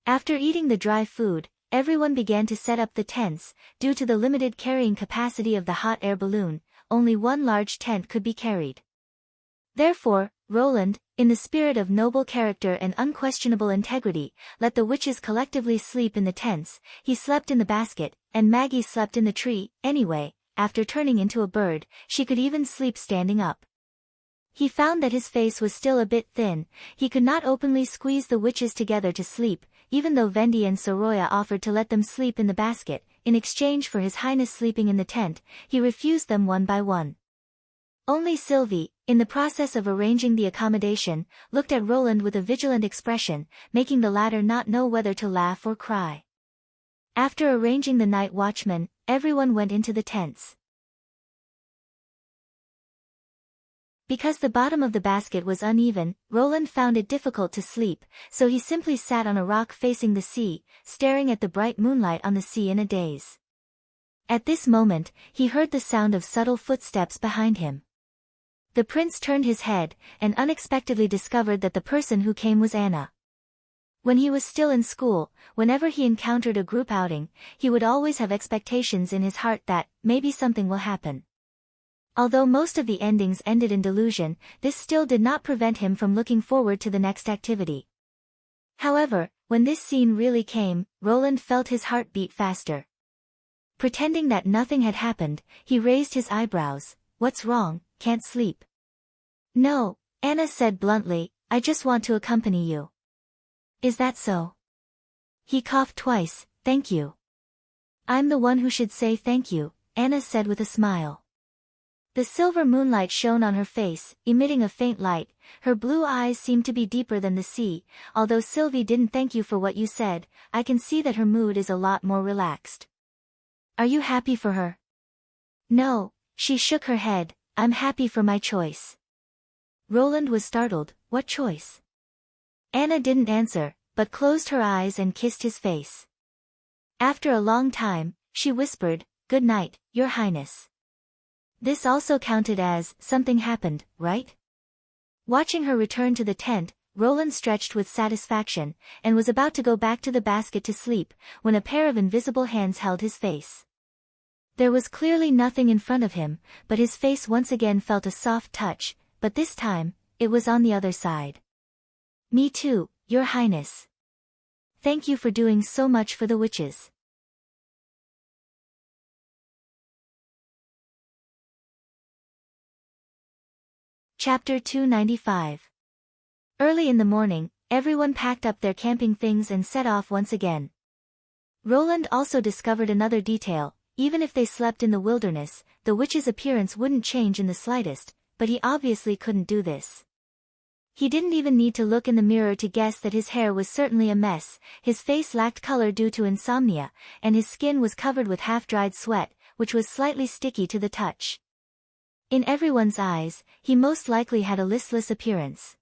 After eating the dry food, everyone began to set up the tents. Due to the limited carrying capacity of the hot air balloon, only one large tent could be carried. Therefore, Roland, in the spirit of noble character and unquestionable integrity, let the witches collectively sleep in the tents. He slept in the basket, and Maggie slept in the tree. Anyway, after turning into a bird, she could even sleep standing up. He found that his face was still a bit thin. He could not openly squeeze the witches together to sleep, even though Vendi and Soroya offered to let them sleep in the basket. In exchange for his highness sleeping in the tent, he refused them one by one. Only Sylvie, in the process of arranging the accommodation, looked at Roland with a vigilant expression, making the latter not know whether to laugh or cry. After arranging the night watchman, everyone went into the tents. Because the bottom of the basket was uneven, Roland found it difficult to sleep, so he simply sat on a rock facing the sea, staring at the bright moonlight on the sea in a daze. At this moment, he heard the sound of subtle footsteps behind him. The prince turned his head, and unexpectedly discovered that the person who came was Anna. When he was still in school, whenever he encountered a group outing, he would always have expectations in his heart that, maybe something will happen. Although most of the endings ended in delusion, this still did not prevent him from looking forward to the next activity. However, when this scene really came, Roland felt his heart beat faster. Pretending that nothing had happened, he raised his eyebrows. What's wrong, can't sleep? No, Anna said bluntly, I just want to accompany you. Is that so? He coughed twice, thank you. I'm the one who should say thank you, Anna said with a smile. The silver moonlight shone on her face, emitting a faint light. Her blue eyes seemed to be deeper than the sea. Although Sylvie didn't thank you for what you said, I can see that her mood is a lot more relaxed. Are you happy for her? No, she shook her head, I'm happy for my choice. Roland was startled, what choice? Anna didn't answer, but closed her eyes and kissed his face. After a long time, she whispered, Good night, Your Highness. This also counted as, something happened, right? Watching her return to the tent, Roland stretched with satisfaction, and was about to go back to the basket to sleep, when a pair of invisible hands held his face. There was clearly nothing in front of him, but his face once again felt a soft touch, but this time, it was on the other side. Me too, Your Highness. Thank you for doing so much for the witches. Chapter 295. Early in the morning, everyone packed up their camping things and set off once again. Roland also discovered another detail. Even if they slept in the wilderness, the witch's appearance wouldn't change in the slightest, but he obviously couldn't do this. He didn't even need to look in the mirror to guess that his hair was certainly a mess, his face lacked color due to insomnia, and his skin was covered with half-dried sweat, which was slightly sticky to the touch. In everyone's eyes, he most likely had a listless appearance.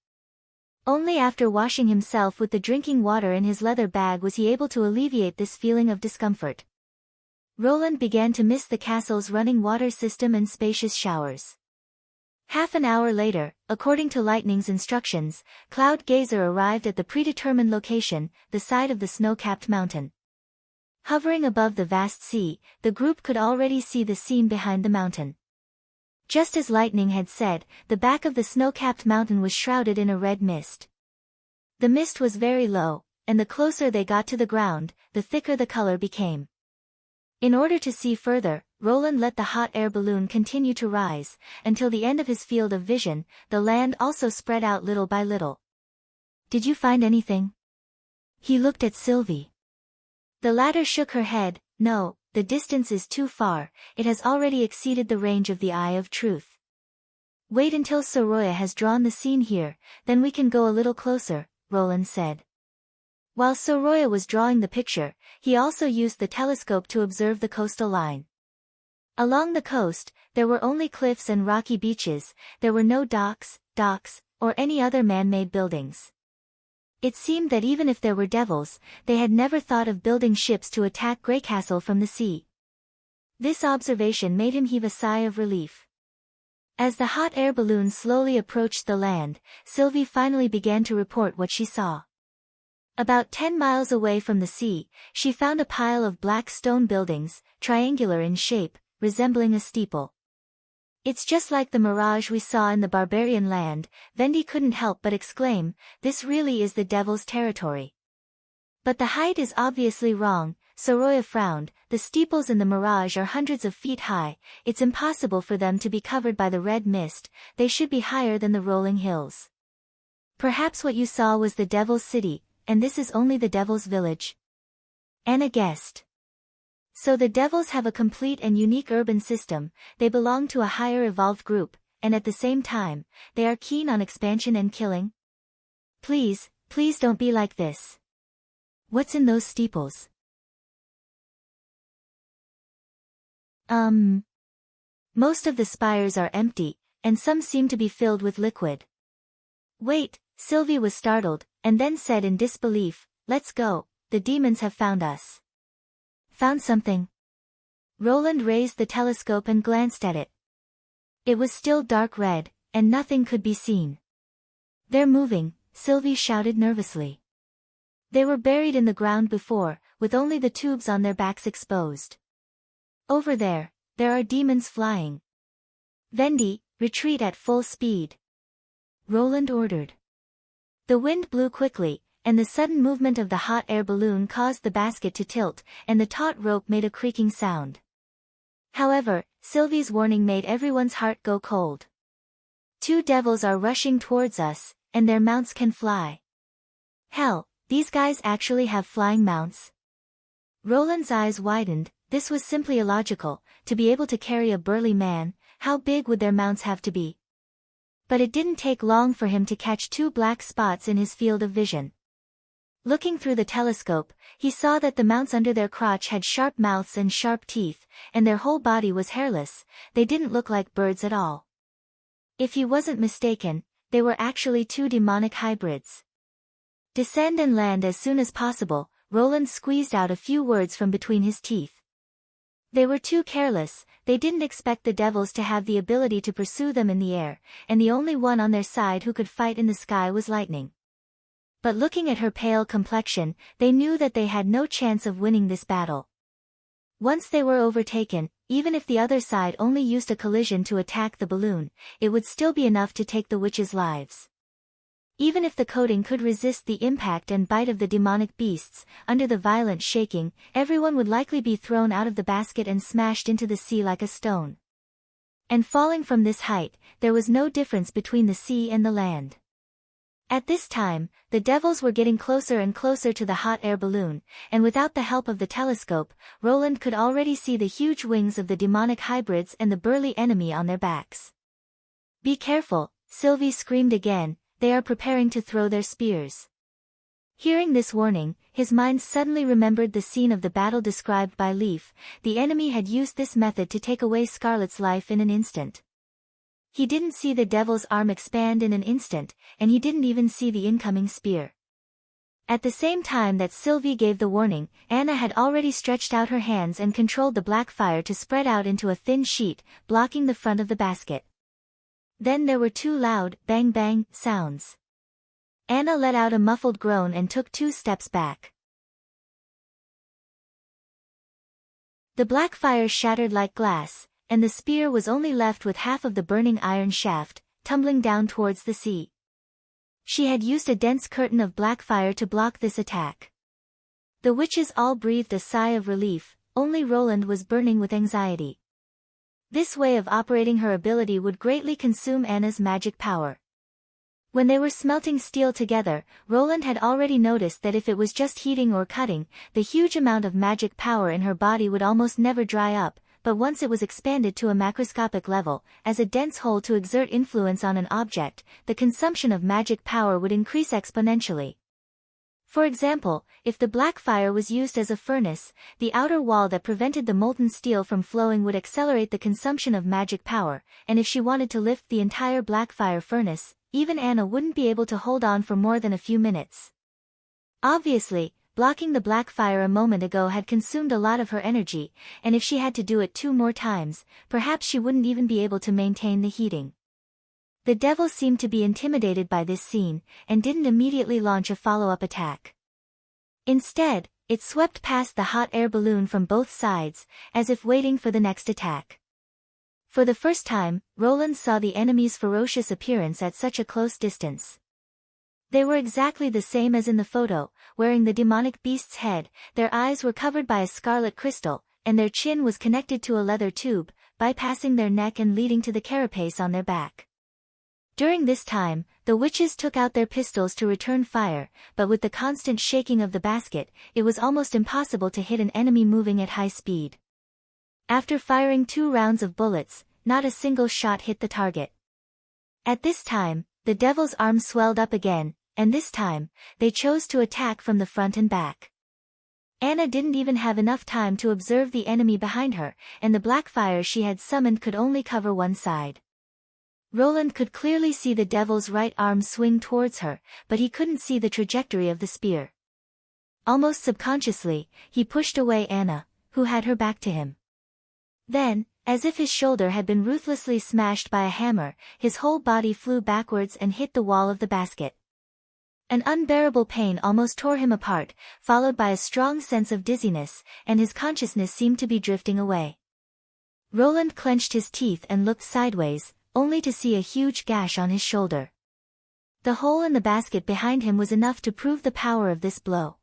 Only after washing himself with the drinking water in his leather bag was he able to alleviate this feeling of discomfort. Roland began to miss the castle's running water system and spacious showers. Half an hour later, according to Lightning's instructions, Cloud Gazer arrived at the predetermined location, the side of the snow-capped mountain. Hovering above the vast sea, the group could already see the scene behind the mountain. Just as Lightning had said, the back of the snow-capped mountain was shrouded in a red mist. The mist was very low, and the closer they got to the ground, the thicker the color became. In order to see further, Roland let the hot air balloon continue to rise, until the end of his field of vision, the land also spread out little by little. "Did you find anything?" He looked at Sylvie. The latter shook her head. "No, the distance is too far, it has already exceeded the range of the Eye of Truth. Wait until Soroya has drawn the scene here, then we can go a little closer," Roland said. While Soroya was drawing the picture, he also used the telescope to observe the coastal line. Along the coast, there were only cliffs and rocky beaches, there were no docks, or any other man-made buildings. It seemed that even if there were devils, they had never thought of building ships to attack Greycastle from the sea. This observation made him heave a sigh of relief. As the hot air balloon slowly approached the land, Sylvie finally began to report what she saw. About 10 miles away from the sea, she found a pile of black stone buildings, triangular in shape, resembling a steeple. "It's just like the mirage we saw in the barbarian land," Vendi couldn't help but exclaim. "This really is the devil's territory." "But the height is obviously wrong," Soroya frowned. "The steeples in the mirage are hundreds of feet high, it's impossible for them to be covered by the red mist, they should be higher than the rolling hills. Perhaps what you saw was the devil's city, and this is only the devil's village?" Anna guessed. "So the devils have a complete and unique urban system, they belong to a higher evolved group, and at the same time, they are keen on expansion and killing? Please don't be like this. What's in those steeples?" Most of the spires are empty, and some seem to be filled with liquid." "Wait," Sylvie was startled, and then said in disbelief, "Let's go, the demons have found us." "Found something?" Roland raised the telescope and glanced at it. It was still dark red, and nothing could be seen. "They're moving," Sylvie shouted nervously. They were buried in the ground before, with only the tubes on their backs exposed. "Over there are demons flying." "Vendi, retreat at full speed," Roland ordered. The wind blew quickly, and the sudden movement of the hot air balloon caused the basket to tilt, and the taut rope made a creaking sound. However, Sylvie's warning made everyone's heart go cold. "2 devils are rushing towards us, and their mounts can fly." "Hell, these guys actually have flying mounts?" Roland's eyes widened. This was simply illogical. To be able to carry a burly man, how big would their mounts have to be? But it didn't take long for him to catch 2 black spots in his field of vision. Looking through the telescope, he saw that the mounts under their crotch had sharp mouths and sharp teeth, and their whole body was hairless. They didn't look like birds at all. If he wasn't mistaken, they were actually 2 demonic hybrids. "Descend and land as soon as possible," Roland squeezed out a few words from between his teeth. They were too careless, they didn't expect the devils to have the ability to pursue them in the air, and the only one on their side who could fight in the sky was Lightning. But looking at her pale complexion, they knew that they had no chance of winning this battle. Once they were overtaken, even if the other side only used a collision to attack the balloon, it would still be enough to take the witches' lives. Even if the coating could resist the impact and bite of the demonic beasts, under the violent shaking, everyone would likely be thrown out of the basket and smashed into the sea like a stone. And falling from this height, there was no difference between the sea and the land. At this time, the devils were getting closer and closer to the hot air balloon, and without the help of the telescope, Roland could already see the huge wings of the demonic hybrids and the burly enemy on their backs. "Be careful," Sylvie screamed again. "They are preparing to throw their spears." Hearing this warning, his mind suddenly remembered the scene of the battle described by Leaf. The enemy had used this method to take away Scarlet's life in an instant. He didn't see the devil's arm expand in an instant, and he didn't even see the incoming spear. At the same time that Sylvie gave the warning, Anna had already stretched out her hands and controlled the black fire to spread out into a thin sheet, blocking the front of the basket. Then there were two loud, bang-bang, sounds. Anna let out a muffled groan and took 2 steps back. The black fire shattered like glass, and the spear was only left with half of the burning iron shaft, tumbling down towards the sea. She had used a dense curtain of black fire to block this attack. The witches all breathed a sigh of relief, only Roland was burning with anxiety. This way of operating her ability would greatly consume Anna's magic power. When they were smelting steel together, Roland had already noticed that if it was just heating or cutting, the huge amount of magic power in her body would almost never dry up, but once it was expanded to a macroscopic level, as a dense whole to exert influence on an object, the consumption of magic power would increase exponentially. For example, if the black fire was used as a furnace, the outer wall that prevented the molten steel from flowing would accelerate the consumption of magic power, and if she wanted to lift the entire black fire furnace, even Anna wouldn't be able to hold on for more than a few minutes. Obviously, blocking the black fire a moment ago had consumed a lot of her energy, and if she had to do it 2 more times, perhaps she wouldn't even be able to maintain the heating. The devil seemed to be intimidated by this scene, and didn't immediately launch a follow-up attack. Instead, it swept past the hot air balloon from both sides, as if waiting for the next attack. For the first time, Roland saw the enemy's ferocious appearance at such a close distance. They were exactly the same as in the photo, wearing the demonic beast's head, their eyes were covered by a scarlet crystal, and their chin was connected to a leather tube, bypassing their neck and leading to the carapace on their back. During this time, the witches took out their pistols to return fire, but with the constant shaking of the basket, it was almost impossible to hit an enemy moving at high speed. After firing 2 rounds of bullets, not a single shot hit the target. At this time, the devil's arm swelled up again, and this time, they chose to attack from the front and back. Anna didn't even have enough time to observe the enemy behind her, and the black fire she had summoned could only cover one side. Roland could clearly see the devil's right arm swing towards her, but he couldn't see the trajectory of the spear. Almost subconsciously, he pushed away Anna, who had her back to him. Then, as if his shoulder had been ruthlessly smashed by a hammer, his whole body flew backwards and hit the wall of the basket. An unbearable pain almost tore him apart, followed by a strong sense of dizziness, and his consciousness seemed to be drifting away. Roland clenched his teeth and looked sideways, only to see a huge gash on his shoulder. The hole in the basket behind him was enough to prove the power of this blow.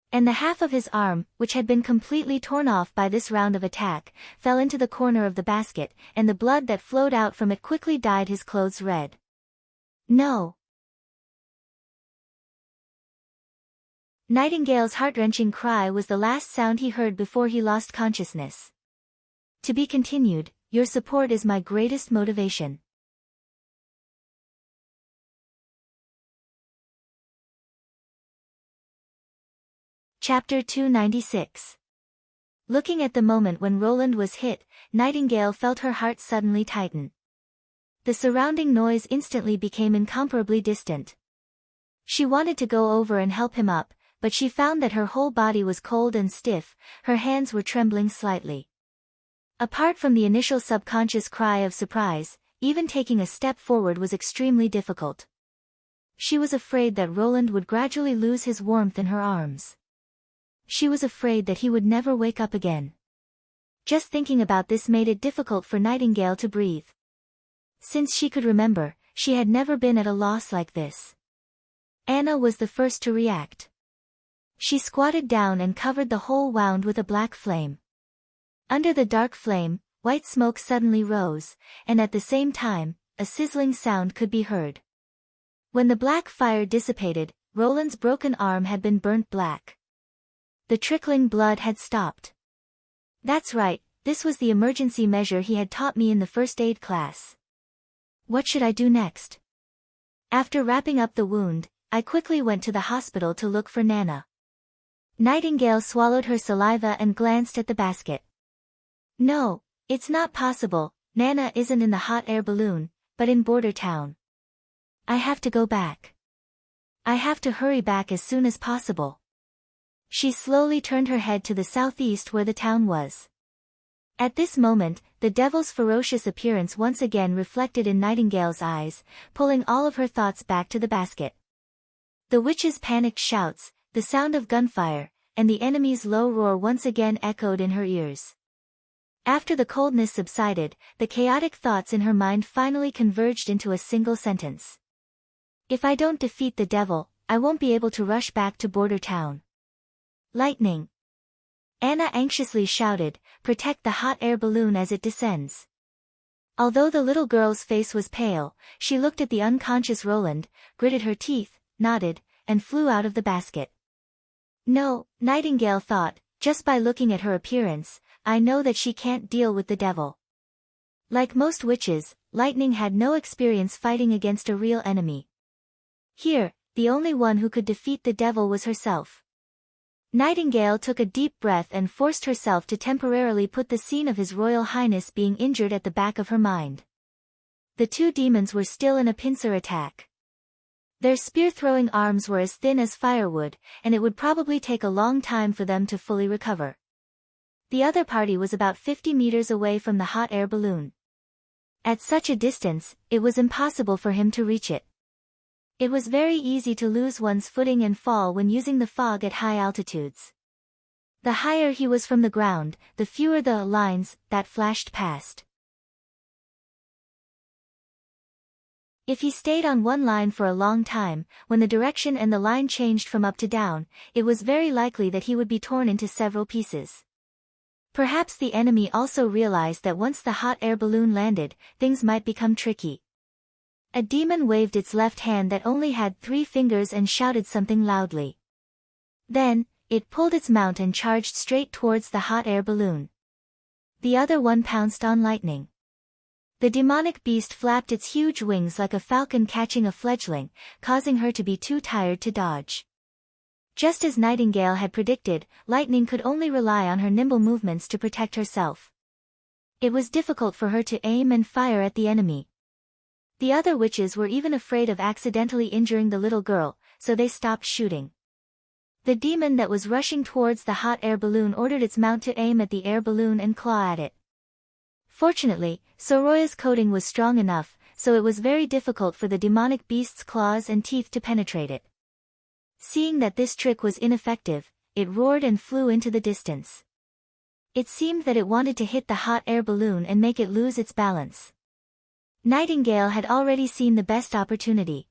And the half of his arm, which had been completely torn off by this round of attack, fell into the corner of the basket, and the blood that flowed out from it quickly dyed his clothes red. No! Nightingale's heart-wrenching cry was the last sound he heard before he lost consciousness. To be continued. Your support is my greatest motivation. Chapter 296. Looking at the moment when Roland was hit, Nightingale felt her heart suddenly tighten. The surrounding noise instantly became incomparably distant. She wanted to go over and help him up, but she found that her whole body was cold and stiff, her hands were trembling slightly. Apart from the initial subconscious cry of surprise, even taking a step forward was extremely difficult. She was afraid that Roland would gradually lose his warmth in her arms. She was afraid that he would never wake up again. Just thinking about this made it difficult for Nightingale to breathe. Since she could remember, she had never been at a loss like this. Anna was the first to react. She squatted down and covered the whole wound with a black flame. Under the dark flame, white smoke suddenly rose, and at the same time, a sizzling sound could be heard. When the black fire dissipated, Roland's broken arm had been burnt black. The trickling blood had stopped. That's right, this was the emergency measure he had taught me in the first aid class. What should I do next? After wrapping up the wound, I quickly went to the hospital to look for Nana. Nightingale swallowed her saliva and glanced at the basket. No, it's not possible, Nana isn't in the hot air balloon, but in Border Town. I have to go back. I have to hurry back as soon as possible. She slowly turned her head to the southeast where the town was. At this moment, the devil's ferocious appearance once again reflected in Nightingale's eyes, pulling all of her thoughts back to the basket. The witch's panicked shouts, the sound of gunfire, and the enemy's low roar once again echoed in her ears. After the coldness subsided, the chaotic thoughts in her mind finally converged into a single sentence. If I don't defeat the devil, I won't be able to rush back to Border Town. Lightning! Anna anxiously shouted, protect the hot air balloon as it descends. Although the little girl's face was pale, she looked at the unconscious Roland, gritted her teeth, nodded, and flew out of the basket. No, Nightingale thought, just by looking at her appearance, I know that she can't deal with the devil. Like most witches, Lightning had no experience fighting against a real enemy. Here, the only one who could defeat the devil was herself. Nightingale took a deep breath and forced herself to temporarily put the scene of His Royal Highness being injured at the back of her mind. The two demons were still in a pincer attack. Their spear-throwing arms were as thin as firewood, and it would probably take a long time for them to fully recover. The other party was about 50 meters away from the hot air balloon. At such a distance, it was impossible for him to reach it. It was very easy to lose one's footing and fall when using the fog at high altitudes. The higher he was from the ground, the fewer the lines that flashed past. If he stayed on one line for a long time, when the direction and the line changed from up to down, it was very likely that he would be torn into several pieces. Perhaps the enemy also realized that once the hot air balloon landed, things might become tricky. A demon waved its left hand that only had 3 fingers and shouted something loudly. Then, it pulled its mount and charged straight towards the hot air balloon. The other one pounced on Lightning. The demonic beast flapped its huge wings like a falcon catching a fledgling, causing her to be too tired to dodge. Just as Nightingale had predicted, Lightning could only rely on her nimble movements to protect herself. It was difficult for her to aim and fire at the enemy. The other witches were even afraid of accidentally injuring the little girl, so they stopped shooting. The demon that was rushing towards the hot air balloon ordered its mount to aim at the air balloon and claw at it. Fortunately, Soroya's coating was strong enough, so it was very difficult for the demonic beast's claws and teeth to penetrate it. Seeing that this trick was ineffective, it roared and flew into the distance. It seemed that it wanted to hit the hot air balloon and make it lose its balance. Nightingale had already seen the best opportunity.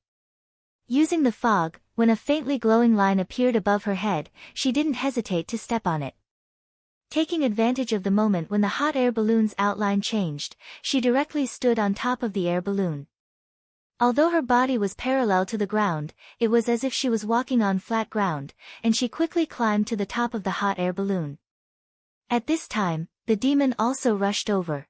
Using the fog, when a faintly glowing line appeared above her head, she didn't hesitate to step on it. Taking advantage of the moment when the hot air balloon's outline changed, she directly stood on top of the air balloon. Although her body was parallel to the ground, it was as if she was walking on flat ground, and she quickly climbed to the top of the hot air balloon. At this time, the demon also rushed over.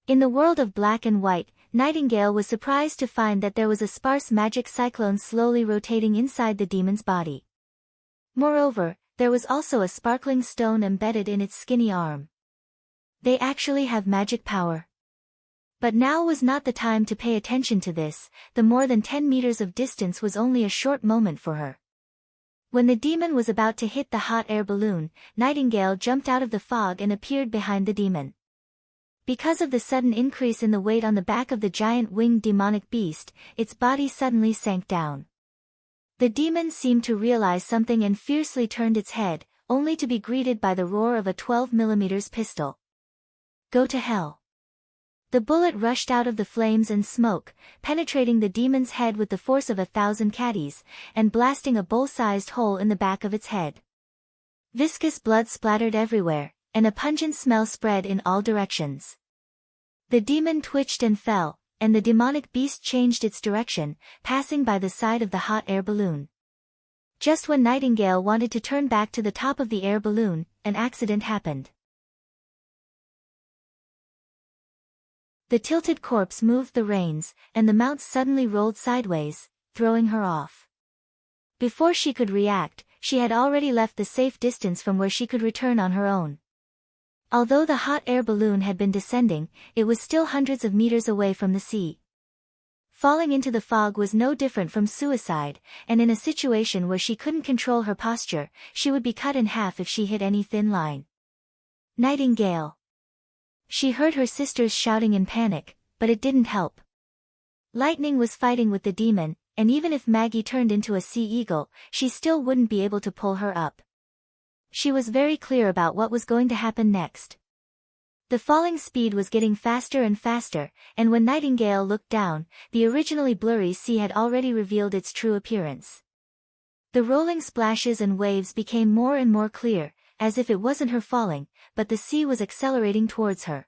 In the world of black and white, Nightingale was surprised to find that there was a sparse magic cyclone slowly rotating inside the demon's body. Moreover, there was also a sparkling stone embedded in its skinny arm. They actually have magic power. But now was not the time to pay attention to this, the more than 10 meters of distance was only a short moment for her. When the demon was about to hit the hot air balloon, Nightingale jumped out of the fog and appeared behind the demon. Because of the sudden increase in the weight on the back of the giant winged demonic beast, its body suddenly sank down. The demon seemed to realize something and fiercely turned its head, only to be greeted by the roar of a 12mm pistol. Go to hell. The bullet rushed out of the flames and smoke, penetrating the demon's head with the force of 1,000 caddies, and blasting a bowl-sized hole in the back of its head. Viscous blood splattered everywhere, and a pungent smell spread in all directions. The demon twitched and fell, and the demonic beast changed its direction, passing by the side of the hot air balloon. Just when Nightingale wanted to turn back to the top of the air balloon, an accident happened. The tilted corpse moved the reins, and the mount suddenly rolled sideways, throwing her off. Before she could react, she had already left the safe distance from where she could return on her own. Although the hot air balloon had been descending, it was still hundreds of meters away from the sea. Falling into the fog was no different from suicide, and in a situation where she couldn't control her posture, she would be cut in half if she hit any thin line. Nightingale. She heard her sisters shouting in panic, but it didn't help. Lightning was fighting with the demon, and even if Maggie turned into a sea eagle, she still wouldn't be able to pull her up. She was very clear about what was going to happen next. The falling speed was getting faster and faster, and when Nightingale looked down, the originally blurry sea had already revealed its true appearance. The rolling splashes and waves became more and more clear, as if it wasn't her falling, but the sea was accelerating towards her.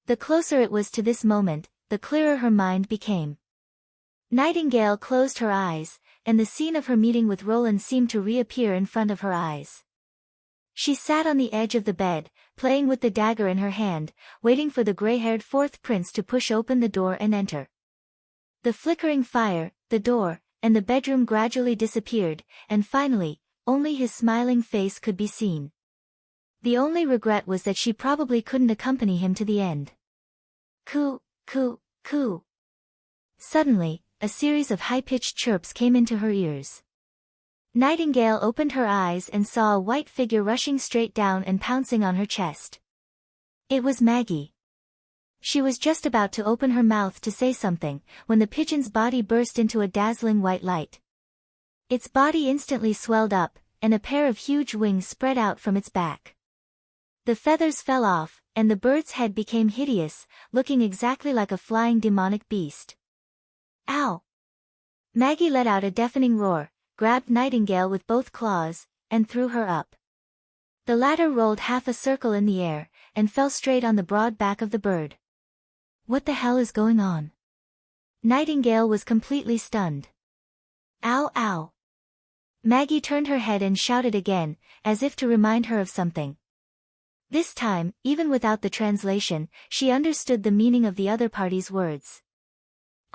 The closer it was to this moment, the clearer her mind became. Nightingale closed her eyes, and the scene of her meeting with Roland seemed to reappear in front of her eyes. She sat on the edge of the bed, playing with the dagger in her hand, waiting for the gray-haired fourth prince to push open the door and enter. The flickering fire, the door, and the bedroom gradually disappeared, and finally, only his smiling face could be seen. The only regret was that she probably couldn't accompany him to the end. Coo, coo, coo. Suddenly, a series of high-pitched chirps came into her ears. Nightingale opened her eyes and saw a white figure rushing straight down and pouncing on her chest. It was Maggie. She was just about to open her mouth to say something, when the pigeon's body burst into a dazzling white light. Its body instantly swelled up, and a pair of huge wings spread out from its back. The feathers fell off, and the bird's head became hideous, looking exactly like a flying demonic beast. Ow! Maggie let out a deafening roar, grabbed Nightingale with both claws, and threw her up. The latter rolled half a circle in the air, and fell straight on the broad back of the bird. What the hell is going on? Nightingale was completely stunned. Ow, ow! Maggie turned her head and shouted again, as if to remind her of something. This time, even without the translation, she understood the meaning of the other party's words.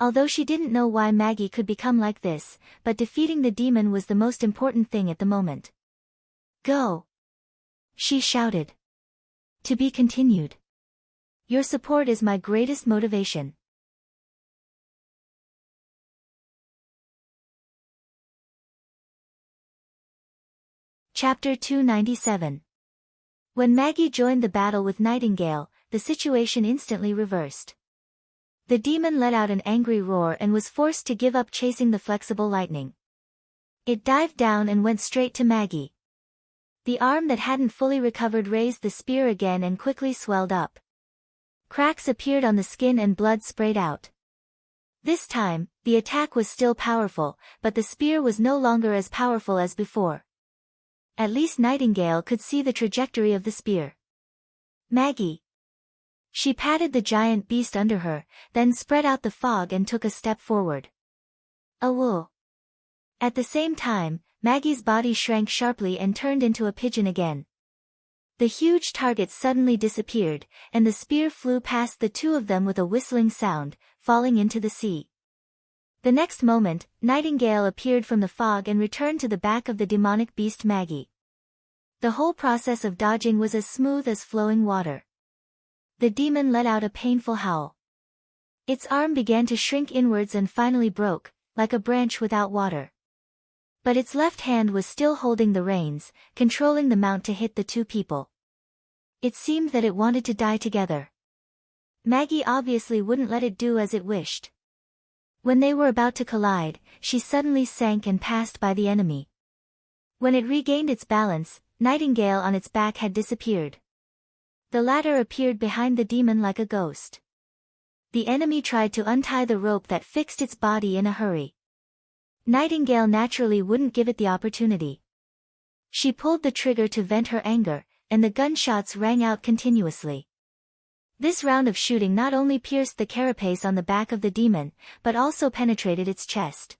Although she didn't know why Maggie could become like this, but defeating the demon was the most important thing at the moment. Go! She shouted. To be continued. Your support is my greatest motivation. Chapter 297. When Maggie joined the battle with Nightingale, the situation instantly reversed. The demon let out an angry roar and was forced to give up chasing the flexible lightning. It dived down and went straight to Maggie. The arm that hadn't fully recovered raised the spear again and quickly swelled up. Cracks appeared on the skin and blood sprayed out. This time, the attack was still powerful, but the spear was no longer as powerful as before. At least Nightingale could see the trajectory of the spear. Maggie. She patted the giant beast under her, then spread out the fog and took a step forward. Awoo! At the same time, Maggie's body shrank sharply and turned into a pigeon again. The huge target suddenly disappeared, and the spear flew past the two of them with a whistling sound, falling into the sea. The next moment, Nightingale appeared from the fog and returned to the back of the demonic beast Maggie. The whole process of dodging was as smooth as flowing water. The demon let out a painful howl. Its arm began to shrink inwards and finally broke, like a branch without water. But its left hand was still holding the reins, controlling the mount to hit the two people. It seemed that it wanted to die together. Maggie obviously wouldn't let it do as it wished. When they were about to collide, she suddenly sank and passed by the enemy. When it regained its balance, Nightingale on its back had disappeared. The latter appeared behind the demon like a ghost. The enemy tried to untie the rope that fixed its body in a hurry. Nightingale naturally wouldn't give it the opportunity. She pulled the trigger to vent her anger, and the gunshots rang out continuously. This round of shooting not only pierced the carapace on the back of the demon, but also penetrated its chest.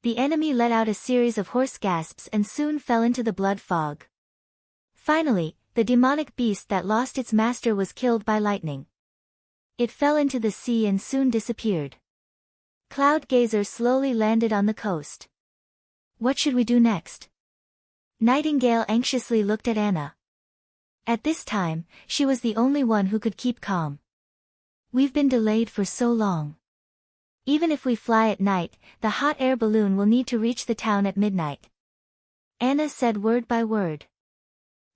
The enemy let out a series of hoarse gasps and soon fell into the blood fog. Finally, the demonic beast that lost its master was killed by lightning. It fell into the sea and soon disappeared. Cloud Gazer slowly landed on the coast. What should we do next? Nightingale anxiously looked at Anna. At this time, she was the only one who could keep calm. We've been delayed for so long. Even if we fly at night, the hot air balloon will need to reach the town at midnight. Anna said word by word.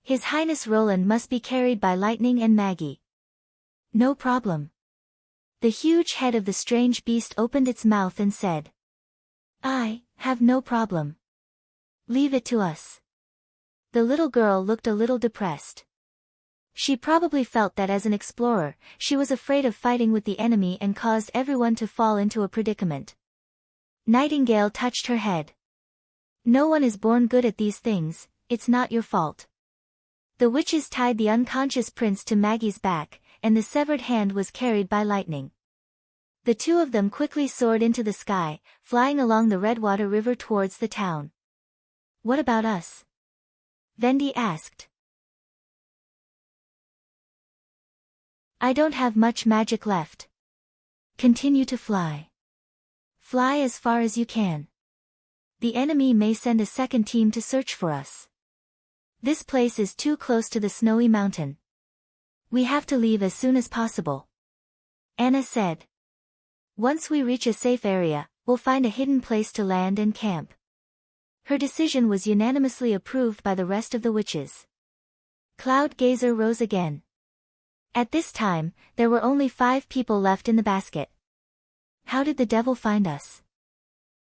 His Highness Roland must be carried by lightning and Maggie. No problem. The huge head of the strange beast opened its mouth and said, I have no problem. Leave it to us. The little girl looked a little depressed. She probably felt that as an explorer, she was afraid of fighting with the enemy and caused everyone to fall into a predicament. Nightingale touched her head. No one is born good at these things, it's not your fault. The witches tied the unconscious prince to Maggie's back, and the severed hand was carried by lightning. The two of them quickly soared into the sky, flying along the Redwater River towards the town. What about us? Vendi asked. I don't have much magic left. Continue to fly. Fly as far as you can. The enemy may send a second team to search for us. This place is too close to the snowy mountain. We have to leave as soon as possible. Anna said. Once we reach a safe area, we'll find a hidden place to land and camp. Her decision was unanimously approved by the rest of the witches. Cloud Gazer rose again. At this time, there were only 5 people left in the basket. How did the devil find us?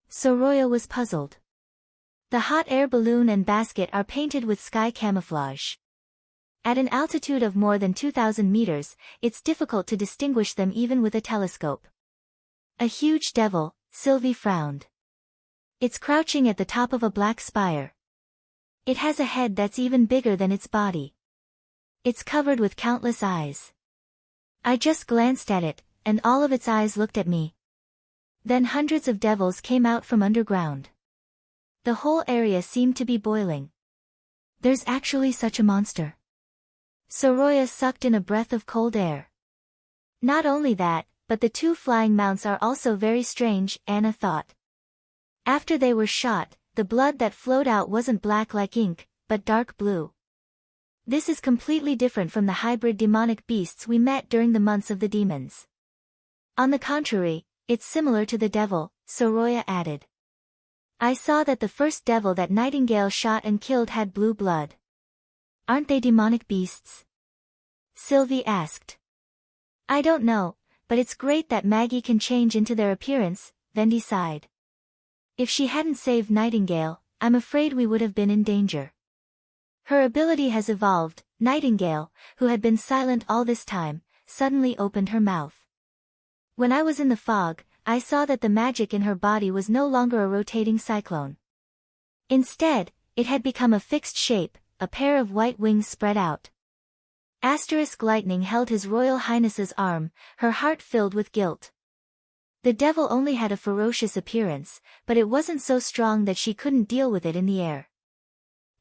Soroya was puzzled. The hot air balloon and basket are painted with sky camouflage. At an altitude of more than 2,000 meters, it's difficult to distinguish them even with a telescope. A huge devil, Sylvie frowned. It's crouching at the top of a black spire. It has a head that's even bigger than its body. It's covered with countless eyes. I just glanced at it, and all of its eyes looked at me. Then hundreds of devils came out from underground. The whole area seemed to be boiling. There's actually such a monster. Soroya sucked in a breath of cold air. Not only that, but the 2 flying mounts are also very strange, Anna thought. After they were shot, the blood that flowed out wasn't black like ink, but dark blue. This is completely different from the hybrid demonic beasts we met during the months of the demons. On the contrary, it's similar to the devil, Soroya added. I saw that the first devil that Nightingale shot and killed had blue blood. Aren't they demonic beasts? Sylvie asked. I don't know, but it's great that Maggie can change into their appearance, Vendi sighed. If she hadn't saved Nightingale, I'm afraid we would have been in danger. Her ability has evolved. Nightingale, who had been silent all this time, suddenly opened her mouth. When I was in the fog, I saw that the magic in her body was no longer a rotating cyclone. Instead, it had become a fixed shape, a pair of white wings spread out. Lightning held His Royal Highness's arm, her heart filled with guilt. The devil only had a ferocious appearance, but it wasn't so strong that she couldn't deal with it in the air.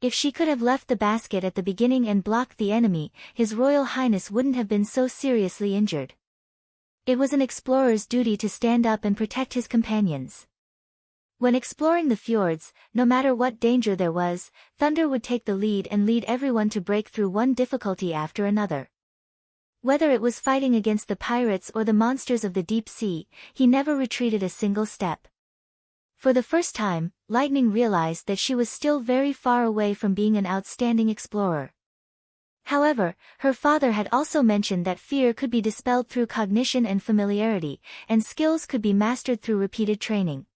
If she could have left the basket at the beginning and blocked the enemy, His Royal Highness wouldn't have been so seriously injured. It was an explorer's duty to stand up and protect his companions. When exploring the fjords, no matter what danger there was, Thunder would take the lead and lead everyone to break through one difficulty after another. Whether it was fighting against the pirates or the monsters of the deep sea, he never retreated a single step. For the first time, Lightning realized that she was still very far away from being an outstanding explorer. However, her father had also mentioned that fear could be dispelled through cognition and familiarity, and skills could be mastered through repeated training.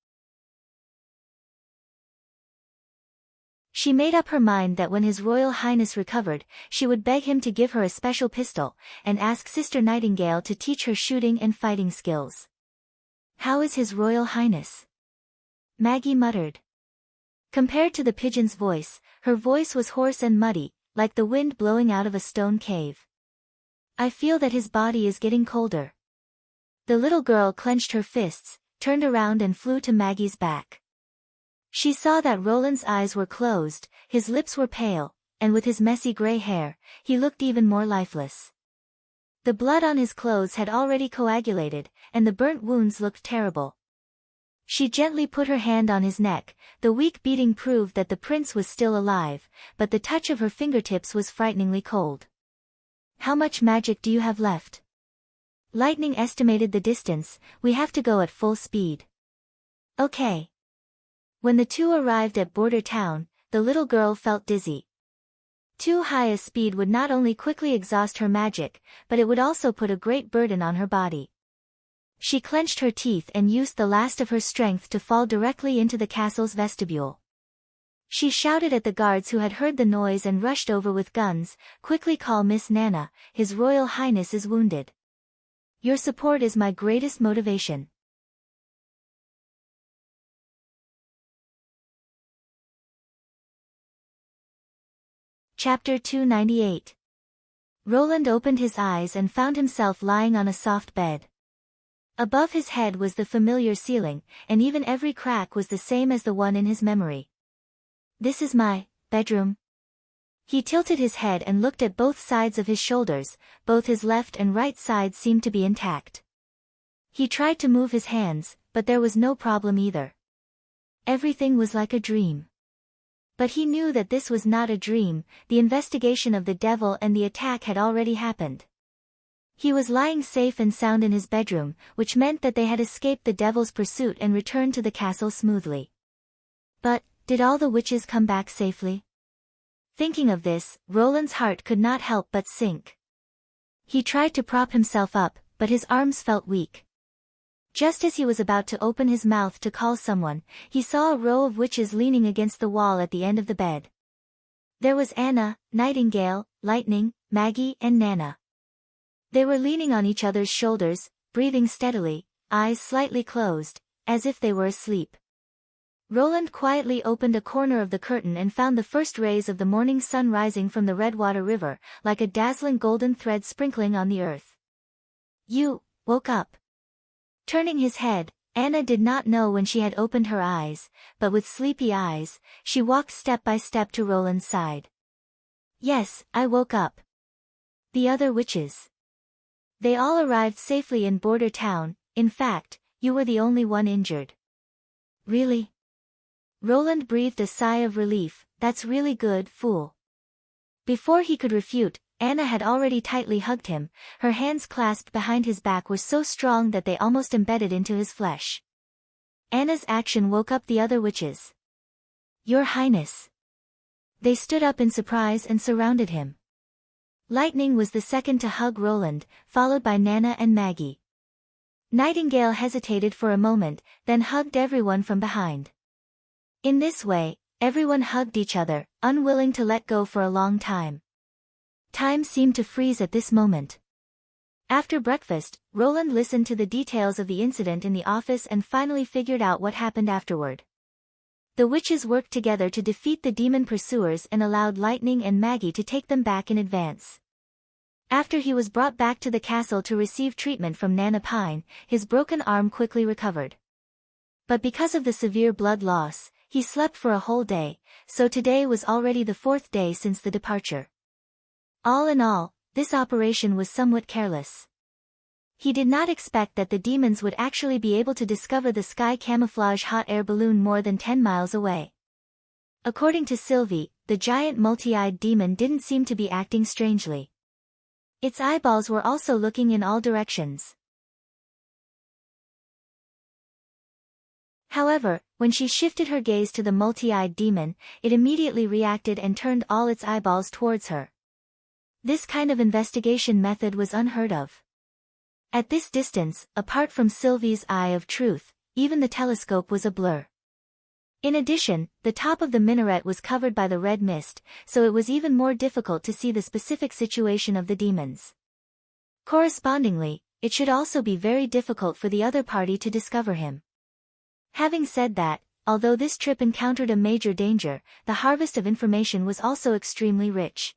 She made up her mind that when His Royal Highness recovered, she would beg him to give her a special pistol, and ask Sister Nightingale to teach her shooting and fighting skills. How is His Royal Highness? Maggie muttered. Compared to the pigeon's voice, her voice was hoarse and muddy, like the wind blowing out of a stone cave. I feel that his body is getting colder. The little girl clenched her fists, turned around and flew to Maggie's back. She saw that Roland's eyes were closed, his lips were pale, and with his messy gray hair, he looked even more lifeless. The blood on his clothes had already coagulated, and the burnt wounds looked terrible. She gently put her hand on his neck. The weak beating proved that the prince was still alive, but the touch of her fingertips was frighteningly cold. How much magic do you have left? Lightning estimated the distance. We have to go at full speed. Okay. When the two arrived at border town, the little girl felt dizzy. Too high a speed would not only quickly exhaust her magic, but it would also put a great burden on her body. She clenched her teeth and used the last of her strength to fall directly into the castle's vestibule. She shouted at the guards who had heard the noise and rushed over with guns. "Quickly call Miss Nana, His Royal Highness is wounded. Your support is my greatest motivation." Chapter 298. Roland opened his eyes and found himself lying on a soft bed. Above his head was the familiar ceiling, and even every crack was the same as the one in his memory. "This is my bedroom." He tilted his head and looked at both sides of his shoulders. Both his left and right sides seemed to be intact. He tried to move his hands, but there was no problem either. Everything was like a dream. But he knew that this was not a dream. The investigation of the devil and the attack had already happened. He was lying safe and sound in his bedroom, which meant that they had escaped the devil's pursuit and returned to the castle smoothly. But, did all the witches come back safely? Thinking of this, Roland's heart could not help but sink. He tried to prop himself up, but his arms felt weak. Just as he was about to open his mouth to call someone, he saw a row of witches leaning against the wall at the end of the bed. There was Anna, Nightingale, Lightning, Maggie and Nana. They were leaning on each other's shoulders, breathing steadily, eyes slightly closed, as if they were asleep. Roland quietly opened a corner of the curtain and found the first rays of the morning sun rising from the Redwater River, like a dazzling golden thread sprinkling on the earth. "You woke up." Turning his head, Anna did not know when she had opened her eyes, but with sleepy eyes, she walked step by step to Roland's side. "Yes, I woke up." "The other witches?" "They all arrived safely in border town. In fact, you were the only one injured." "Really?" Roland breathed a sigh of relief. "That's really good, fool." Before he could refute, Anna had already tightly hugged him. Her hands clasped behind his back were so strong that they almost embedded into his flesh. Anna's action woke up the other witches. "Your Highness." They stood up in surprise and surrounded him. Lightning was the second to hug Roland, followed by Nana and Maggie. Nightingale hesitated for a moment, then hugged everyone from behind. In this way, everyone hugged each other, unwilling to let go for a long time. Time seemed to freeze at this moment. After breakfast, Roland listened to the details of the incident in the office and finally figured out what happened afterward. The witches worked together to defeat the demon pursuers and allowed Lightning and Maggie to take them back in advance. After he was brought back to the castle to receive treatment from Nana Pine, his broken arm quickly recovered. But because of the severe blood loss, he slept for a whole day, so today was already the 4th day since the departure. All in all, this operation was somewhat careless. He did not expect that the demons would actually be able to discover the sky camouflage hot air balloon more than 10 miles away. According to Sylvie, the giant multi-eyed demon didn't seem to be acting strangely. Its eyeballs were also looking in all directions. However, when she shifted her gaze to the multi-eyed demon, it immediately reacted and turned all its eyeballs towards her. This kind of investigation method was unheard of. At this distance, apart from Sylvie's eye of truth, even the telescope was a blur. In addition, the top of the minaret was covered by the red mist, so it was even more difficult to see the specific situation of the demons. Correspondingly, it should also be very difficult for the other party to discover him. Having said that, although this trip encountered a major danger, the harvest of information was also extremely rich.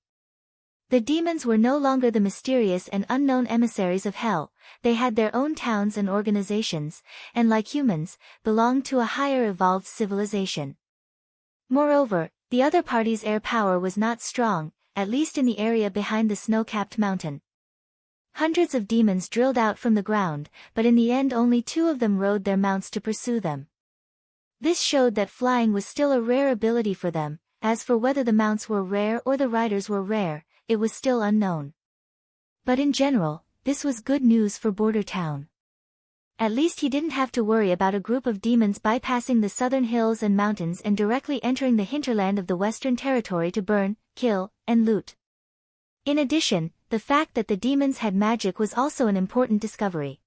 The demons were no longer the mysterious and unknown emissaries of hell. They had their own towns and organizations, and like humans, belonged to a higher evolved civilization. Moreover, the other party's air power was not strong, at least in the area behind the snow-capped mountain. Hundreds of demons drilled out from the ground, but in the end only 2 of them rode their mounts to pursue them. This showed that flying was still a rare ability for them. As for whether the mounts were rare or the riders were rare, it was still unknown. But in general, this was good news for Border Town. At least he didn't have to worry about a group of demons bypassing the southern hills and mountains and directly entering the hinterland of the Western Territory to burn, kill, and loot. In addition, the fact that the demons had magic was also an important discovery.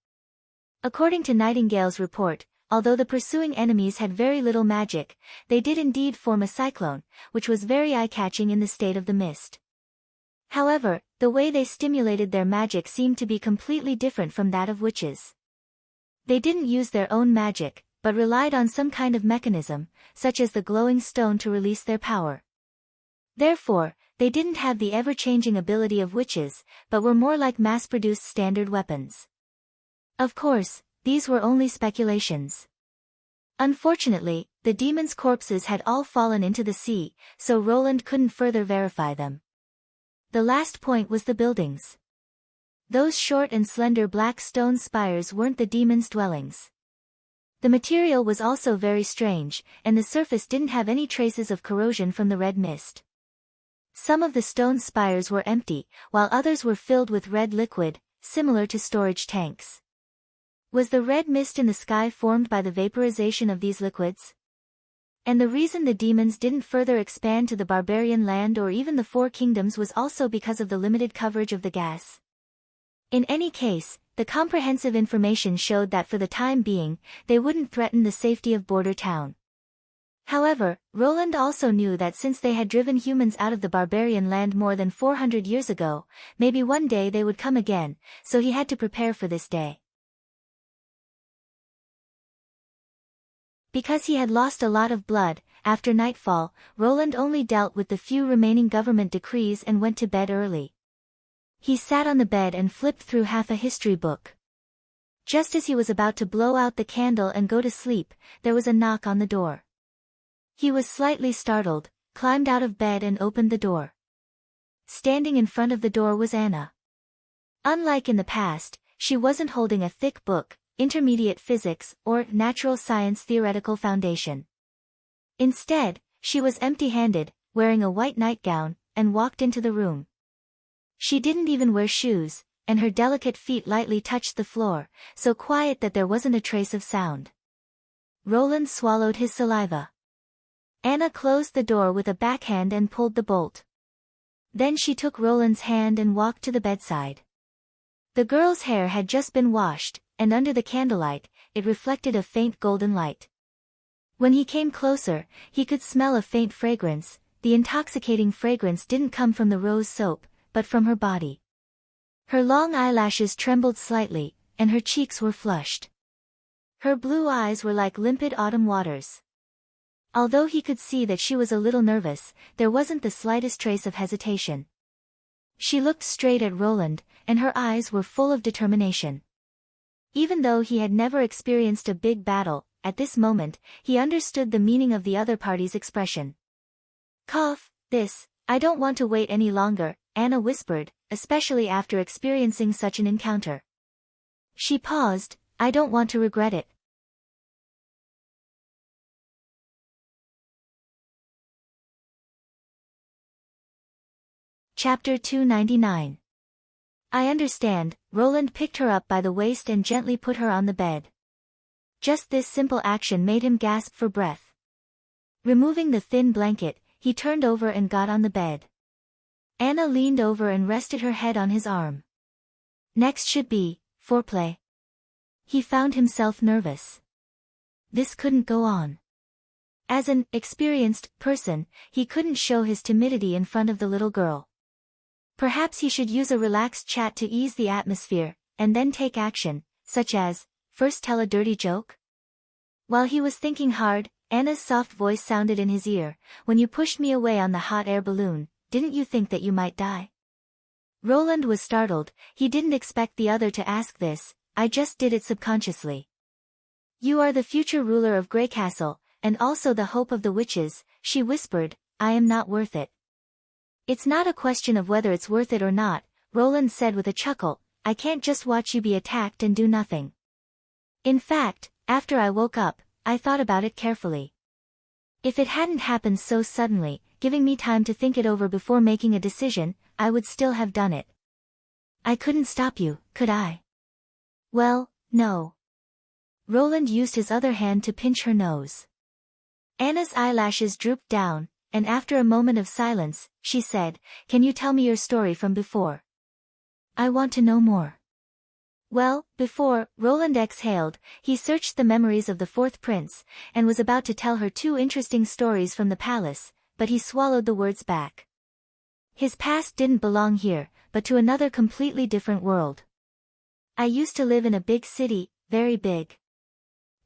According to Nightingale's report, although the pursuing enemies had very little magic, they did indeed form a cyclone, which was very eye-catching in the state of the mist. However, the way they stimulated their magic seemed to be completely different from that of witches. They didn't use their own magic, but relied on some kind of mechanism, such as the glowing stone to release their power. Therefore, they didn't have the ever-changing ability of witches, but were more like mass-produced standard weapons. Of course, these were only speculations. Unfortunately, the demons' corpses had all fallen into the sea, so Roland couldn't further verify them. The last point was the buildings. Those short and slender black stone spires weren't the demons' dwellings. The material was also very strange, and the surface didn't have any traces of corrosion from the red mist. Some of the stone spires were empty, while others were filled with red liquid, similar to storage tanks. Was the red mist in the sky formed by the vaporization of these liquids? And the reason the demons didn't further expand to the barbarian land or even the Four Kingdoms was also because of the limited coverage of the gas. In any case, the comprehensive information showed that for the time being, they wouldn't threaten the safety of Border Town. However, Roland also knew that since they had driven humans out of the barbarian land more than 400 years ago, maybe one day they would come again, so he had to prepare for this day. Because he had lost a lot of blood, after nightfall, Roland only dealt with the few remaining government decrees and went to bed early. He sat on the bed and flipped through half a history book. Just as he was about to blow out the candle and go to sleep, there was a knock on the door. He was slightly startled, climbed out of bed and opened the door. Standing in front of the door was Anna. Unlike in the past, she wasn't holding a thick book, intermediate physics, or natural science theoretical foundation. Instead, she was empty-handed, wearing a white nightgown, and walked into the room. She didn't even wear shoes, and her delicate feet lightly touched the floor, so quiet that there wasn't a trace of sound. Roland swallowed his saliva. Anna closed the door with a backhand and pulled the bolt. Then she took Roland's hand and walked to the bedside. The girl's hair had just been washed, and under the candlelight, it reflected a faint golden light. When he came closer, he could smell a faint fragrance. The intoxicating fragrance didn't come from the rose soap, but from her body. Her long eyelashes trembled slightly, and her cheeks were flushed. Her blue eyes were like limpid autumn waters. Although he could see that she was a little nervous, there wasn't the slightest trace of hesitation. She looked straight at Roland, and her eyes were full of determination. Even though he had never experienced a big battle, at this moment, he understood the meaning of the other party's expression. I don't want to wait any longer, Anna whispered, especially after experiencing such an encounter. She paused, I don't want to regret it. Chapter 299. I understand. Roland picked her up by the waist and gently put her on the bed. Just this simple action made him gasp for breath. Removing the thin blanket, he turned over and got on the bed. Anna leaned over and rested her head on his arm. Next should be foreplay. He found himself nervous. This couldn't go on. As an experienced person, he couldn't show his timidity in front of the little girl. Perhaps he should use a relaxed chat to ease the atmosphere, and then take action, such as, first tell a dirty joke? While he was thinking hard, Anna's soft voice sounded in his ear, when you pushed me away on the hot air balloon, didn't you think that you might die? Roland was startled, he didn't expect the other to ask this, I just did it subconsciously. You are the future ruler of Greycastle, and also the hope of the witches, she whispered, I am not worth it. It's not a question of whether it's worth it or not, Roland said with a chuckle, I can't just watch you be attacked and do nothing. In fact, after I woke up, I thought about it carefully. If it hadn't happened so suddenly, giving me time to think it over before making a decision, I would still have done it. I couldn't stop you, could I? Well, no. Roland used his other hand to pinch her nose. Anna's eyelashes drooped down, and after a moment of silence, she said, "Can you tell me your story from before? I want to know more." Well, before, Roland exhaled, he searched the memories of the fourth prince, and was about to tell her 2 interesting stories from the palace, but he swallowed the words back. His past didn't belong here, but to another completely different world. I used to live in a big city, very big.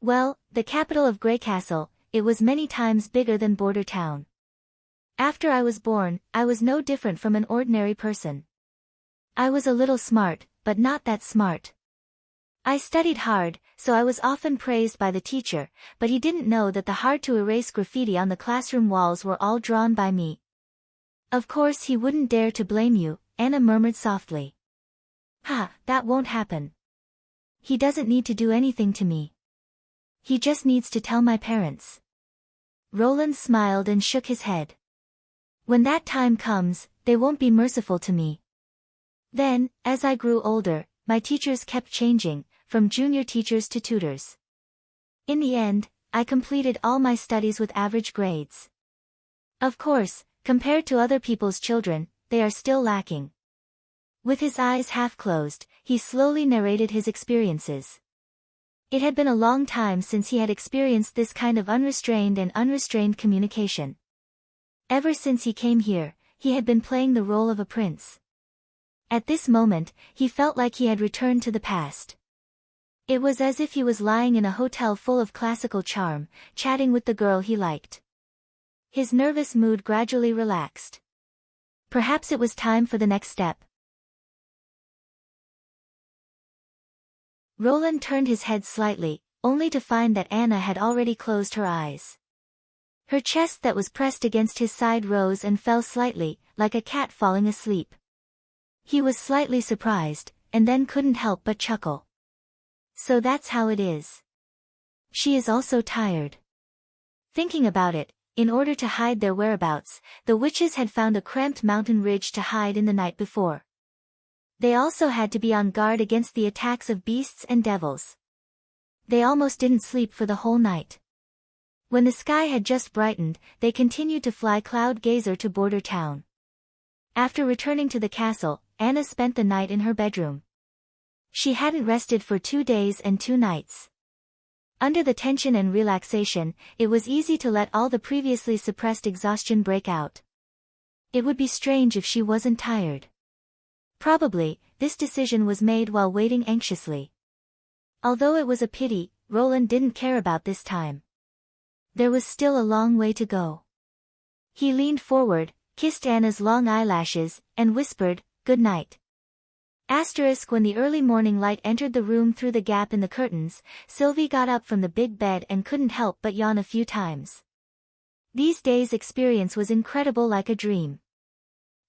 Well, the capital of Grey Castle. It was many times bigger than Border Town. After I was born, I was no different from an ordinary person. I was a little smart, but not that smart. I studied hard, so I was often praised by the teacher, but he didn't know that the hard-to-erase graffiti on the classroom walls were all drawn by me. Of course he wouldn't dare to blame you, Anna murmured softly. Ha, that won't happen. He doesn't need to do anything to me. He just needs to tell my parents. Roland smiled and shook his head. When that time comes, they won't be merciful to me. Then, as I grew older, my teachers kept changing, from junior teachers to tutors. In the end, I completed all my studies with average grades. Of course, compared to other people's children, they are still lacking. With his eyes half closed, he slowly narrated his experiences. It had been a long time since he had experienced this kind of unrestrained and unrestrained communication. Ever since he came here, he had been playing the role of a prince. At this moment, he felt like he had returned to the past. It was as if he was lying in a hotel full of classical charm, chatting with the girl he liked. His nervous mood gradually relaxed. Perhaps it was time for the next step. Roland turned his head slightly, only to find that Anna had already closed her eyes. Her chest that was pressed against his side rose and fell slightly, like a cat falling asleep. He was slightly surprised, and then couldn't help but chuckle. So that's how it is. She is also tired. Thinking about it, in order to hide their whereabouts, the witches had found a cramped mountain ridge to hide in the night before. They also had to be on guard against the attacks of beasts and devils. They almost didn't sleep for the whole night. When the sky had just brightened, they continued to fly Cloud Gazer to Border Town. After returning to the castle, Anna spent the night in her bedroom. She hadn't rested for 2 days and 2 nights. Under the tension and relaxation, it was easy to let all the previously suppressed exhaustion break out. It would be strange if she wasn't tired. Probably, this decision was made while waiting anxiously. Although it was a pity, Roland didn't care about this time. There was still a long way to go. He leaned forward, kissed Anna's long eyelashes, and whispered, "Good night." When the early morning light entered the room through the gap in the curtains, Sylvie got up from the big bed and couldn't help but yawn a few times. These days' experience was incredible, like a dream.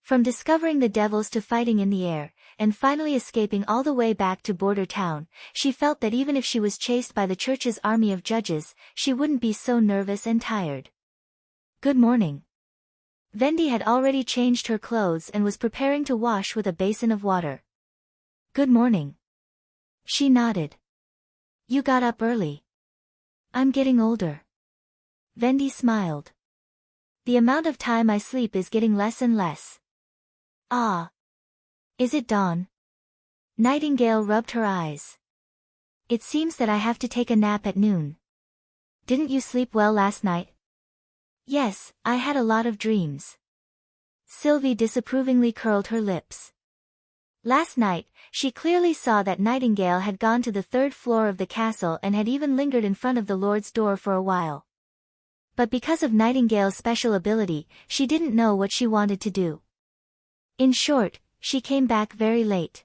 From discovering the devils to fighting in the air, and finally escaping all the way back to Border Town, she felt that even if she was chased by the church's army of judges, she wouldn't be so nervous and tired. "Good morning." Vendi had already changed her clothes and was preparing to wash with a basin of water. "Good morning." She nodded. "You got up early." "I'm getting older." Vendi smiled. "The amount of time I sleep is getting less and less." "Ah. Is it dawn?" Nightingale rubbed her eyes. "It seems that I have to take a nap at noon." "Didn't you sleep well last night?" "Yes, I had a lot of dreams." Sylvie disapprovingly curled her lips. Last night, she clearly saw that Nightingale had gone to the 3rd floor of the castle and had even lingered in front of the Lord's door for a while. But because of Nightingale's special ability, she didn't know what she wanted to do. In short, she came back very late.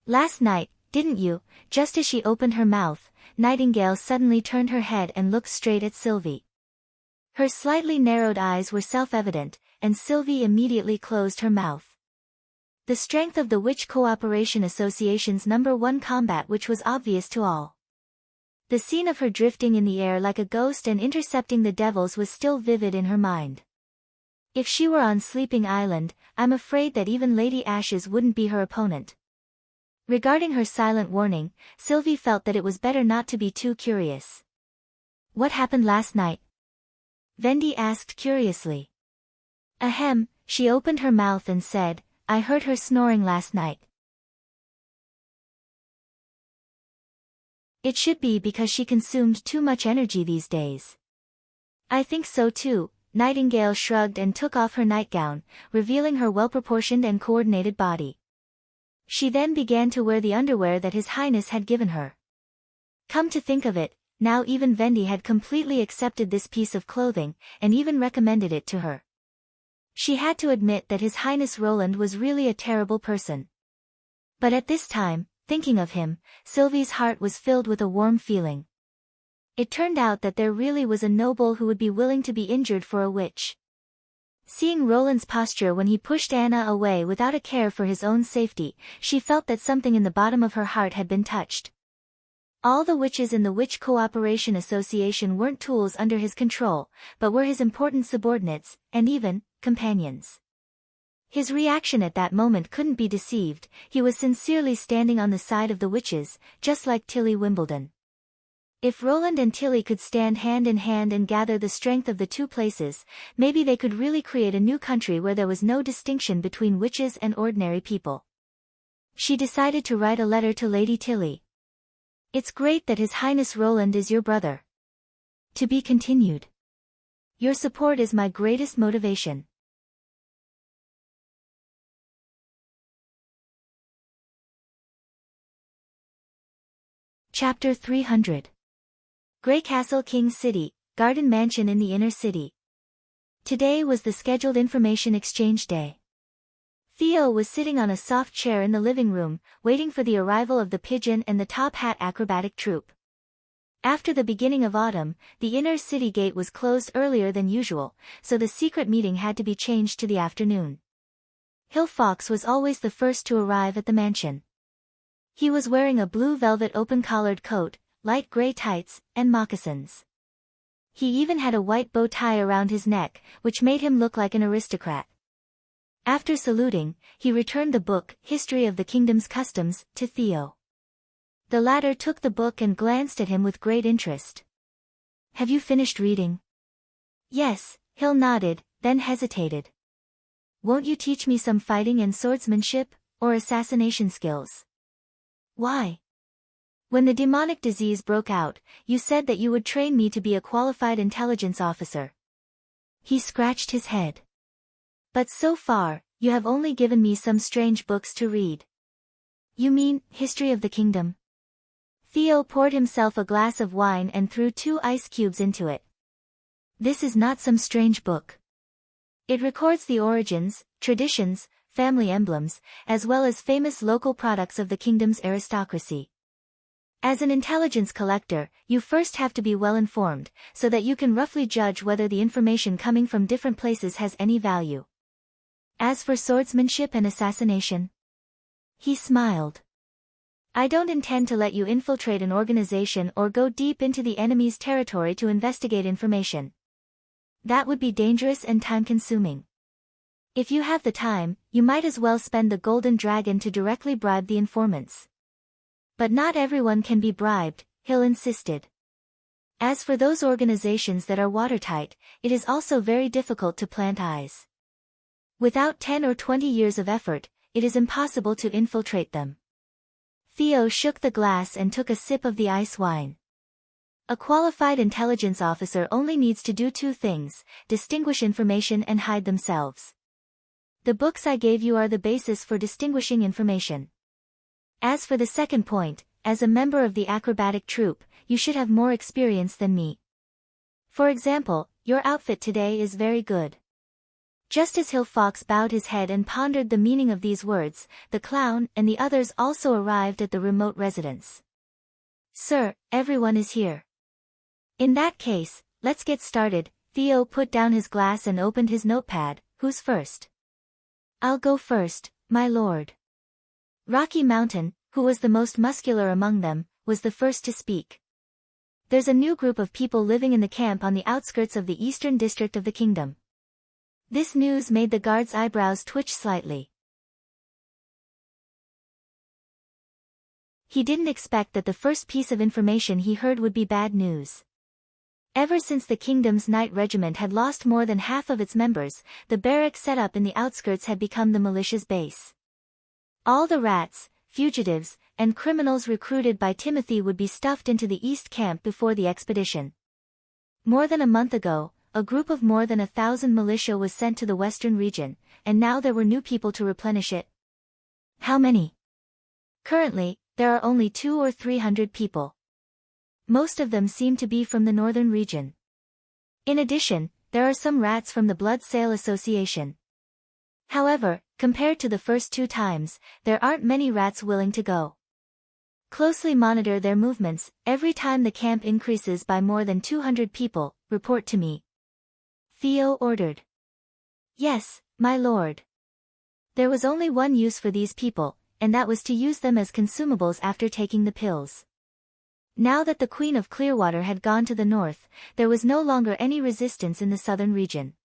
"Last night, didn't you?" Just as she opened her mouth, Nightingale suddenly turned her head and looked straight at Sylvie. Her slightly narrowed eyes were self-evident, and Sylvie immediately closed her mouth. The strength of the Witch Cooperation Association's #1 combat, which was obvious to all. The scene of her drifting in the air like a ghost and intercepting the devils was still vivid in her mind. If she were on Sleeping Island, I'm afraid that even Lady Ashes wouldn't be her opponent. Regarding her silent warning, Sylvie felt that it was better not to be too curious. What happened last night? Vendi asked curiously. Ahem, she opened her mouth and said, I heard her snoring last night. It should be because she consumed too much energy these days. I think so too. Nightingale shrugged and took off her nightgown, revealing her well-proportioned and coordinated body. She then began to wear the underwear that His Highness had given her. Come to think of it, now even Vendi had completely accepted this piece of clothing, and even recommended it to her. She had to admit that His Highness Roland was really a terrible person. But at this time, thinking of him, Sylvie's heart was filled with a warm feeling. It turned out that there really was a noble who would be willing to be injured for a witch. Seeing Roland's posture when he pushed Anna away without a care for his own safety, she felt that something in the bottom of her heart had been touched. All the witches in the Witch Cooperation Association weren't tools under his control, but were his important subordinates, and even, companions. His reaction at that moment couldn't be deceived, he was sincerely standing on the side of the witches, just like Tilly Wimbledon. If Roland and Tilly could stand hand in hand and gather the strength of the two places, maybe they could really create a new country where there was no distinction between witches and ordinary people. She decided to write a letter to Lady Tilly. It's great that His Highness Roland is your brother. To be continued. Your support is my greatest motivation. Chapter 300. Grey Castle King's City, Garden Mansion in the Inner City. Today was the scheduled information exchange day. Theo was sitting on a soft chair in the living room, waiting for the arrival of the Pigeon and the Top Hat acrobatic troupe. After the beginning of autumn, the inner city gate was closed earlier than usual, so the secret meeting had to be changed to the afternoon. Hill Fox was always the first to arrive at the mansion. He was wearing a blue velvet open-collared coat, light gray tights, and moccasins. He even had a white bow tie around his neck, which made him look like an aristocrat. After saluting, he returned the book, History of the Kingdom's Customs, to Theo. The latter took the book and glanced at him with great interest. Have you finished reading? Yes, Hill nodded, then hesitated. Won't you teach me some fighting and swordsmanship, or assassination skills? Why? When the demonic disease broke out, you said that you would train me to be a qualified intelligence officer. He scratched his head. But so far, you have only given me some strange books to read. You mean, History of the Kingdom? Theo poured himself a glass of wine and threw 2 ice cubes into it. This is not some strange book. It records the origins, traditions, family emblems, as well as famous local products of the kingdom's aristocracy. As an intelligence collector, you first have to be well informed, so that you can roughly judge whether the information coming from different places has any value. As for swordsmanship and assassination? He smiled. I don't intend to let you infiltrate an organization or go deep into the enemy's territory to investigate information. That would be dangerous and time-consuming. If you have the time, you might as well spend the golden dragon to directly bribe the informants. But not everyone can be bribed, Hill insisted. As for those organizations that are watertight, it is also very difficult to plant eyes. Without 10 or 20 years of effort, it is impossible to infiltrate them. Theo shook the glass and took a sip of the ice wine. A qualified intelligence officer only needs to do 2 things, distinguish information and hide themselves. The books I gave you are the basis for distinguishing information. As for the second point, as a member of the acrobatic troupe, you should have more experience than me. For example, your outfit today is very good. Just as Hill Fox bowed his head and pondered the meaning of these words, the clown and the others also arrived at the remote residence. Sir, everyone is here. In that case, let's get started. Theo put down his glass and opened his notepad. Who's first? I'll go first, my lord. Rocky Mountain, who was the most muscular among them, was the first to speak. There's a new group of people living in the camp on the outskirts of the eastern district of the kingdom. This news made the guard's eyebrows twitch slightly. he didn't expect that the first piece of information he heard would be bad news. Ever since the kingdom's night regiment had lost more than half of its members, the barrack set up in the outskirts had become the militia's base. All the rats, fugitives, and criminals recruited by Timothy would be stuffed into the East Camp before the expedition. More than a month ago, a group of more than 1,000 militia was sent to the western region, and now there were new people to replenish it. How many? Currently, there are only 200 or 300 people. Most of them seem to be from the northern region. In addition, there are some rats from the Blood Sale Association. However, compared to the first 2 times, there aren't many rats willing to go. Closely monitor their movements. Every time the camp increases by more than 200 people, report to me. Theo ordered. Yes, my lord. There was only one use for these people, and that was to use them as consumables after taking the pills. Now that the Queen of Clearwater had gone to the north, there was no longer any resistance in the southern region.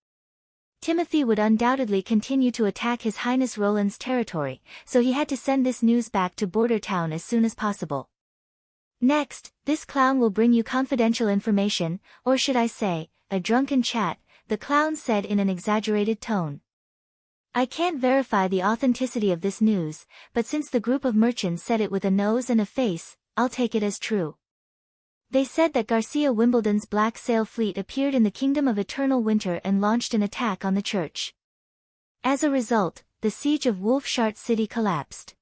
Timothy would undoubtedly continue to attack His Highness Roland's territory, so he had to send this news back to Border Town as soon as possible. Next, this clown will bring you confidential information, or should I say, a drunken chat, the clown said in an exaggerated tone. I can't verify the authenticity of this news, but since the group of merchants said it with a nose and a face, I'll take it as true. They said that Garcia Wimbledon's Black Sail fleet appeared in the Kingdom of Eternal Winter and launched an attack on the church. As a result, the siege of Wolfshart City collapsed.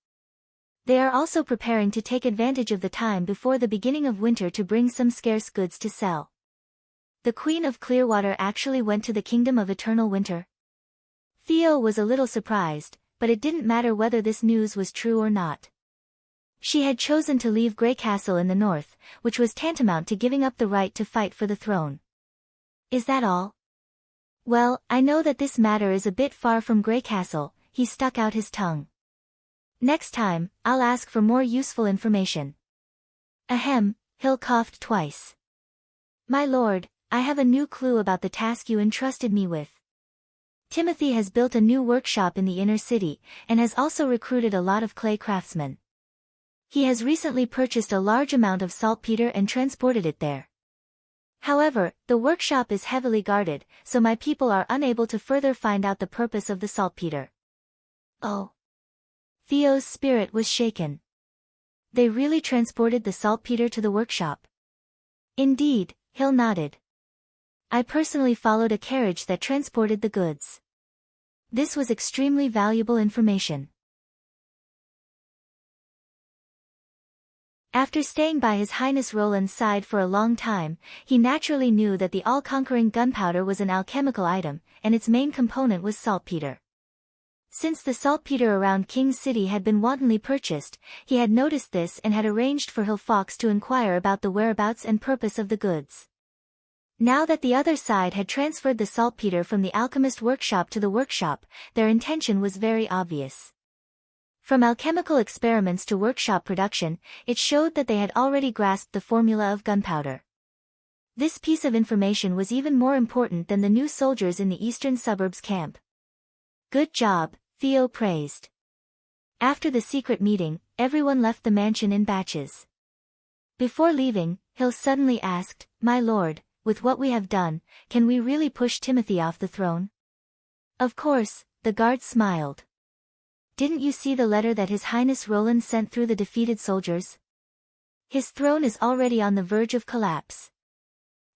They are also preparing to take advantage of the time before the beginning of winter to bring some scarce goods to sell. The Queen of Clearwater actually went to the Kingdom of Eternal Winter? Theo was a little surprised, but it didn't matter whether this news was true or not. She had chosen to leave Grey Castle in the north, which was tantamount to giving up the right to fight for the throne. Is that all? Well, I know that this matter is a bit far from Grey Castle, he stuck out his tongue. Next time, I'll ask for more useful information. Ahem, Hill coughed twice. My lord, I have a new clue about the task you entrusted me with. Timothy has built a new workshop in the inner city, and has also recruited a lot of clay craftsmen. He has recently purchased a large amount of saltpeter and transported it there. However, the workshop is heavily guarded, so my people are unable to further find out the purpose of the saltpeter. Oh. Theo's spirit was shaken. They really transported the saltpeter to the workshop? Indeed, Hill nodded. I personally followed a carriage that transported the goods. This was extremely valuable information. After staying by His Highness Roland's side for a long time, he naturally knew that the all-conquering gunpowder was an alchemical item, and its main component was saltpeter. Since the saltpeter around King's City had been wantonly purchased, he had noticed this and had arranged for Hill Fox to inquire about the whereabouts and purpose of the goods. Now that the other side had transferred the saltpeter from the alchemist workshop to the workshop, their intention was very obvious. From alchemical experiments to workshop production, it showed that they had already grasped the formula of gunpowder. This piece of information was even more important than the new soldiers in the eastern suburbs camp. Good job, Theo praised. After the secret meeting, everyone left the mansion in batches. Before leaving, Hill suddenly asked, My lord, with what we have done, can we really push Timothy off the throne? Of course, the guard smiled. Didn't you see the letter that His Highness Roland sent through the defeated soldiers? His throne is already on the verge of collapse.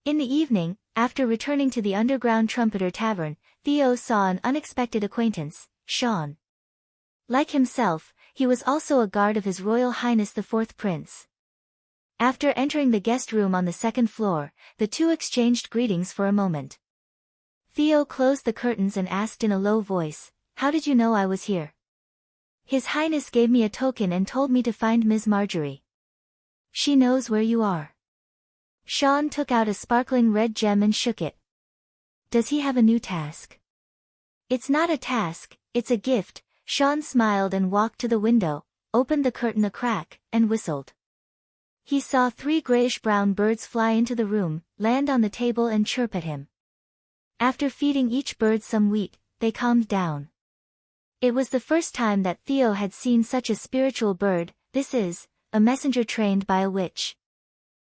In the evening, after returning to the underground Trumpeter Tavern, Theo saw an unexpected acquaintance, Sean. Like himself, he was also a guard of His Royal Highness the Fourth Prince. After entering the guest room on the second floor, the two exchanged greetings for a moment. Theo closed the curtains and asked in a low voice, How did you know I was here? His Highness gave me a token and told me to find Ms. Marjorie. She knows where you are. Sean took out a sparkling red gem and shook it. Does he have a new task? It's not a task, it's a gift. Sean smiled and walked to the window, opened the curtain a crack, and whistled. He saw 3 grayish-brown birds fly into the room, land on the table and chirp at him. After feeding each bird some wheat, they calmed down. It was the first time that Theo had seen such a spiritual bird. This is a messenger trained by a witch.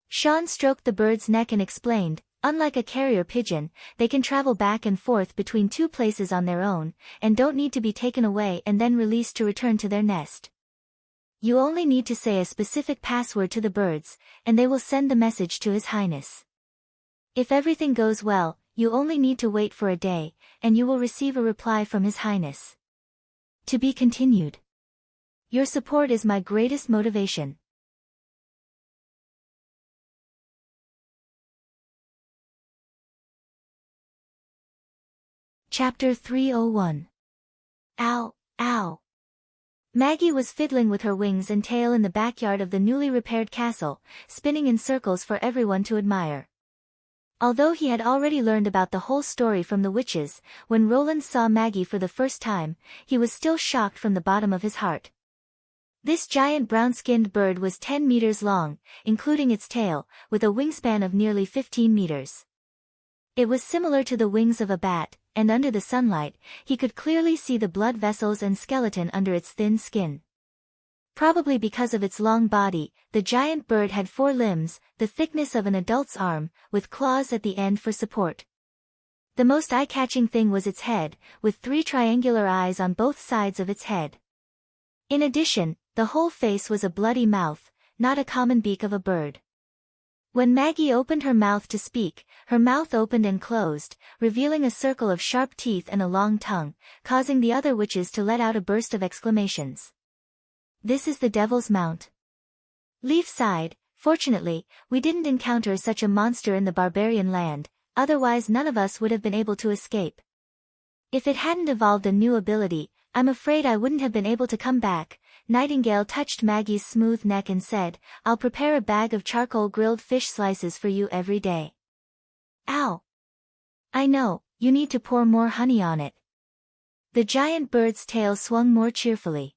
Sean stroked the bird's neck and explained, unlike a carrier pigeon, they can travel back and forth between two places on their own, and don't need to be taken away and then released to return to their nest. You only need to say a specific password to the birds, and they will send the message to His Highness. If everything goes well, you only need to wait for a day, and you will receive a reply from His Highness. To be continued. Your support is my greatest motivation. Chapter 301. Ow, ow. Maggie was fiddling with her wings and tail in the backyard of the newly repaired castle, spinning in circles for everyone to admire. Although he had already learned about the whole story from the witches, when Roland saw Maggie for the first time, he was still shocked from the bottom of his heart. This giant brown-skinned bird was 10 meters long, including its tail, with a wingspan of nearly 15 meters. It was similar to the wings of a bat, and under the sunlight, he could clearly see the blood vessels and skeleton under its thin skin. Probably because of its long body, the giant bird had 4 limbs, the thickness of an adult's arm, with claws at the end for support. The most eye-catching thing was its head, with 3 triangular eyes on both sides of its head. In addition, the whole face was a bloody mouth, not a common beak of a bird. When Maggie opened her mouth to speak, her mouth opened and closed, revealing a circle of sharp teeth and a long tongue, causing the other witches to let out a burst of exclamations. This is the Devil's Mount. Leaf sighed, fortunately, we didn't encounter such a monster in the barbarian land, otherwise none of us would have been able to escape. If it hadn't evolved a new ability, I'm afraid I wouldn't have been able to come back. Nightingale touched Maggie's smooth neck and said, I'll prepare a bag of charcoal grilled fish slices for you every day. Ow! I know, you need to pour more honey on it. The giant bird's tail swung more cheerfully.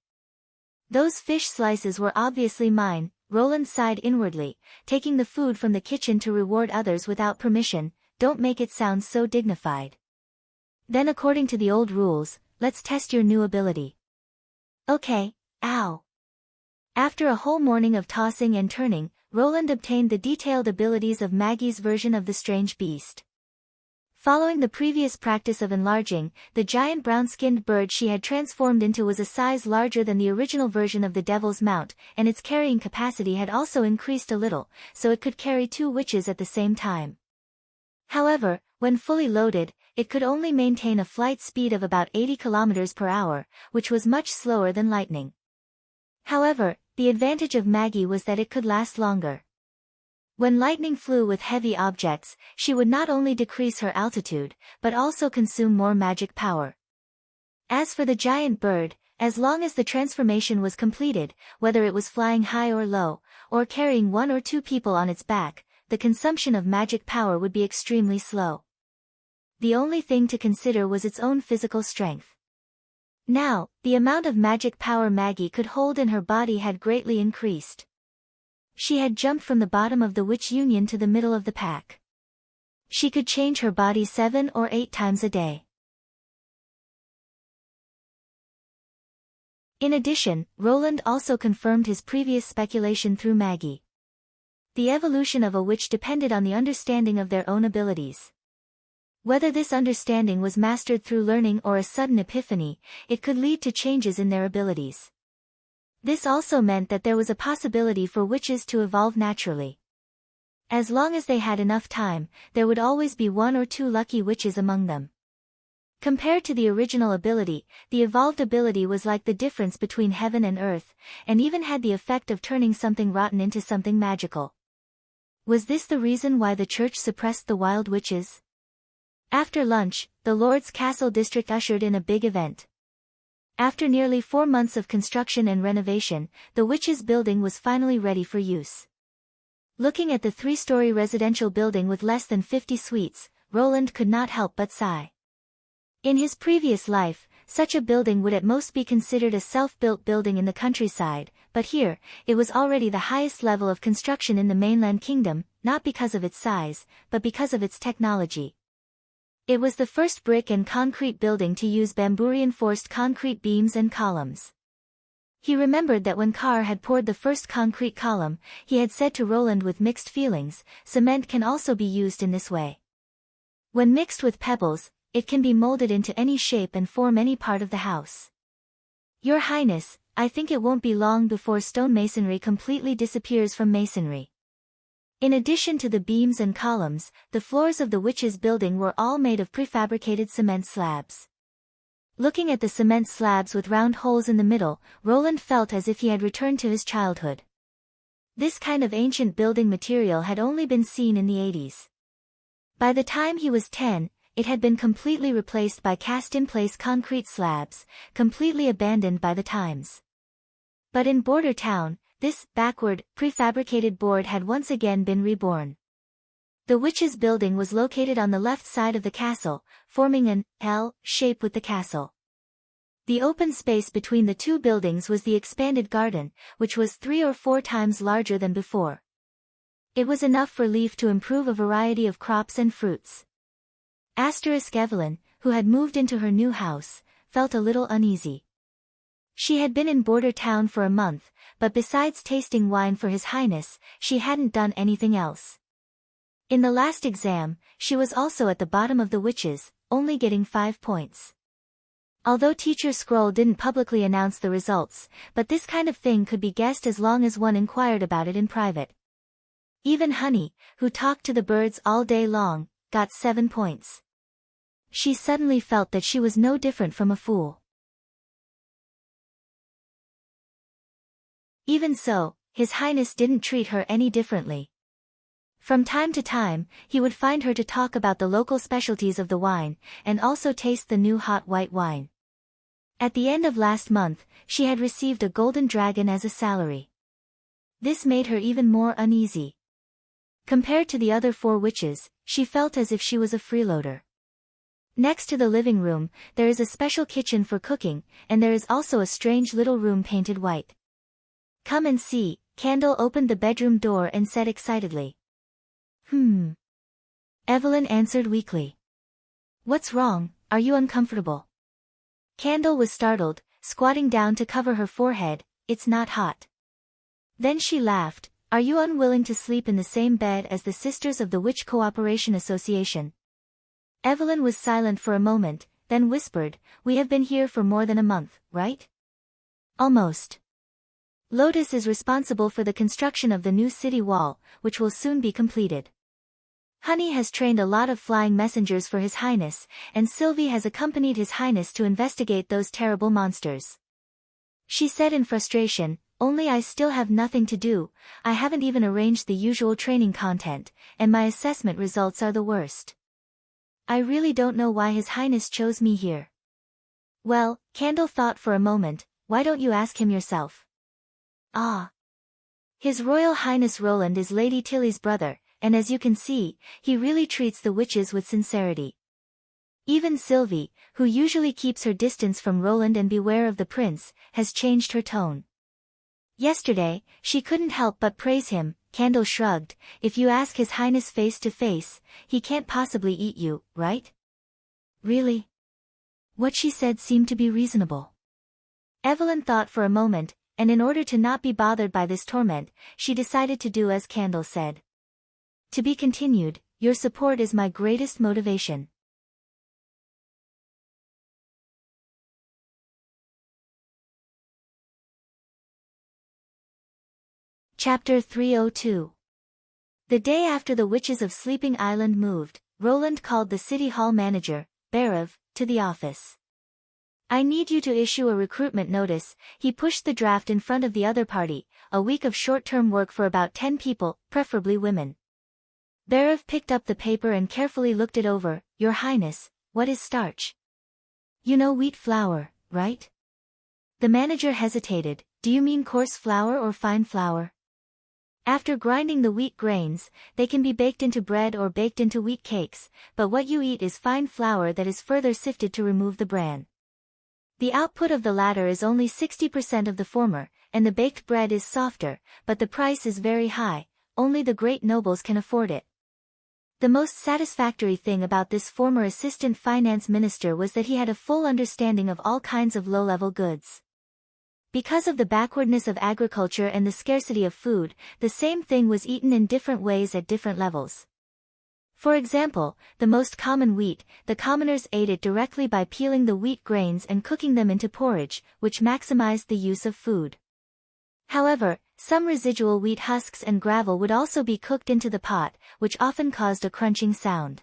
Those fish slices were obviously mine, Roland sighed inwardly, taking the food from the kitchen to reward others without permission, don't make it sound so dignified. Then according to the old rules, let's test your new ability. Okay. Ow! After a whole morning of tossing and turning, Roland obtained the detailed abilities of Maggie's version of the strange beast. Following the previous practice of enlarging, the giant brown-skinned bird she had transformed into was a size larger than the original version of the Devil's Mount, and its carrying capacity had also increased a little, so it could carry 2 witches at the same time. However, when fully loaded, it could only maintain a flight speed of about 80 kilometers per hour, which was much slower than lightning. However, the advantage of Maggie was that it could last longer. When lightning flew with heavy objects, she would not only decrease her altitude, but also consume more magic power. As for the giant bird, as long as the transformation was completed, whether it was flying high or low, or carrying 1 or 2 people on its back, the consumption of magic power would be extremely slow. The only thing to consider was its own physical strength. Now, the amount of magic power Maggie could hold in her body had greatly increased. She had jumped from the bottom of the Witch Union to the middle of the pack. She could change her body 7 or 8 times a day. In addition, Roland also confirmed his previous speculation through Maggie. The evolution of a witch depended on the understanding of their own abilities. Whether this understanding was mastered through learning or a sudden epiphany, it could lead to changes in their abilities. This also meant that there was a possibility for witches to evolve naturally. As long as they had enough time, there would always be 1 or 2 lucky witches among them. Compared to the original ability, the evolved ability was like the difference between heaven and earth, and even had the effect of turning something rotten into something magical. Was this the reason why the church suppressed the wild witches? After lunch, the Lord's Castle district ushered in a big event. After nearly 4 months of construction and renovation, the witches' building was finally ready for use. Looking at the 3-story residential building with less than 50 suites, Roland could not help but sigh. In his previous life, such a building would at most be considered a self-built building in the countryside, but here, it was already the highest level of construction in the mainland kingdom, not because of its size, but because of its technology. It was the first brick and concrete building to use bamboo-reinforced concrete beams and columns. He remembered that when Carr had poured the first concrete column, he had said to Roland with mixed feelings, "Cement can also be used in this way. When mixed with pebbles, it can be molded into any shape and form any part of the house. Your Highness, I think it won't be long before stonemasonry completely disappears from masonry." In addition to the beams and columns, the floors of the witch's building were all made of prefabricated cement slabs. Looking at the cement slabs with round holes in the middle, Roland felt as if he had returned to his childhood. This kind of ancient building material had only been seen in the 80s. By the time he was 10, it had been completely replaced by cast-in-place concrete slabs, completely abandoned by the times. But in Border Town, this backward, prefabricated board had once again been reborn. The witch's building was located on the left side of the castle, forming an L shape with the castle. The open space between the two buildings was the expanded garden, which was 3 or 4 times larger than before. It was enough for Leaf to improve a variety of crops and fruits. Evelyn, who had moved into her new house, felt a little uneasy. She had been in Border Town for a month, but besides tasting wine for His Highness, she hadn't done anything else. In the last exam, she was also at the bottom of the witches, only getting 5 points. Although Teacher Scroll didn't publicly announce the results, but this kind of thing could be guessed as long as one inquired about it in private. Even Honey, who talked to the birds all day long, got 7 points. She suddenly felt that she was no different from a fool. Even so, His Highness didn't treat her any differently. From time to time, he would find her to talk about the local specialties of the wine, and also taste the new hot white wine. At the end of last month, she had received a golden dragon as a salary. This made her even more uneasy. Compared to the other 4 witches, she felt as if she was a freeloader. Next to the living room, there is a special kitchen for cooking, and there is also a strange little room painted white. "Come and see," Candle opened the bedroom door and said excitedly. Evelyn answered weakly. "What's wrong, are you uncomfortable?" Candle was startled, squatting down to cover her forehead. "It's not hot." Then she laughed. "Are you unwilling to sleep in the same bed as the Sisters of the Witch Cooperation Association?" Evelyn was silent for a moment, then whispered, "We have been here for more than a month, right?" "Almost. Lotus is responsible for the construction of the new city wall, which will soon be completed. Honey has trained a lot of flying messengers for His Highness, and Sylvie has accompanied His Highness to investigate those terrible monsters." She said in frustration, "Only I still have nothing to do. I haven't even arranged the usual training content, and my assessment results are the worst. I really don't know why His Highness chose me here." "Well," Candle thought for a moment, "why don't you ask him yourself?" "Ah. His Royal Highness Roland is Lady Tilly's brother, and as you can see, he really treats the witches with sincerity. Even Sylvie, who usually keeps her distance from Roland and beware of the prince, has changed her tone. Yesterday, she couldn't help but praise him." Candle shrugged. "If you ask His Highness face to face, he can't possibly eat you, right?" "Really?" What she said seemed to be reasonable. Evelyn thought for a moment, and in order to not be bothered by this torment, she decided to do as Candle said. "To be continued, your support is my greatest motivation." Chapter 302. The day after the witches of Sleeping Island moved, Roland called the City Hall manager, Berev, to the office. "I need you to issue a recruitment notice." He pushed the draft in front of the other party, a week of short-term work for about 10 people, preferably women. Berev picked up the paper and carefully looked it over. "Your Highness, what is starch?" "You know wheat flour, right?" The manager hesitated. "Do you mean coarse flour or fine flour?" "After grinding the wheat grains, they can be baked into bread or baked into wheat cakes, but what you eat is fine flour that is further sifted to remove the bran. The output of the latter is only 60% of the former, and the baked bread is softer, but the price is very high, only the great nobles can afford it." The most satisfactory thing about this former assistant finance minister was that he had a full understanding of all kinds of low-level goods. Because of the backwardness of agriculture and the scarcity of food, the same thing was eaten in different ways at different levels. For example, the most common wheat, the commoners ate it directly by peeling the wheat grains and cooking them into porridge, which maximized the use of food. However, some residual wheat husks and gravel would also be cooked into the pot, which often caused a crunching sound.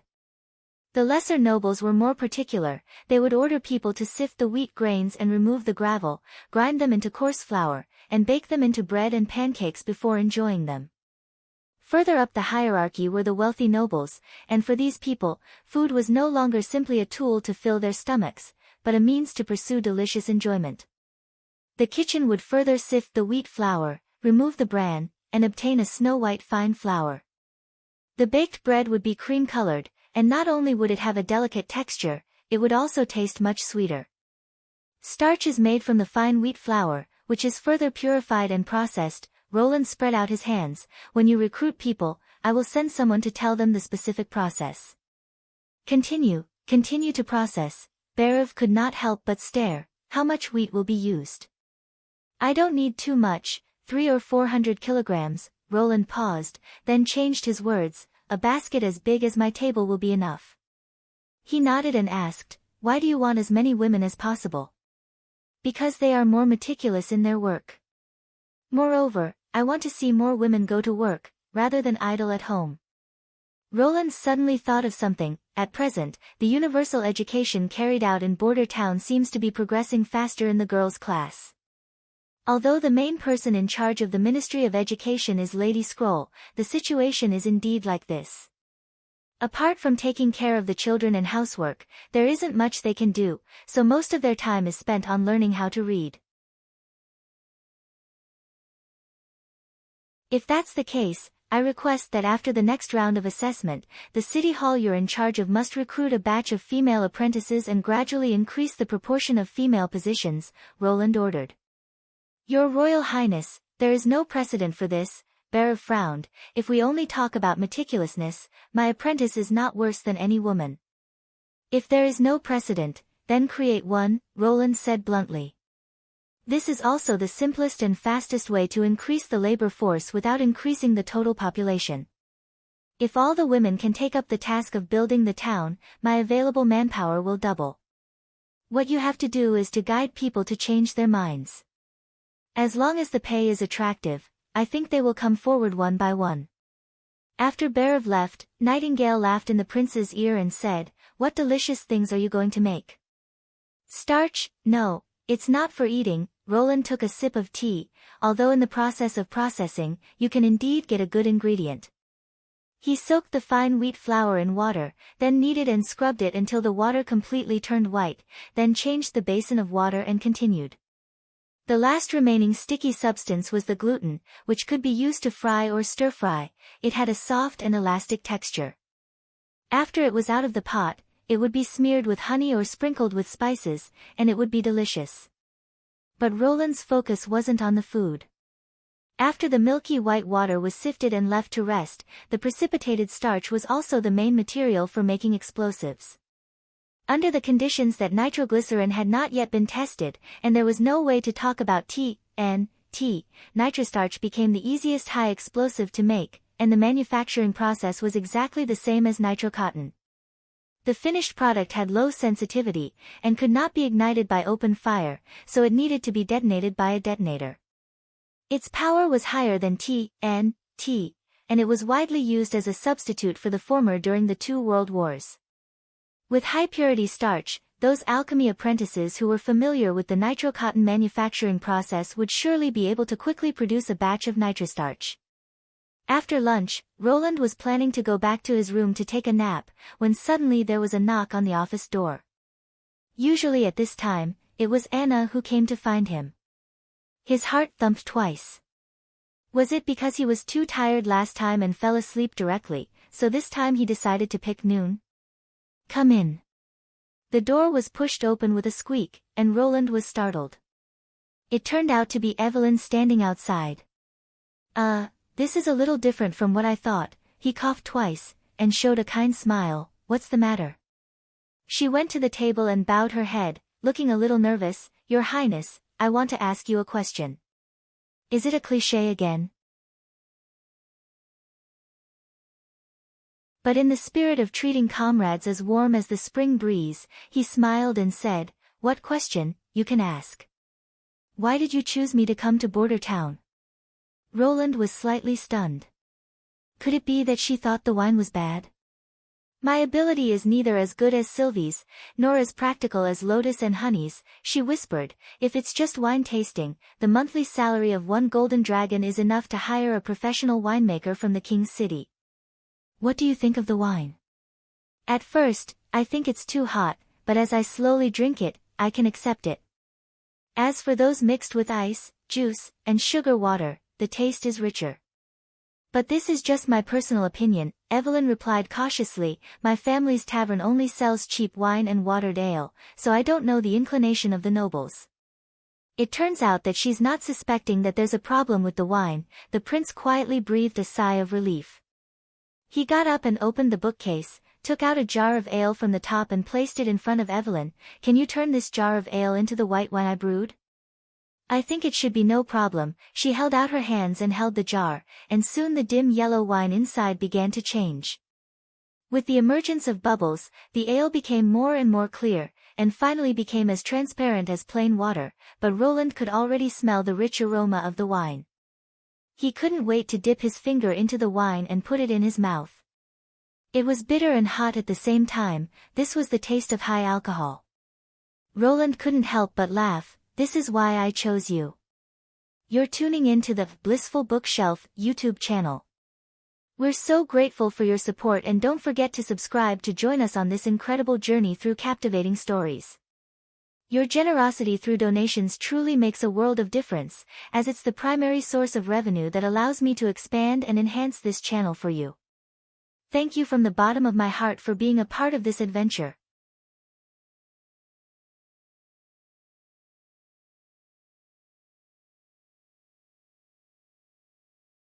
The lesser nobles were more particular. They would order people to sift the wheat grains and remove the gravel, grind them into coarse flour, and bake them into bread and pancakes before enjoying them. Further up the hierarchy were the wealthy nobles, and for these people, food was no longer simply a tool to fill their stomachs, but a means to pursue delicious enjoyment. The kitchen would further sift the wheat flour, remove the bran, and obtain a snow-white fine flour. The baked bread would be cream-colored, and not only would it have a delicate texture, it would also taste much sweeter. Starch is made from the fine wheat flour, which is further purified and processed. Roland spread out his hands. When you recruit people, I will send someone to tell them the specific process. Continue to process. Berev could not help but stare. How much wheat will be used? I don't need too much, 300 or 400 kilograms. Roland paused, then changed his words. A basket as big as my table will be enough. He nodded and asked, why do you want as many women as possible? Because they are more meticulous in their work. Moreover, I want to see more women go to work, rather than idle at home. Roland suddenly thought of something. At present, the universal education carried out in border towns seems to be progressing faster in the girls' class. Although the main person in charge of the Ministry of Education is Lady Scroll, the situation is indeed like this. Apart from taking care of the children and housework, there isn't much they can do, so most of their time is spent on learning how to read. If that's the case, I request that after the next round of assessment, the city hall you're in charge of must recruit a batch of female apprentices and gradually increase the proportion of female positions, Roland ordered. Your Royal Highness, there is no precedent for this, Berev frowned. If we only talk about meticulousness, my apprentice is not worse than any woman. If there is no precedent, then create one, Roland said bluntly. This is also the simplest and fastest way to increase the labor force without increasing the total population. If all the women can take up the task of building the town, my available manpower will double. What you have to do is to guide people to change their minds. As long as the pay is attractive, I think they will come forward one by one. After Berev left, Nightingale laughed in the prince's ear and said, what delicious things are you going to make? Starch? No, it's not for eating. Roland took a sip of tea. Although in the process of processing, you can indeed get a good ingredient. He soaked the fine wheat flour in water, then kneaded and scrubbed it until the water completely turned white, then changed the basin of water and continued. The last remaining sticky substance was the gluten, which could be used to fry or stir-fry. It had a soft and elastic texture. After it was out of the pot, it would be smeared with honey or sprinkled with spices, and it would be delicious. But Roland's focus wasn't on the food. After the milky white water was sifted and left to rest, the precipitated starch was also the main material for making explosives. Under the conditions that nitroglycerin had not yet been tested, and there was no way to talk about TNT, nitrostarch became the easiest high explosive to make, and the manufacturing process was exactly the same as nitrocotton. The finished product had low sensitivity, and could not be ignited by open fire, so it needed to be detonated by a detonator. Its power was higher than TNT, and it was widely used as a substitute for the former during the two world wars. With high-purity starch, those alchemy apprentices who were familiar with the nitrocotton manufacturing process would surely be able to quickly produce a batch of nitrostarch. After lunch, Roland was planning to go back to his room to take a nap, when suddenly there was a knock on the office door. Usually at this time, it was Anna who came to find him. His heart thumped twice. Was it because he was too tired last time and fell asleep directly, so this time he decided to pick noon? Come in. The door was pushed open with a squeak, and Roland was startled. It turned out to be Evelyn standing outside. This is a little different from what I thought. He coughed twice, and showed a kind smile. What's the matter? She went to the table and bowed her head, looking a little nervous. Your Highness, I want to ask you a question. Is it a cliché again? But in the spirit of treating comrades as warm as the spring breeze, he smiled and said, "What question, you can ask. Why did you choose me to come to Border Town?" Roland was slightly stunned. Could it be that she thought the wine was bad? "My ability is neither as good as Sylvie's, nor as practical as Lotus and Honey's," she whispered. "If it's just wine tasting, the monthly salary of one golden dragon is enough to hire a professional winemaker from the king's city. What do you think of the wine?" "At first, I think it's too hot, but as I slowly drink it, I can accept it. As for those mixed with ice, juice, and sugar water, the taste is richer. But this is just my personal opinion," Evelyn replied cautiously. "My family's tavern only sells cheap wine and watered ale, so I don't know the inclination of the nobles." It turns out that she's not suspecting that there's a problem with the wine. The prince quietly breathed a sigh of relief. He got up and opened the bookcase, took out a jar of ale from the top and placed it in front of Evelyn. "Can you turn this jar of ale into the white wine I brewed?" "I think it should be no problem." She held out her hands and held the jar, and soon the dim yellow wine inside began to change. With the emergence of bubbles, the ale became more and more clear, and finally became as transparent as plain water, but Roland could already smell the rich aroma of the wine. He couldn't wait to dip his finger into the wine and put it in his mouth. It was bitter and hot at the same time. This was the taste of high alcohol. Roland couldn't help but laugh. "This is why I chose you." You're tuning in to the Blissful Bookshelf YouTube channel. We're so grateful for your support, and don't forget to subscribe to join us on this incredible journey through captivating stories. Your generosity through donations truly makes a world of difference, as it's the primary source of revenue that allows me to expand and enhance this channel for you. Thank you from the bottom of my heart for being a part of this adventure.